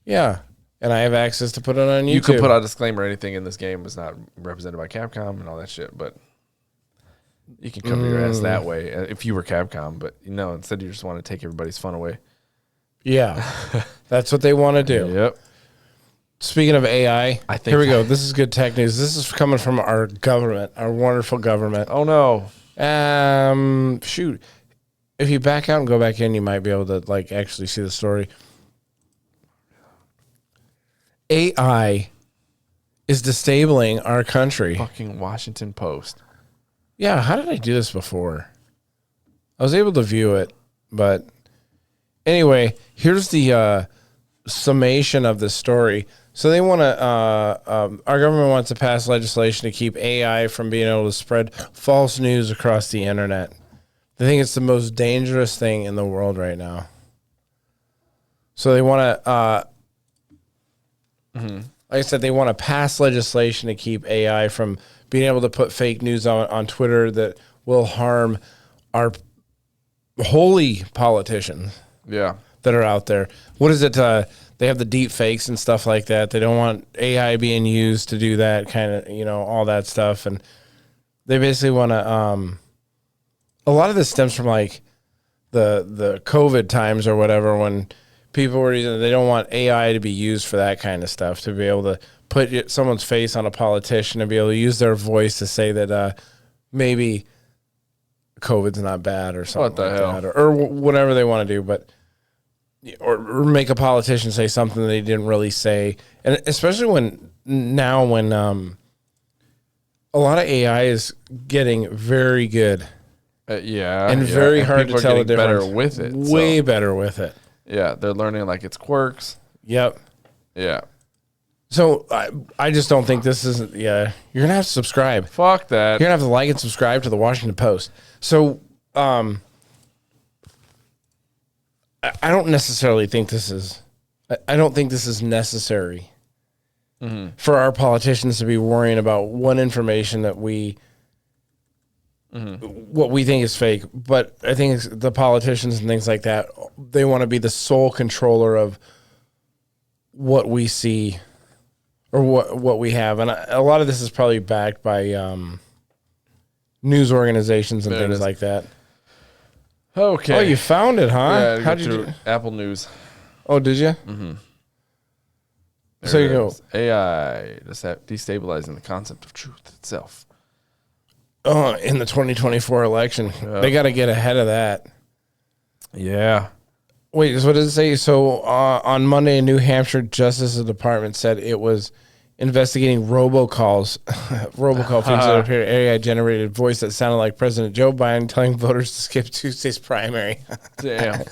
Yeah, and I have access to put it on YouTube. You could put out a disclaimer. Anything in this game is not represented by Capcom and all that shit, but. You can cover your ass that way if you were Capcom, but instead you just want to take everybody's fun away. Yeah, that's what they want to do. Yep. Speaking of AI, here we go. This is good tech news. This is coming from our government, our wonderful government. Oh no! Shoot. If you back out and go back in, you might be able to like actually see the story. AI is disabling our country. Fucking Washington Post. Yeah, how did I do this before? I was able to view it, but anyway, here's the summation of the story. So they want to, our government wants to pass legislation to keep AI from being able to spread false news across the internet. They think it's the most dangerous thing in the world right now. So they want to, like I said, they want to pass legislation to keep AI from being able to put fake news on Twitter that will harm our holy politicians. Yeah. That are out there. What is it? They have the deep fakes and stuff like that. They don't want AI being used to do that kind of, all that stuff. And they basically want to, a lot of this stems from like the COVID times or whatever, when people were using, they don't want AI to be used for that kind of stuff, to be able to put someone's face on a politician and be able to use their voice to say that maybe COVID's not bad or something what the like hell? that, or whatever they want to do, but or make a politician say something that they didn't really say. And especially when a lot of AI is getting very good. And very hard to tell the difference. Better with it. Way better with it. Yeah, they're learning like its quirks. Yep. Yeah. So I just don't think this isn't. Yeah, you're gonna have to subscribe. Fuck that. You're gonna have to like and subscribe to the Washington Post. So I don't necessarily think this is. I don't think this is necessary for our politicians to be worrying about what information that what we think is fake. But I think it's the politicians and things like that, they want to be the sole controller of what we see or what we have. And a lot of this is probably backed by news organizations and things like that. Okay. Oh, you found it, huh? Yeah, How'd you do? Apple News. Oh, did you? Mm-hmm. So you go. AI destabilizing the concept of truth itself. Oh, in the 2024 election. Yep. They got to get ahead of that. Yeah. Wait, what does it say? So on Monday, a New Hampshire Justice Department said it was investigating robocalls. Robocall feeds that appear AI-generated voice that sounded like President Joe Biden telling voters to skip Tuesday's primary. Damn.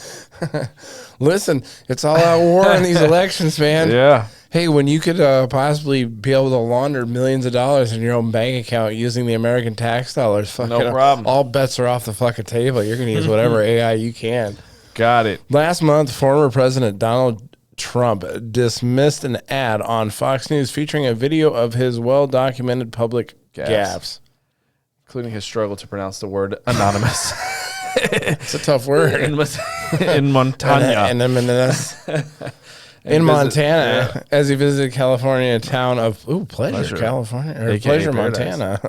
Listen, it's all out war in these elections, man. Yeah. Hey, when you could possibly be able to launder millions of dollars in your own bank account using the American tax dollars, no problem. All bets are off the fucking table. You're going to use whatever AI you can. Got it. Last month, former President Donald Trump dismissed an ad on Fox News featuring a video of his well-documented public gaffes, including his struggle to pronounce the word anonymous. It's a tough word. In Montana. In Montana, as he visited California town of Pleasure, California, or Pleasure, Montana.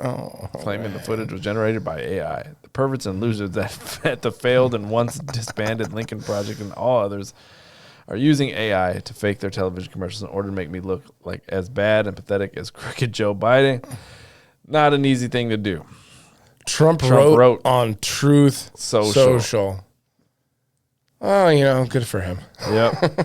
Claiming the footage was generated by AI. The perverts and losers at the failed and once disbanded Lincoln Project and all others are using AI to fake their television commercials in order to make me look like as bad and pathetic as crooked Joe Biden. Not an easy thing to do. Trump wrote on Truth Social. Oh, good for him. Yep.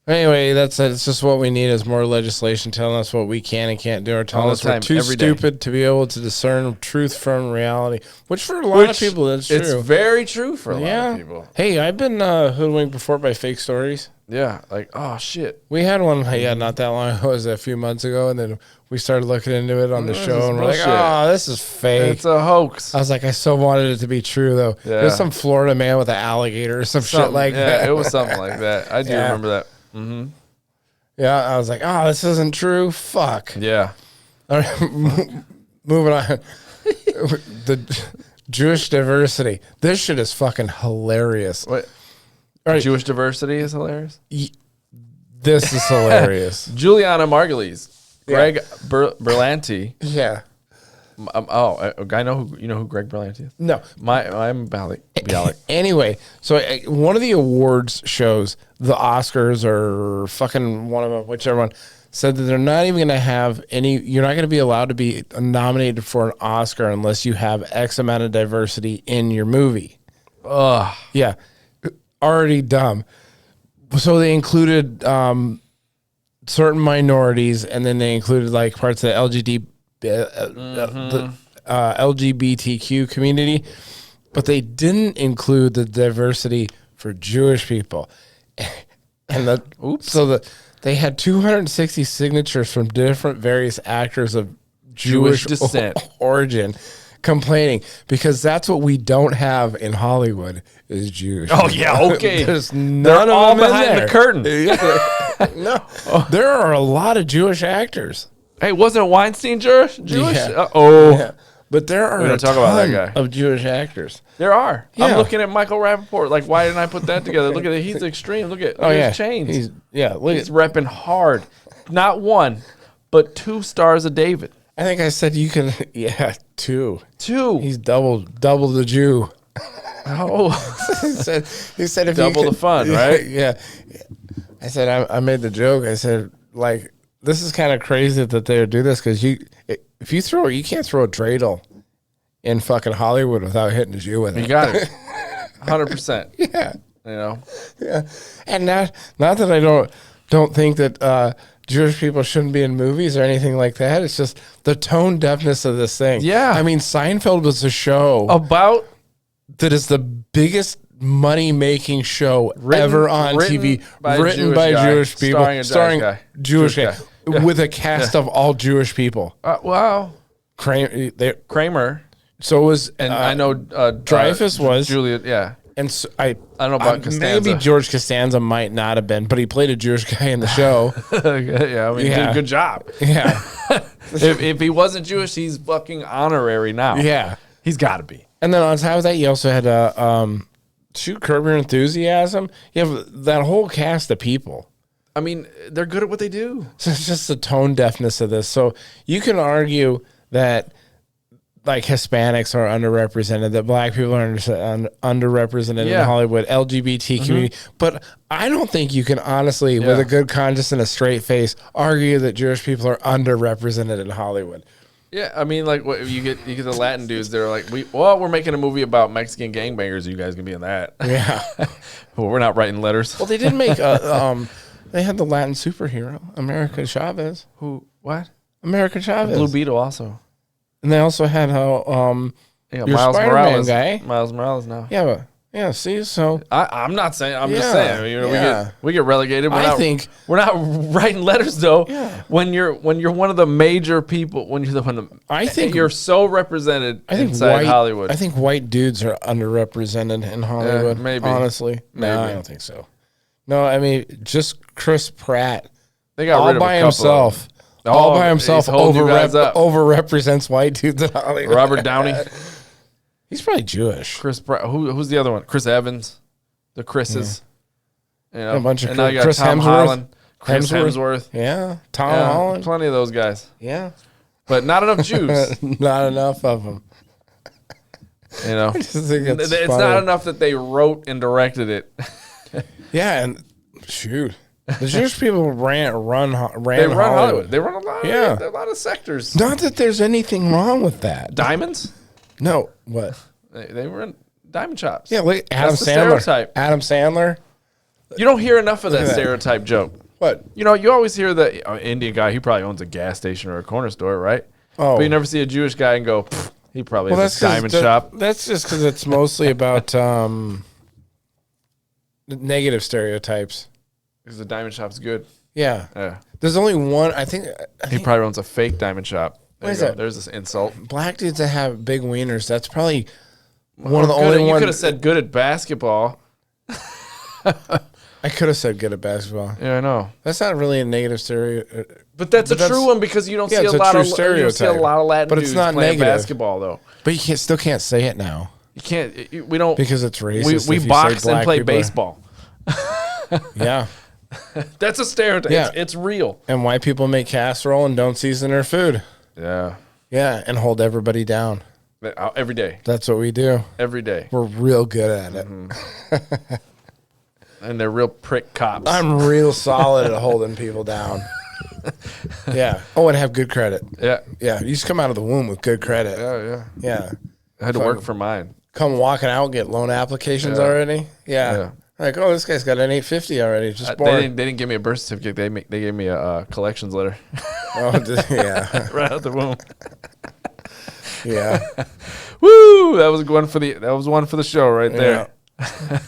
Anyway, that's it. It's just what we need is more legislation telling us what we can and can't do, or telling us we're too stupid to be able to discern truth from reality, which for a lot of people, that's true. It's very true for a lot of people. Hey, I've been hoodwinked before by fake stories. Yeah, like, oh, shit. We had one, not that long ago. It was a few months ago, and then we started looking into it on the show, and we're like, oh, this is fake. It's a hoax. I was like, I so wanted it to be true, though. Yeah. It was some Florida man with an alligator or some shit like that. Yeah, it was something like that. I do remember that. Mm-hmm. Yeah, I was like, oh, this isn't true. Fuck. Yeah. All right, moving on. The Jewish diversity. This shit is fucking hilarious. What? All right. Jewish diversity is hilarious? This is hilarious. Juliana Margulies. Greg Berlanti. Yeah. I know who Greg Berlanti is? No. I'm Bialik. Anyway, so one of the awards shows, the Oscars or fucking one of them, whichever one, said that they're not even going to have any. You're not going to be allowed to be nominated for an Oscar unless you have X amount of diversity in your movie. Ugh. Yeah, already dumb. So they included certain minorities, and then they included like parts of the LGBTQ community, but they didn't include the diversity for Jewish people. And they had 260 signatures from different various actors of Jewish descent origin complaining, because that's what we don't have in Hollywood is Jewish. Oh yeah, okay. There's none They're of all them behind the curtain. No, there are a lot of Jewish actors. Hey, wasn't Weinstein Jewish? Yeah. Yeah. But there are a ton of Jewish actors. There are. Yeah. I'm looking at Michael Rappaport. Like, why didn't I put that together? Look at it. He's extreme. Look at his chains. He's repping hard. Not one, but 2 stars of David. I think I said you can. Yeah, 2. 2. He's double the Jew. Oh, he said if double the fun, right? Yeah. I said I made the joke. I said, like, this is kind of crazy that they would do this, because you can't throw a dreidel in fucking Hollywood without hitting a Jew with it. You got it. 100%. Yeah. You know? Yeah. And not that I don't think that Jewish people shouldn't be in movies or anything like that. It's just the tone deafness of this thing. Yeah. I mean, Seinfeld was a show About that is the biggest money-making show ever on TV, written by Jewish people, starring Jewish guy. Yeah. With a cast of all Jewish people. Wow. Kramer. So it was, and I know Dreyfus was Julia. Yeah. And so I don't know about Costanza. Maybe George Costanza might not have been, but he played a Jewish guy in the show. Yeah, I mean, he did a good job. Yeah. if he wasn't Jewish, he's fucking honorary now. Yeah. He's got to be. And then on top of that, you also had Curb Your Enthusiasm. You have that whole cast of people. I mean, they're good at what they do. So it's just the tone deafness of this. So you can argue that, like, Hispanics are underrepresented, that black people are underrepresented in Hollywood, LGBT community. But I don't think you can honestly, with a good conscience and a straight face, argue that Jewish people are underrepresented in Hollywood. Yeah, I mean, like, what you get the Latin dudes. They're like, we're making a movie about Mexican gangbangers. You guys can be in that. Yeah, well, we're not writing letters. Well, they did make they had the Latin superhero, America Chavez. Who? What? America Chavez. Blue Beetle also. And they also had your Miles Spider-Man Morales guy. Miles Morales now. Yeah, but see, so I'm not saying. I'm just saying. You know, we get relegated. We're not writing letters though. Yeah. When you're one of the major people, when you're I think you're so represented inside Hollywood. I think white dudes are underrepresented in Hollywood. Maybe. Honestly, no, I don't think so. No, I mean, just Chris Pratt. They got rid of by himself. All by himself overrepresents white dudes in Hollywood. Robert Downey. He's probably Jewish. Chris Pratt. Who's the other one? Chris Evans. The Chris's. Yeah. You know, a bunch of now you got Chris Tom Hemsworth. Holland. Chris Hemsworth. Yeah. Tom Holland. Plenty of those guys. Yeah. But not enough Jews. Not enough of them. You know, I just think it's not enough that they wrote and directed it. Yeah, and shoot. The Jewish people ran Hollywood. They run a lot. A lot of sectors. Not that there's anything wrong with that. Diamonds? No. What? They were in diamond shops. Yeah, look, Adam Sandler. Stereotype. Adam Sandler. You don't hear enough of that stereotype joke. What? You know, you always hear the Indian guy. He probably owns a gas station or a corner store, right? Oh, but you never see a Jewish guy and go, he probably has a diamond shop. That's just because it's mostly about negative stereotypes. Because the diamond shop's good. Yeah. There's only one. I think he probably owns a fake diamond shop. What is that? There's this insult. Black dudes that have big wieners. That's probably one of the only ones. You could have said good at basketball. I could have said good at basketball. Yeah, I know. That's not really a negative stereotype. But that's a true one because you don't see a lot of Latin dudes playing basketball though. But you still can't say it now. You can't. We don't because it's racist. We box and play baseball. Yeah. That's a stereotype. Yeah. It's real. And white people make casserole and don't season their food. Yeah. Yeah, and hold everybody down. Every day. That's what we do. Every day. We're real good at it. And they're real prick cops. I'm real solid at holding people down. Yeah. Oh, and have good credit. Yeah. Yeah. You just come out of the womb with good credit. Yeah. I had to work for mine. Come walking out, get loan applications already. Yeah. Like, oh, this guy's got an 850 already. Just born. They didn't give me a birth certificate. They gave me a collections letter. Oh, yeah. Right out the womb. Yeah. Woo! That was one for the show right there. Yeah.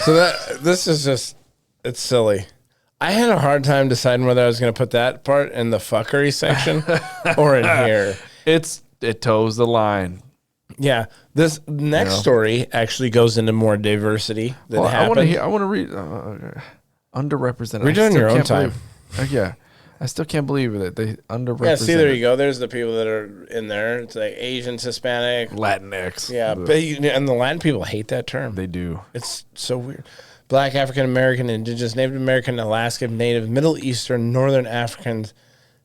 So this is just, it's silly. I had a hard time deciding whether I was going to put that part in the fuckery section or in here. It toes the line. Yeah. This next story actually goes into more diversity than happened. I want to read underrepresented. Read it on your own time. Yeah. I still can't believe that they underrepresented. Yeah, see, there you go. There's the people that are in there. It's like Asians, Hispanic. Latinx. Yeah, and the Latin people hate that term. They do. It's so weird. Black, African American, Indigenous, Native American, Alaska Native, Middle Eastern, Northern Africans,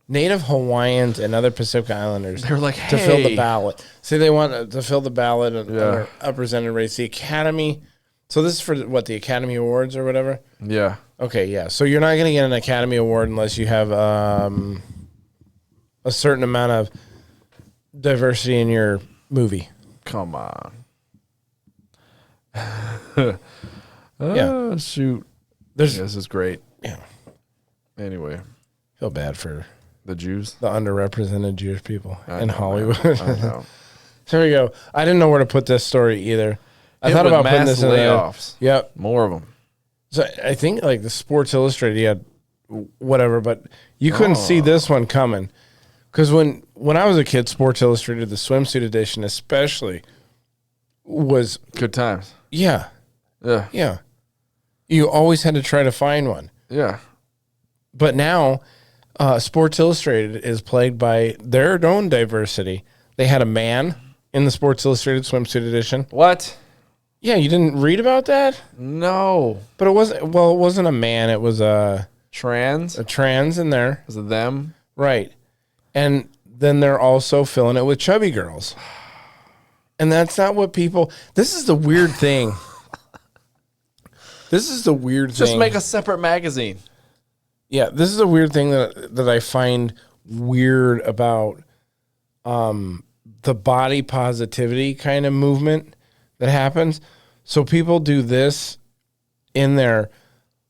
Native Hawaiians, and other Pacific Islanders. They're like, to fill the ballot. See, they want to fill the ballot and represented race. The Academy. So this is for what, the Academy Awards or whatever? Yeah. Okay, yeah. So you're not going to get an Academy Award unless you have a certain amount of diversity in your movie. Come on. Yeah. Shoot. This is great. Yeah. Anyway. Feel bad for the Jews. The underrepresented Jewish people in Hollywood. I know. So there we go. I didn't know where to put this story either. I thought about putting this in layoffs. Yep. More of them. So I think like the Sports Illustrated, yeah, whatever, but you couldn't see this one coming. Because when I was a kid, Sports Illustrated, the swimsuit edition especially, was... Good times. Yeah. Yeah. Yeah. You always had to try to find one. Yeah. But now, Sports Illustrated is plagued by their own diversity. They had a man in the Sports Illustrated swimsuit edition. What? Yeah, you didn't read about that? No. But it wasn't a man. It was a trans in there. Was it them? Right. And then they're also filling it with chubby girls. And that's not what people... This is the weird thing. Just make a separate magazine. Yeah, this is a weird thing that I find weird about the body positivity kind of movement that happens. So people do this in there,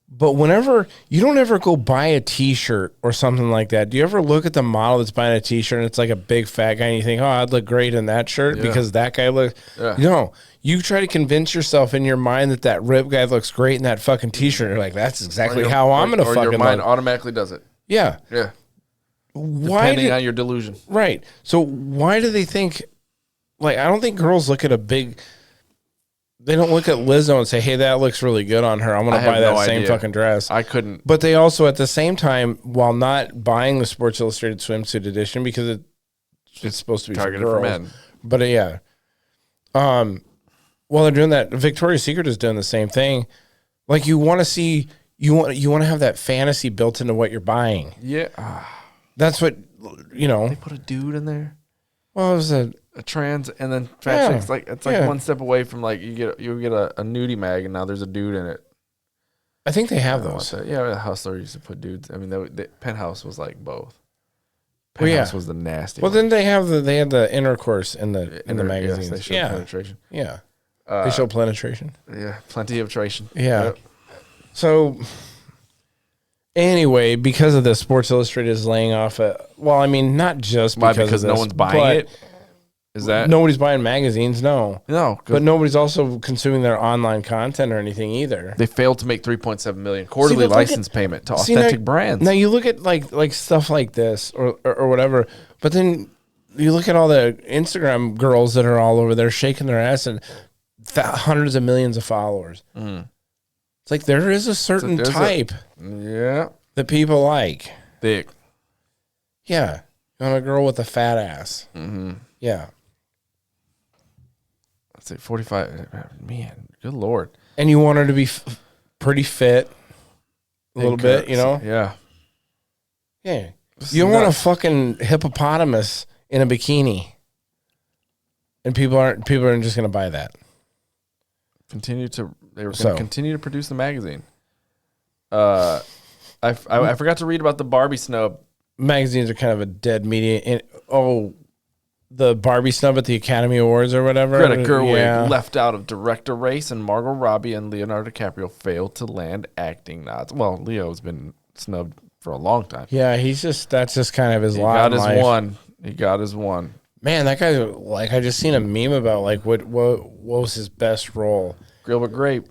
but whenever you don't ever go buy a T-shirt or something like that. Do you ever look at the model that's buying a T-shirt and it's like a big fat guy and you think, oh, I'd look great in that shirt because that guy looks... Yeah. No, you try to convince yourself in your mind that ripped guy looks great in that fucking T-shirt. You're like, that's exactly how I'm going to fucking look. Your mind automatically does it. Yeah. Yeah. Depending on your delusion. Right. So why do they think... Like, I don't think girls look at they don't look at Lizzo and say, hey, that looks really good on her. I'm going to buy that same fucking dress. I couldn't. But they also, at the same time, while not buying the Sports Illustrated swimsuit edition, because it's supposed to be targeted for girls. For men. But yeah. While they're doing that, Victoria's Secret is doing the same thing. Like, you want to see, you want to have that fantasy built into what you're buying. Yeah. That's what, They put a dude in there. Well, it was a trans, and then fat chicks. Like it's like one step away from like you get a nudie mag, and now there's a dude in it. I think they have those. Yeah, the Hustler used to put dudes. I mean, the Penthouse was like both. Penthouse was the nasty. Well, then they had the intercourse in the magazines. Yes, they showed penetration. Yeah, they show penetration. Yeah, plenty of tration. Yeah. Yep. So anyway, because of this, Sports Illustrated is laying off. Not just because no one's buying it. Is that nobody's buying magazines? No, but nobody's also consuming their online content or anything either. They failed to make $3.7 million quarterly license payment to authentic brands. Now you look at like stuff like this or whatever, but then you look at all the Instagram girls that are all over there shaking their ass and hundreds of millions of followers. Mm. It's like there is a certain type, that people like. Thick, yeah. You want a girl with a fat ass, yeah. Say 45. Man, good Lord. And you want her to be pretty fit a little bit, Yeah. Yeah. You don't want a fucking hippopotamus in a bikini. And people aren't just going to buy that. They were going to continue to produce the magazine. I forgot to read about the Barbie snub. Magazines are kind of a dead media. The Barbie snub at the Academy Awards or whatever. Greta Gerwig left out of director race, and Margot Robbie and Leonardo DiCaprio failed to land acting nods. Well, Leo's been snubbed for a long time. Yeah, that's just kind of his lot. He got his one. Man, that guy, like, I just seen a meme about, like, what was his best role? Gilbert Grape.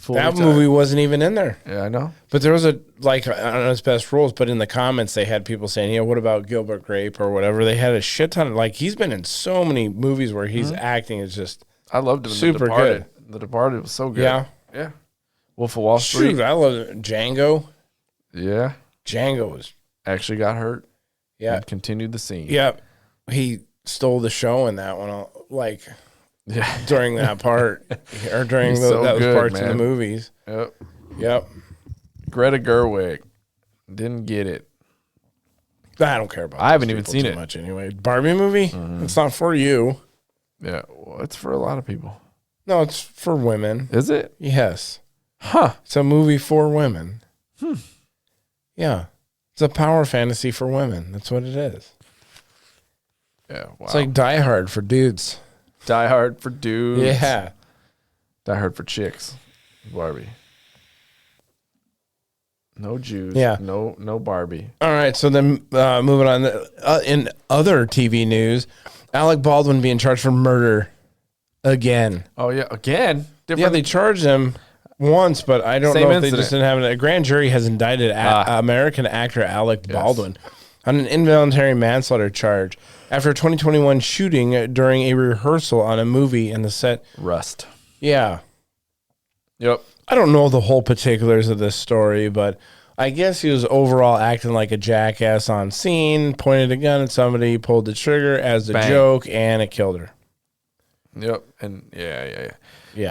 That movie wasn't even in there. Yeah, I know. But there was I don't know his best roles, but in the comments they had people saying, what about Gilbert Grape or whatever? They had a shit ton of, like, he's been in so many movies where he's acting is just I loved him super in The Departed. good. The Departed was so good. Yeah. Yeah. Wolf of Wall Street. Shoot, I love it. Django. Yeah. Django was actually got hurt. Yeah. And continued the scene. Yeah. He stole the show in that one, like... Yeah, during that part, or during those parts in the movies. Yep. Greta Gerwig didn't get it. I don't care about. I haven't even seen it much anyway. Barbie movie. It's not for you. Yeah, well, it's for a lot of people. No, it's for women. Is it? Yes. Huh? It's a movie for women. Yeah, it's a power fantasy for women. That's what it is. Yeah. Wow. It's like Die Hard for dudes. Die Hard for dudes. Yeah. Die Hard for chicks. Barbie. No Jews. Yeah. No Barbie. All right. So then moving on. In other TV news, Alec Baldwin being charged for murder again. Oh, yeah. Again? Different. Yeah, they charged him once, but I don't know if they just didn't have it. A grand jury has indicted American actor Alec Baldwin on an involuntary manslaughter charge after a 2021 shooting during a rehearsal on a movie in the set. Rust. Yeah. Yep. I don't know the whole particulars of this story, but I guess he was overall acting like a jackass on scene, pointed a gun at somebody, pulled the trigger as a joke, and it killed her. Yep. And yeah.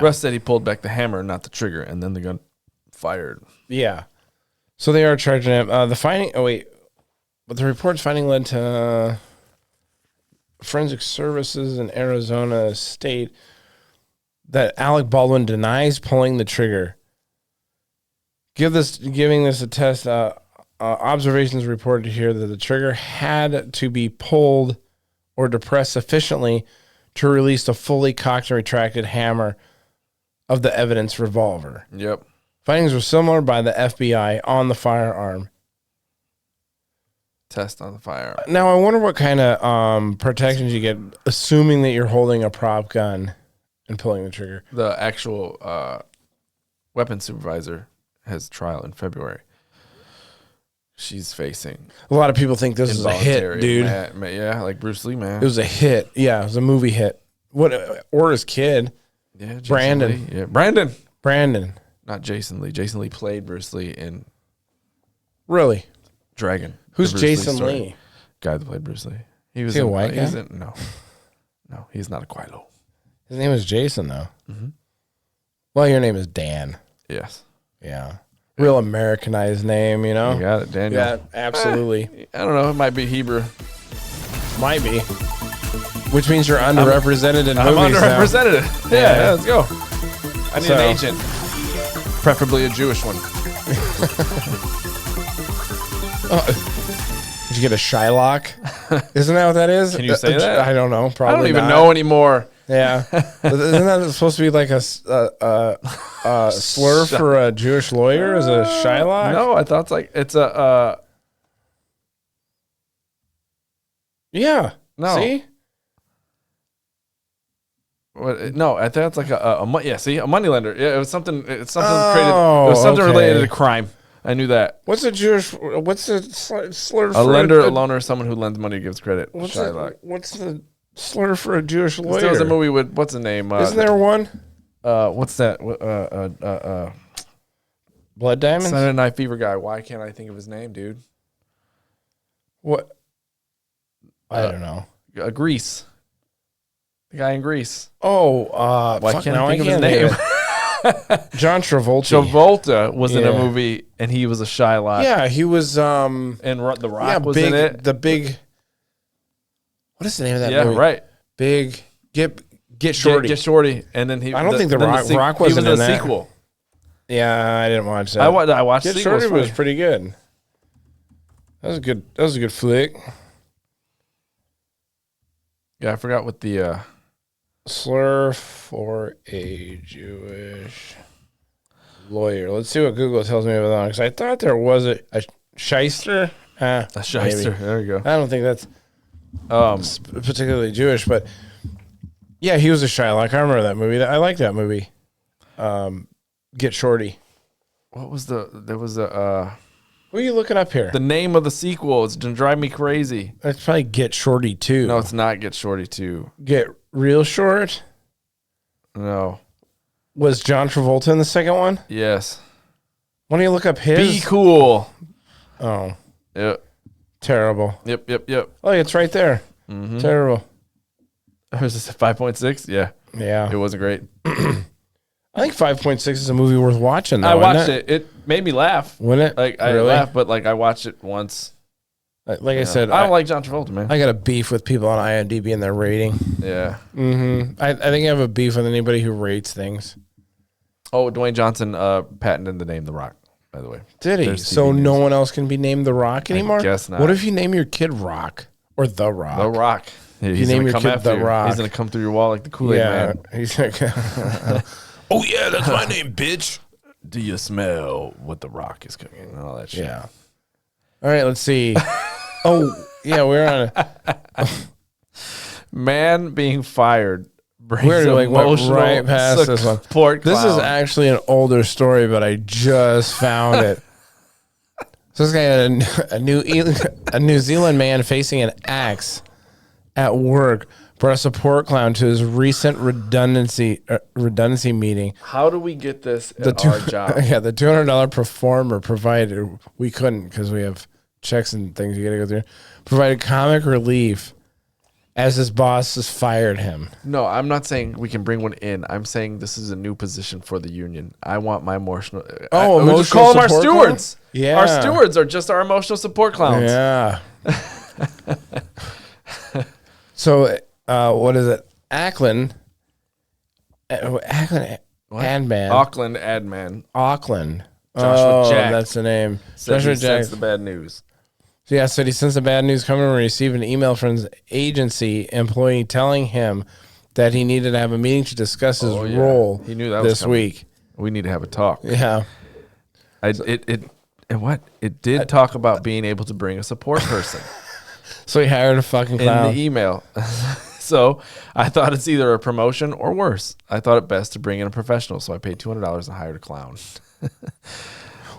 Russ said he pulled back the hammer, not the trigger, and then the gun fired. Yeah. So they are charging him. But the report's finding led to forensic services in Arizona state that Alec Baldwin denies pulling the trigger. Giving this a test. Observations reported here that the trigger had to be pulled or depressed sufficiently to release the fully cocked and retracted hammer of the evidence revolver. Yep. Findings were similar by the FBI on the firearm. Test on the firearm. Now, I wonder what kind of protections you get, assuming that you're holding a prop gun and pulling the trigger. The actual weapons supervisor has trial in February. She's facing. A lot of people think this is a hit, dude. Yeah, like Bruce Lee, man. It was a hit. Yeah, it was a movie hit. Or his kid. Yeah, Brandon. Yeah, Brandon. Not Jason Lee. Jason Lee played Bruce Lee in. Really? Dragon. Who's Jason Lee? Guy that played Bruce Lee. He was a white guy? No, he's not a Quilo. His name is Jason, though. Mm-hmm. Well, your name is Dan. Yes. Yeah. Real Americanized name, you know? You got it, Daniel. Yeah, absolutely. I don't know. It might be Hebrew. Might be. Which means you're underrepresented in movies. I'm underrepresented. Now. Yeah, let's go. I need an agent. Preferably a Jewish one. Did you get a Shylock? Isn't that what that is? Can you say that? I don't know. Probably I don't even know anymore. Yeah. Isn't that supposed to be like a slur for a Jewish lawyer? Is a Shylock? No, I thought it's a... Yeah. No. See? What, no, I thought it's like a moneylender. Yeah, it was something. It's something created. It was something related to crime. I knew that. What's a slur for a lender, a loaner, someone who lends money gives credit. What's the slur for a Jewish lawyer? There was a movie with what's the name? Isn't there one? What's that? Blood Diamonds. Saturday Night Fever guy. Why can't I think of his name, dude? What? I don't know. Grease. The guy in Grease. Oh, why can't I think of his name? John Travolta. Travolta was in a movie, and he was a Shylock. Yeah, he was. And The Rock was in it. The big. What is the name of that movie? Yeah, right. Big Get Shorty. Get Shorty, and then he. I don't think the Rock wasn't in that sequel. Yeah, I didn't watch that. I watched Get it. Shorty was pretty good. That was good. That was a good flick. Yeah, I forgot what the slur for a Jewish lawyer. Let's see what Google tells me about that, because I thought there was a shyster. A shyster. Maybe. There you go. I don't think that's particularly Jewish, but yeah, he was a Shylock. I remember that movie. I like that movie. Get Shorty. What was there was a what are you looking up here? The name of the sequel is gonna drive me crazy. That's probably Get Shorty 2. No, it's not Get Shorty 2. Get Real Short? No. Was John Travolta in the second one? Yes. Why don't you look up his? Be Cool. Oh. Yep. Terrible. Yep. Oh, it's right there. Mm-hmm. Terrible. Was this a 5.6? Yeah. Yeah. It wasn't great. I think 5.6 is a movie worth watching, though. I watched it. It made me laugh. Wouldn't it? Like, I laughed, but like I watched it once. Like I said, I don't like John Travolta, man. I got a beef with people on IMDb and their rating. Yeah. Mm-hmm. I think I have a beef with anybody who rates things. Oh, Dwayne Johnson patented the name The Rock, by the way. Did he? So no one else can be named The Rock anymore? I guess not. What if you name your kid Rock or The Rock? The Rock. Yeah, you name your kid The Rock. He's going to come through your wall like the Kool-Aid man. He's like, oh, yeah, that's my name, bitch. Do you smell what The Rock is cooking and all that shit? Yeah. All right, let's see. Oh, yeah, we're on a... Man being fired brings we're like emotional right past this one. This is actually an older story, but I just found it. So this guy had a New Zealand man facing an axe at work brought a support clown to his recent redundancy meeting. How do we get this at our job? Yeah, the $200 performer provided, we couldn't because we have checks and things you got to go through, provided comic relief as his boss has fired him. No, I'm not saying we can bring one in. I'm saying this is a new position for the union. I want my emotional... emotional just call them our stewards. Clown? Yeah. Our stewards are just our emotional support clowns. Yeah. So, what is it? Auckland Adman. Auckland Adman. Auckland. Joshua Jack. That's the name. Joshua Jack. That's the bad news. So yeah, said he sensed the bad news coming and received an email from his agency employee telling him that he needed to have a meeting to discuss his role. He knew that this week. We need to have a talk. Yeah. It did talk about being able to bring a support person. So he hired a fucking clown. In the email. So I thought it's either a promotion or worse. I thought it best to bring in a professional, so I paid $200 and hired a clown.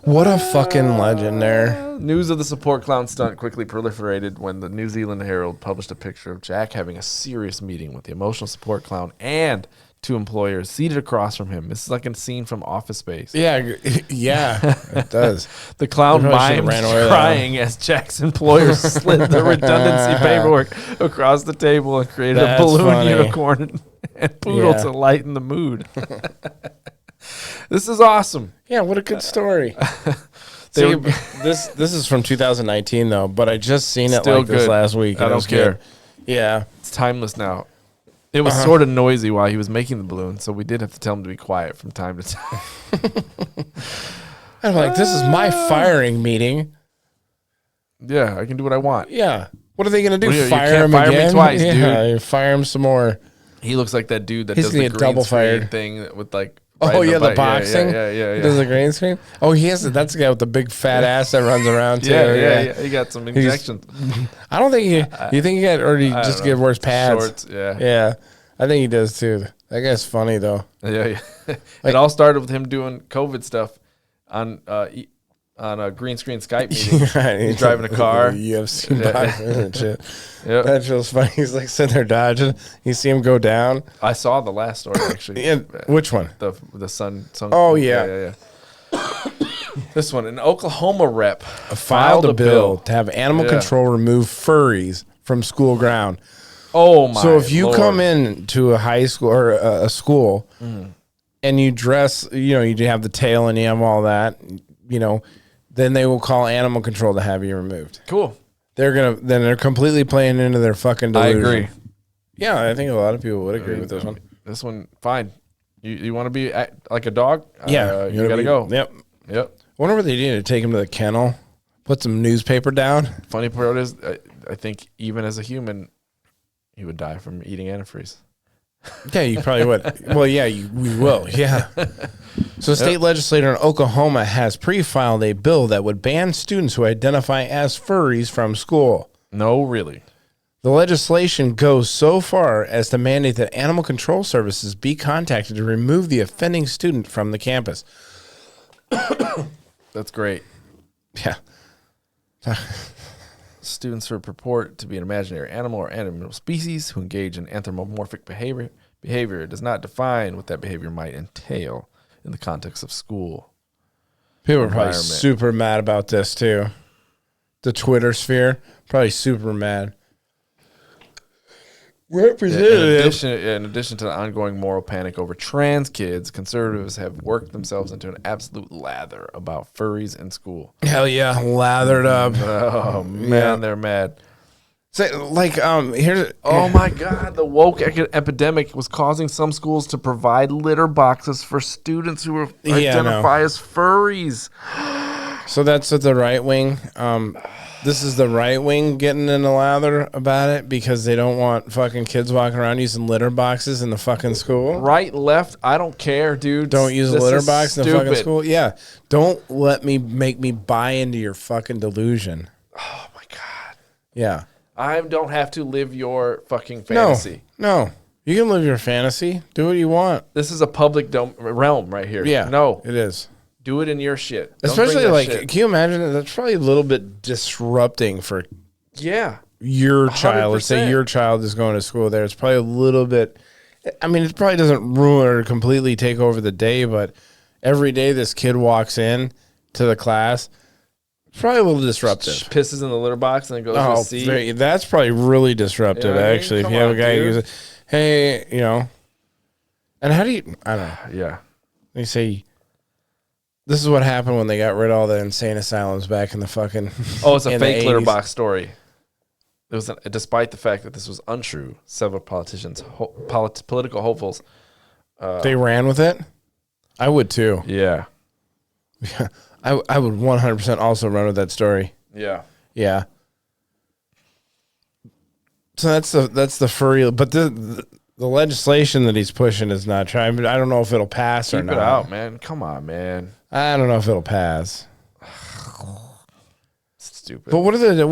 What a fucking legend there. News of the support clown stunt quickly proliferated when the New Zealand Herald published a picture of Jack having a serious meeting with the emotional support clown and two employers seated across from him. This is like a scene from Office Space. Yeah, it does. The clown mimed crying as Jack's employers slid the redundancy paperwork across the table and created a balloon unicorn and poodle to lighten the mood. This is awesome. Yeah, what a good story. See, this is from 2019 though, but I just seen it like this last week. I don't care. Yeah, it's timeless now. It was sort of noisy while he was making the balloon, so we did have to tell him to be quiet from time to time. I'm like, this is my firing meeting. Yeah, I can do what I want. Yeah. What are they going to do? Fire him again? Me twice, dude. Yeah, fire him some more. He looks like that dude that does the green screen thing with like... Oh, yeah, the boxing? Yeah. He does the green screen? Oh, he has that's the guy with the big fat ass that runs around, too. Yeah. He got some injections. I don't think you think he got, or he just get worse pads? Shorts, yeah. Yeah. I think he does, too. That guy's funny, though. Yeah. It all started with him doing COVID stuff on a green screen Skype meeting. He's driving a car. UFC boxing and shit. Yep. That feels funny. He's like sitting there dodging. You see him go down. I saw the last story actually. Yeah, which one? The sun. Oh yeah. This one, an Oklahoma rep filed a bill to have animal control remove furries from school ground. Oh my! So if you Lord. come in to a high school or a school, and you dress, you have the tail and you have all that, then they will call animal control to have you removed. Cool. They're completely playing into their fucking delusion. I agree. Yeah, I think a lot of people would agree with this one. This one, fine. You want to be like a dog? Yeah, you gotta go. Yep. I wonder what they did to take him to the kennel, put some newspaper down. Funny part is, I think even as a human, he would die from eating antifreeze. Yeah, you probably would. Well, yeah, we will. Yeah. So, a state legislator in Oklahoma has pre-filed a bill that would ban students who identify as furries from school. No, really. The legislation goes so far as to mandate that animal control services be contacted to remove the offending student from the campus. That's great. Yeah. Students who purport to be an imaginary animal or animal species who engage in anthropomorphic behavior. It does not define what that behavior might entail in the context of school. People are probably super mad about this, too. The Twitter sphere, probably super mad. Representative. In addition to the ongoing moral panic over trans kids, conservatives have worked themselves into an absolute lather about furries in school. Hell yeah, lathered up. Oh man, they're mad. So, like, here's. Oh my God, the woke epidemic was causing some schools to provide litter boxes for students who identify as furries. So that's what the right wing. This is the right wing getting in a lather about it because they don't want fucking kids walking around using litter boxes in the fucking school. Right, left, I don't care, dude. Don't use a litter box in the fucking school. Yeah, don't make me buy into your fucking delusion. Oh my God. Yeah, I don't have to live your fucking fantasy. No, you can live your fantasy. Do what you want. This is a public realm right here. Yeah, no, it is. Do it in your shit. Especially like, can you imagine that? That's probably a little bit disrupting for your child. 100%. Let's say your child is going to school there. It's probably a little bit. I mean, it probably doesn't ruin or completely take over the day, but every day this kid walks in to the class, it's probably a little disruptive. Pisses in the litter box and then goes to see. That's probably really disruptive, actually. If you have a guy who's, hey, and how do you? I don't know. Yeah, they say. This is what happened when they got rid of all the insane asylums back in the fucking. Oh, it's a fake litter box story. It was, despite the fact that this was untrue, several politicians, political hopefuls, they ran with it. I would too. Yeah, I would 100% also run with that story. Yeah. So that's the furry, but the legislation that he's pushing is not trying. I don't know if it'll pass or not. Keep it out, man. Come on, man. I don't know if it'll pass. Stupid. But what do the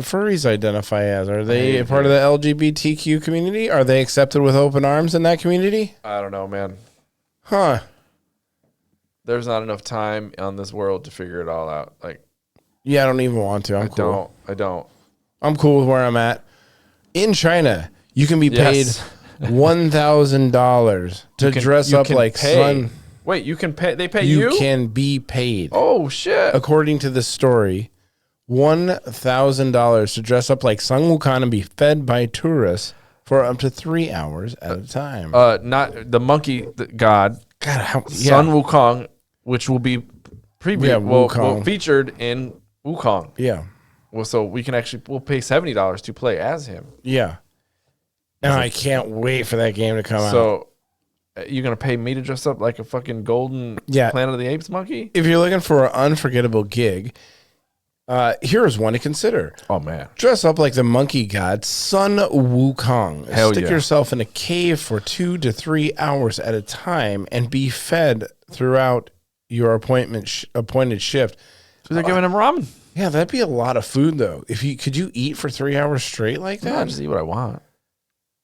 furries identify as? Are they a part of the LGBTQ community? Are they accepted with open arms in that community? I don't know, man. Huh. There's not enough time on this world to figure it all out. Like, yeah, I don't even want to. I don't. I'm cool with where I'm at. In China, you can be paid $1,000 to dress up like Sun. Wait, you can pay? They pay you? You can be paid. Oh, shit. According to this story, $1,000 to dress up like Sun Wukong and be fed by tourists for up to 3 hours at a time. Not the monkey god Sun Wukong, which will be featured in Wukong. Yeah. Well, so we'll pay $70 to play as him. Yeah. And I can't wait for that game to come out. So you're going to pay me to dress up like a fucking golden Planet of the Apes monkey? If you're looking for an unforgettable gig, here's one to consider. Oh, man. Dress up like the monkey god, Sun Wukong. Hell Stick yourself in a cave for 2 to 3 hours at a time and be fed throughout your appointed shift. So they're giving him ramen. Yeah, that'd be a lot of food, though. Could you eat for 3 hours straight like that? I'll just eat what I want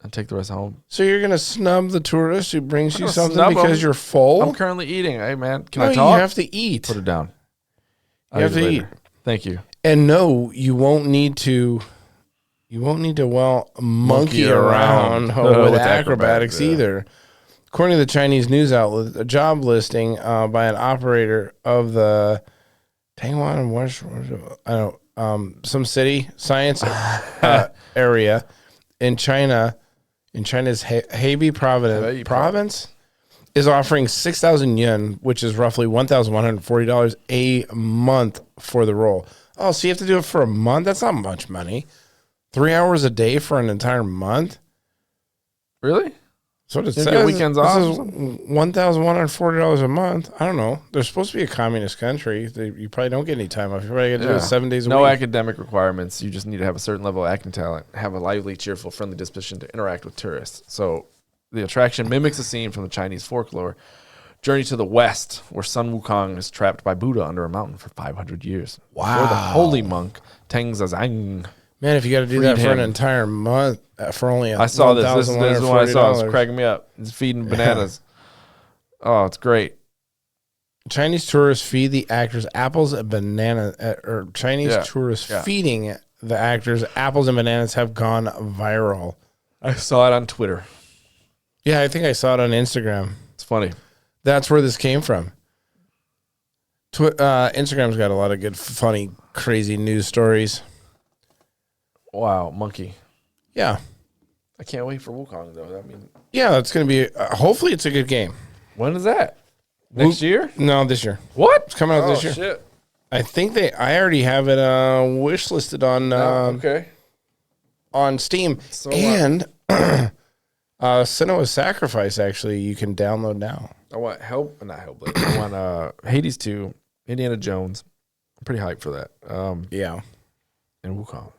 and take the rest home. So you're going to snub the tourist who brings you something because you're full? I'm currently eting. Hey, man, can I talk? You have to eat. Put it down. You have to eat. Thank you. And no, you won't need to monkey around with acrobatics either. According to the Chinese news outlet, a job listing by an operator of the Taiwan, some city science area in China, in China's Hebei province, is offering 6,000 yen, which is roughly $1,140 a month for the role. Oh, so you have to do it for a month? That's not much money. 3 hours a day for an entire month? Really? So it Get says. weekends This off. is $1,140 a month. I don't know. They're supposed to be a communist country. You probably don't get any time off. You probably get to do it 7 days a No week. academic requirements. You just need to have a certain level of acting talent, have a lively, cheerful, friendly disposition to interact with tourists. So the attraction mimics a scene from the Chinese folklore. Journey to the west, where Sun Wukong is trapped by Buddha under a mountain for 500 years. Wow. Before the holy monk, Teng Zazang. Man, if you got to do that for an entire month for only I saw this. This is what I saw. It's cracking me up. It's feeding bananas. Oh, it's great. Chinese tourists feed the actors apples and bananas, or Chinese tourists feeding the actors apples and bananas have gone viral. I saw it on Twitter. Yeah, I think I saw it on Instagram. It's funny. That's where this came from. Instagram's got a lot of good, funny, crazy news stories. Wow, monkey. Yeah. I can't wait for Wukong, though. I mean, yeah, it's going to be, hopefully it's a good game. When is that? Next year? No, this year. What? It's coming out this year. Shit. I think I already have it wish listed on on Steam. So and Senua's Sacrifice, actually, you can download now. I want not Hellblade. I want Hades 2, Indiana Jones. I'm pretty hyped for that. Yeah. And Wukong.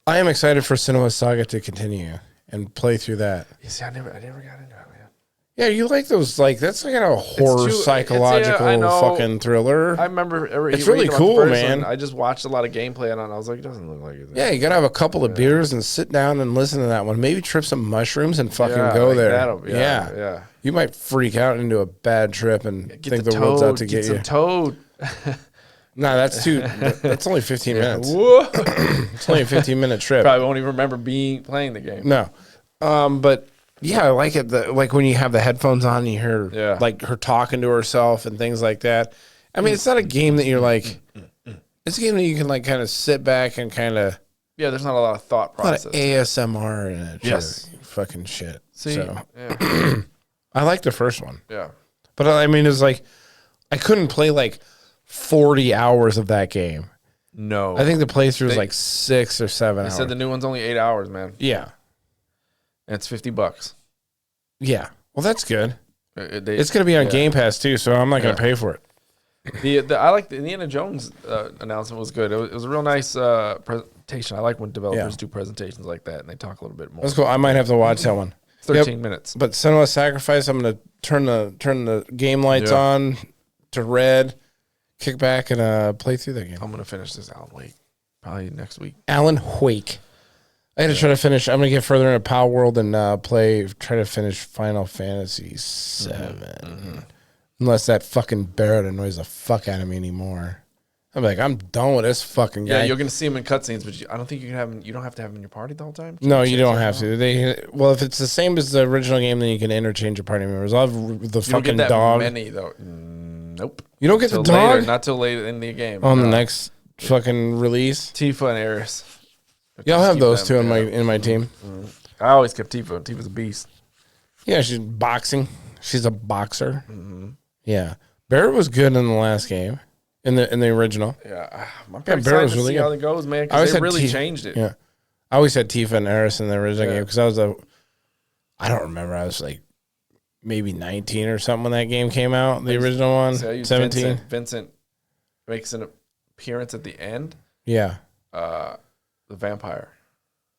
I am excited for Senua's Saga to continue and play through that. You see, I never got into it, man. Yeah, you like those, that's like a horror psychological fucking thriller. I remember it's really cool, man. I just watched a lot of gameplay on it, and I was like, it doesn't look like it. Yeah, you got to have a couple of beers and sit down and listen to that one. Maybe trip some mushrooms and fucking go there. Yeah. You might freak out into a bad trip and think the world's out to get you. Some toad. No, that's only 15 minutes. Whoa. It's only a 15-minute trip. Probably won't even remember playing the game. No. But yeah, I like it. Like when you have the headphones on and you hear like her talking to herself and things like that. I mean, it's not a game that you're like, it's a game that you can like kind of sit back and kind of. Yeah, there's not a lot of thought process. A lot of ASMR in it. Yes. Fucking shit. See, so. I like the first one. Yeah. But I mean, it's like, I couldn't play like 40 hours of that game. No. I think the playthrough is like 6 or 7 hours. They said the new one's only 8 hours, man. Yeah. And it's $50. Yeah. Well, that's good. It's going to be on Game Pass too, so I'm not going to pay for it. I like the Indiana Jones announcement was good. It was a real nice presentation. I like when developers do presentations like that and they talk a little bit more. That's cool. I might have to watch that one. 13 minutes. But Senua's Sacrifice, I'm going to turn the game lights on to red, kick back, and play through that game. I'm going to finish this Alan Wake probably next week. Alan Wake. I got to try to finish. I'm going to get further into Palworld and try to finish Final Fantasy VII. Mm-hmm. Unless that fucking Barrett annoys the fuck out of me anymore. I'm like, I'm done with this fucking guy. Yeah, you're going to see him in cutscenes, but I don't think you don't have to have him in your party the whole time? No, you don't have to. If it's the same as the original game, then you can interchange your party members. I'll have the fucking dog. Many, though. Nope. You don't get the dog? Later, not till late in the game. On the next fucking release? Tifa and Aeris. Yeah, I'll have those two in my team. Mm-hmm. I always kept Tifa. Tifa's a beast. Yeah, she's boxing. She's a boxer. Mm-hmm. Yeah. Barrett was good in the last game. In the original. Yeah. I'm pretty excited to see how it goes, man, because they really changed it. Yeah. I always had Tifa and Aeris in the original game because I don't remember. I was like maybe 19 or something when that game came out. The original one. 17. Vincent makes an appearance at the end. Yeah. The vampire.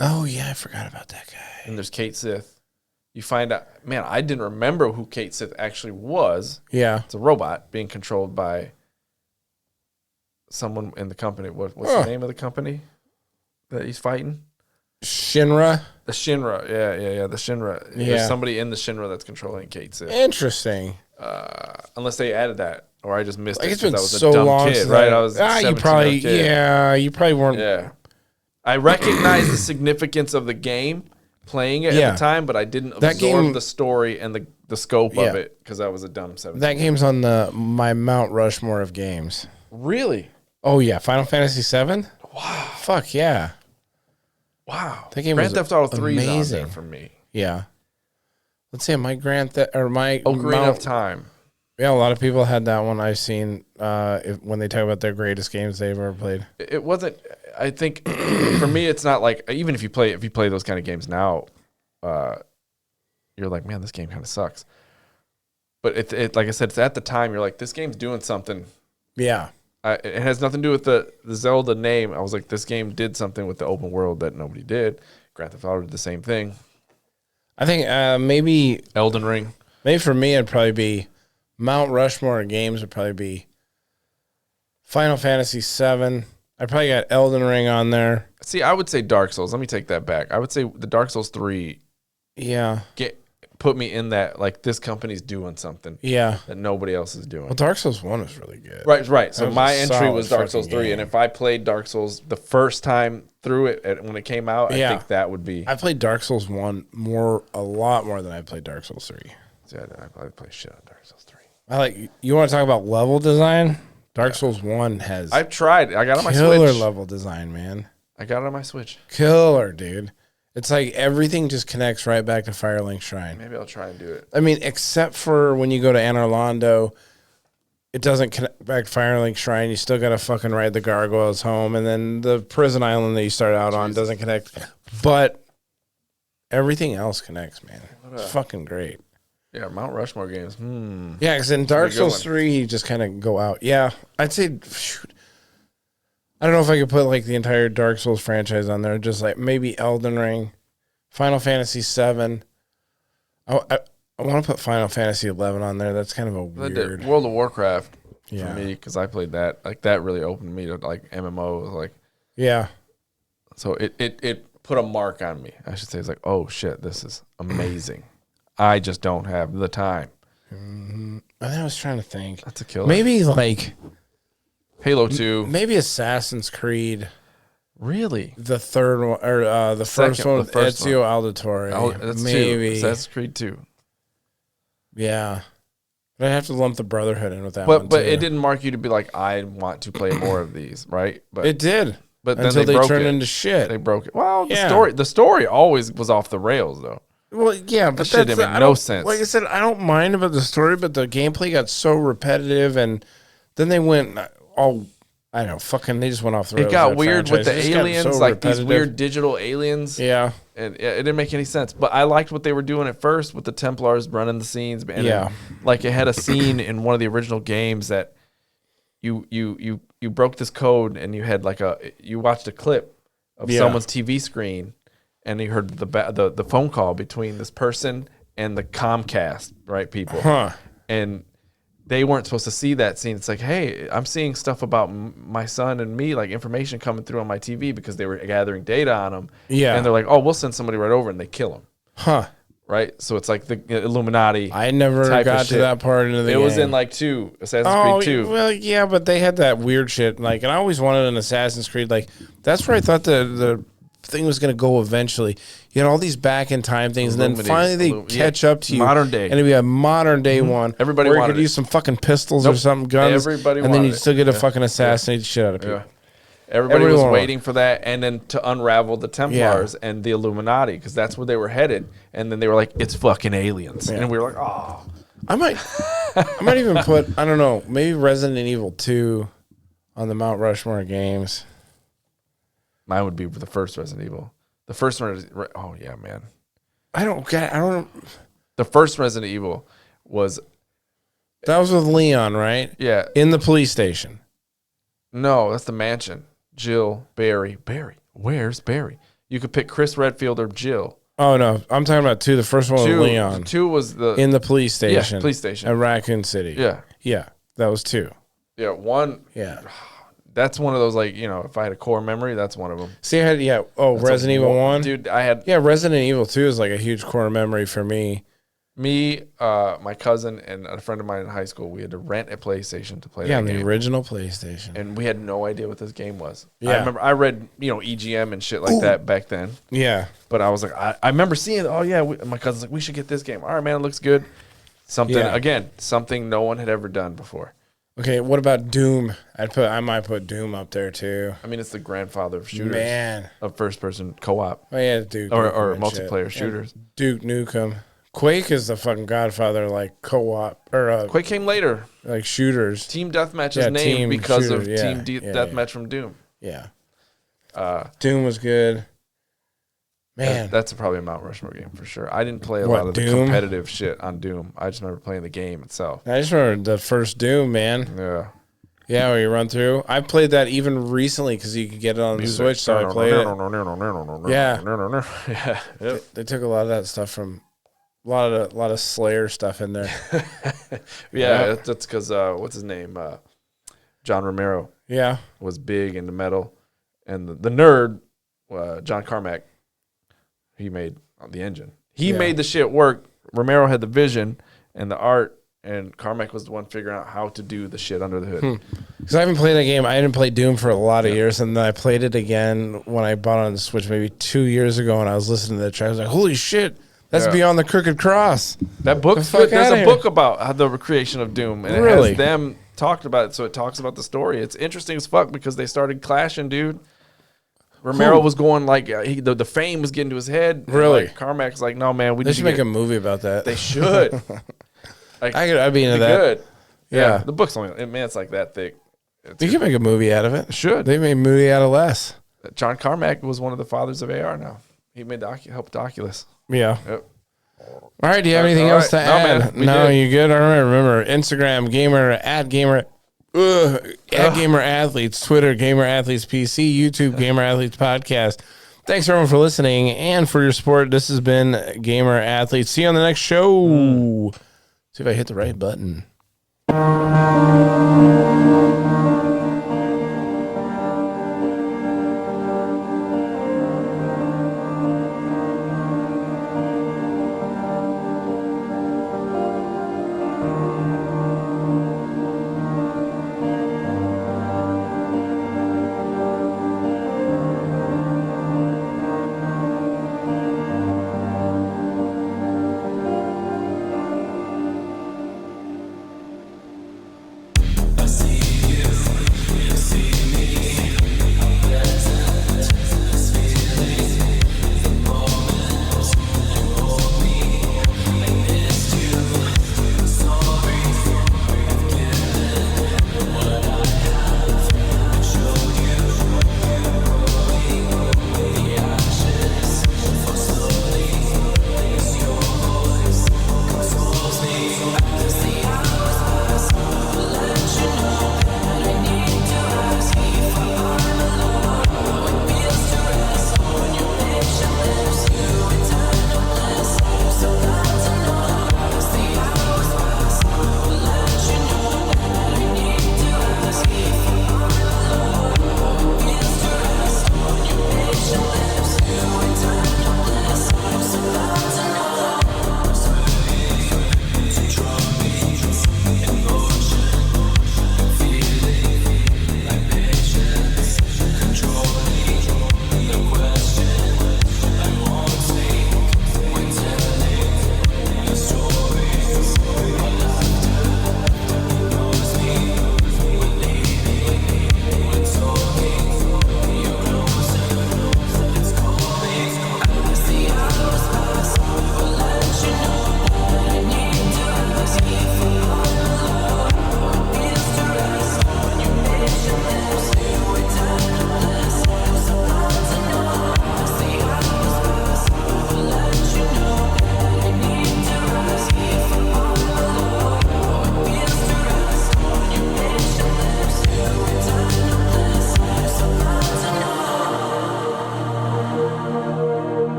Oh, yeah. I forgot about that guy. And there's Kate Sith. You find out, man, I didn't remember who Kate Sith actually was. Yeah. It's a robot being controlled by someone in the company. What's the name of the company that he's fighting? Shinra. The Shinra. Yeah. The Shinra. Yeah. There's somebody in the Shinra that's controlling Kate Sith. Interesting. Unless they added that, or I just missed it. It's been I was so a dumb long kid, right? I was you probably you probably weren't. Yeah. I recognize the significance of the game, playing it at the time, but I didn't absorb the story and the scope of it because I was a dumb 17. That game's on my Mount Rushmore of games. Really? Oh yeah, Final Fantasy VII. Wow. Fuck yeah. Wow. That game Grand Theft Auto 3 amazing. is on there for me. Yeah. Let's say my Ocarina of Time. Yeah, a lot of people had that one. I've seen when they talk about their greatest games they've ever played. It wasn't. I think for me, it's not like even if you play those kind of games now, you're like, man, this game kind of sucks. But it like I said, it's at the time you're like, this game's doing something. Yeah. It has nothing to do with the Zelda name. I was like, this game did something with the open world that nobody did. Grand Theft Auto did the same thing. I think maybe Elden Ring. Maybe for me, it'd probably be Mount Rushmore of games would probably be Final Fantasy VII. I probably got Elden Ring on there. See, I would say Dark Souls. Let me take that back. I would say the Dark Souls 3. Yeah. Put me in that, like, this company's doing something. Yeah. That nobody else is doing. Well, Dark Souls 1 was really good. Right. So my entry was Dark Souls 3. Game. And if I played Dark Souls the first time through it when it came out, I think that would be. I played Dark Souls 1 a lot more than I played Dark Souls 3. See, I probably play shit on Dark Souls 3. You want to talk about level design? Dark Souls 1 has. I've tried. I got it on my Switch. Killer level design, man. I got it on my Switch. Killer, dude. It's like everything just connects right back to Firelink Shrine. Maybe I'll try and do it. I mean, except for when you go to Anor Londo, it doesn't connect back to Firelink Shrine. You still got to fucking ride the gargoyles home. And then the prison island that you start out on doesn't connect. But everything else connects, man. It's fucking great. Yeah, Mount Rushmore games. Yeah, because in Dark Souls 3, you just kind of go out. Yeah, I'd say, shoot. I don't know if I could put like the entire Dark Souls franchise on there. Just like maybe Elden Ring, Final Fantasy VII. I want to put Final Fantasy 11 on there. That's kind of a weird. World of Warcraft for me, because I played that. Like that really opened me to like MMOs. Like so it put a mark on me. I should say it's like, oh shit, this is amazing. I just don't have the time. I was trying to think. That's a killer. Maybe like Halo 2. Maybe Assassin's Creed. Really? The third one, or the first one with Ezio Auditore. That's maybe. 2. Assassin's Creed 2. Yeah. But I'd have to lump the Brotherhood in with that one, But it didn't mark you to be like, I want to play more of these, right? But it did. But until then they turned into shit. They broke it. Well, the story always was off the rails, though. Well, yeah, but that shit didn't make no sense. Like I said, I don't mind about the story, but the gameplay got so repetitive, and then they went all, I don't know, fucking, they just went off the rails. It got weird with the aliens, like these weird digital aliens. Yeah. And it didn't make any sense. But I liked what they were doing at first with the Templars running the scenes. And like it had a scene in one of the original games that you broke this code, and you had like you watched a clip of someone's TV screen, and you heard the phone call between this person and the Comcast, right, people. And they weren't supposed to see that scene. It's like, hey, I'm seeing stuff about my son and me, like information coming through on my TV, because they were gathering data on him. Yeah. And they're like, oh, we'll send somebody right over, and they kill him. Right? So it's like the Illuminati. I never got to that part of the game. It was in like Assassin's Creed 2. Well, yeah, but they had that weird shit. Like, and I always wanted an Assassin's Creed. Like, that's where I thought the thing was going to go eventually. You had all these back in time things, and then finally they catch up to you. Modern day. And it'd be a modern day one. Everybody where wanted you could use some fucking pistols or something, guns. Everybody and then you still get to fucking assassinate the shit out of people. Yeah. Everybody was waiting for that, and then to unravel the Templars and the Illuminati, because that's where they were headed. And then they were like, it's fucking aliens. And we were like, oh. I might even put, I don't know, maybe Resident Evil 2 on the Mount Rushmore games. Mine would be the first Resident Evil. The first one is, oh yeah, man. I don't. The first Resident Evil was. That was with Leon, right? Yeah. In the police station. No, that's the mansion. Jill, Barry. Where's Barry? You could pick Chris Redfield or Jill. Oh no, I'm talking about 2. The first one was Leon. 2 was in the police station. Yeah, police station at Raccoon City. Yeah, that was 2. Yeah, 1. Yeah. That's one of those, like, you know, if I had a core memory, that's one of them. See, I had, Resident Evil 1. Dude, I had... Yeah, Resident Evil 2 is like a huge core memory for me. Me, my cousin, and a friend of mine in high school, we had to rent a PlayStation to play that game. Yeah, the original PlayStation. And we had no idea what this game was. Yeah. I remember I read, EGM and shit like that back then. Yeah. But I was like, I remember seeing, my cousin's like, we should get this game. All right, man, it looks good. Something no one had ever done before. Okay, what about Doom? I might put Doom up there too. I mean, it's the grandfather of shooters. Man. Of first-person co-op. Oh, yeah, Duke. Or multiplayer shooters. Duke Nukem. Quake is the fucking godfather, like, co-op. Quake came later. Like, shooters. Team Deathmatch is named because of Team Deathmatch from Doom. Yeah. Doom was good. Man, that's probably a Mount Rushmore game for sure. I didn't play a lot of the competitive shit on Doom. I just remember playing the game itself. I just remember the first Doom, man. Yeah. Yeah, where you run through. I played that even recently because you could get it on the Switch, so I played it. Yeah. Yep. They took a lot of that stuff from a lot of Slayer stuff in there. Yeah, that's because what's his name? John Romero. Yeah, was big into metal, and the nerd, John Carmack, he made the engine. He made the shit work. Romero had the vision and the art. And Carmack was the one figuring out how to do the shit under the hood. Because I haven't played that game. I didn't play Doom for a lot of years, and then I played it again when I bought it on the Switch maybe 2 years ago, and I was listening to the track. I was like, holy shit, that's Beyond the Crooked Cross. That book, there's a book about the creation of Doom, and it has them talked about it, so it talks about the story. It's interesting as fuck because they started clashing, dude. Romero was going like, the fame was getting to his head. Really? Like, Carmack's like, no, man, they should make a movie about that. They should. Like, I'd be into that. Good. Yeah. The book's only, man, it's like that thick. You can make a movie out of it. Should. They made a movie out of less. John Carmack was one of the fathers of AR now. He made helped Oculus. Yeah. Yep. All right. Do you have anything else to add? No, you good? All right. Remember, Instagram, gamer athletes, Twitter, gamer athletes PC, YouTube, gamer athletes podcast. Thanks everyone for listening and for your support. This has been Gamer Athletes. See you on the next show. See if I hit the right button.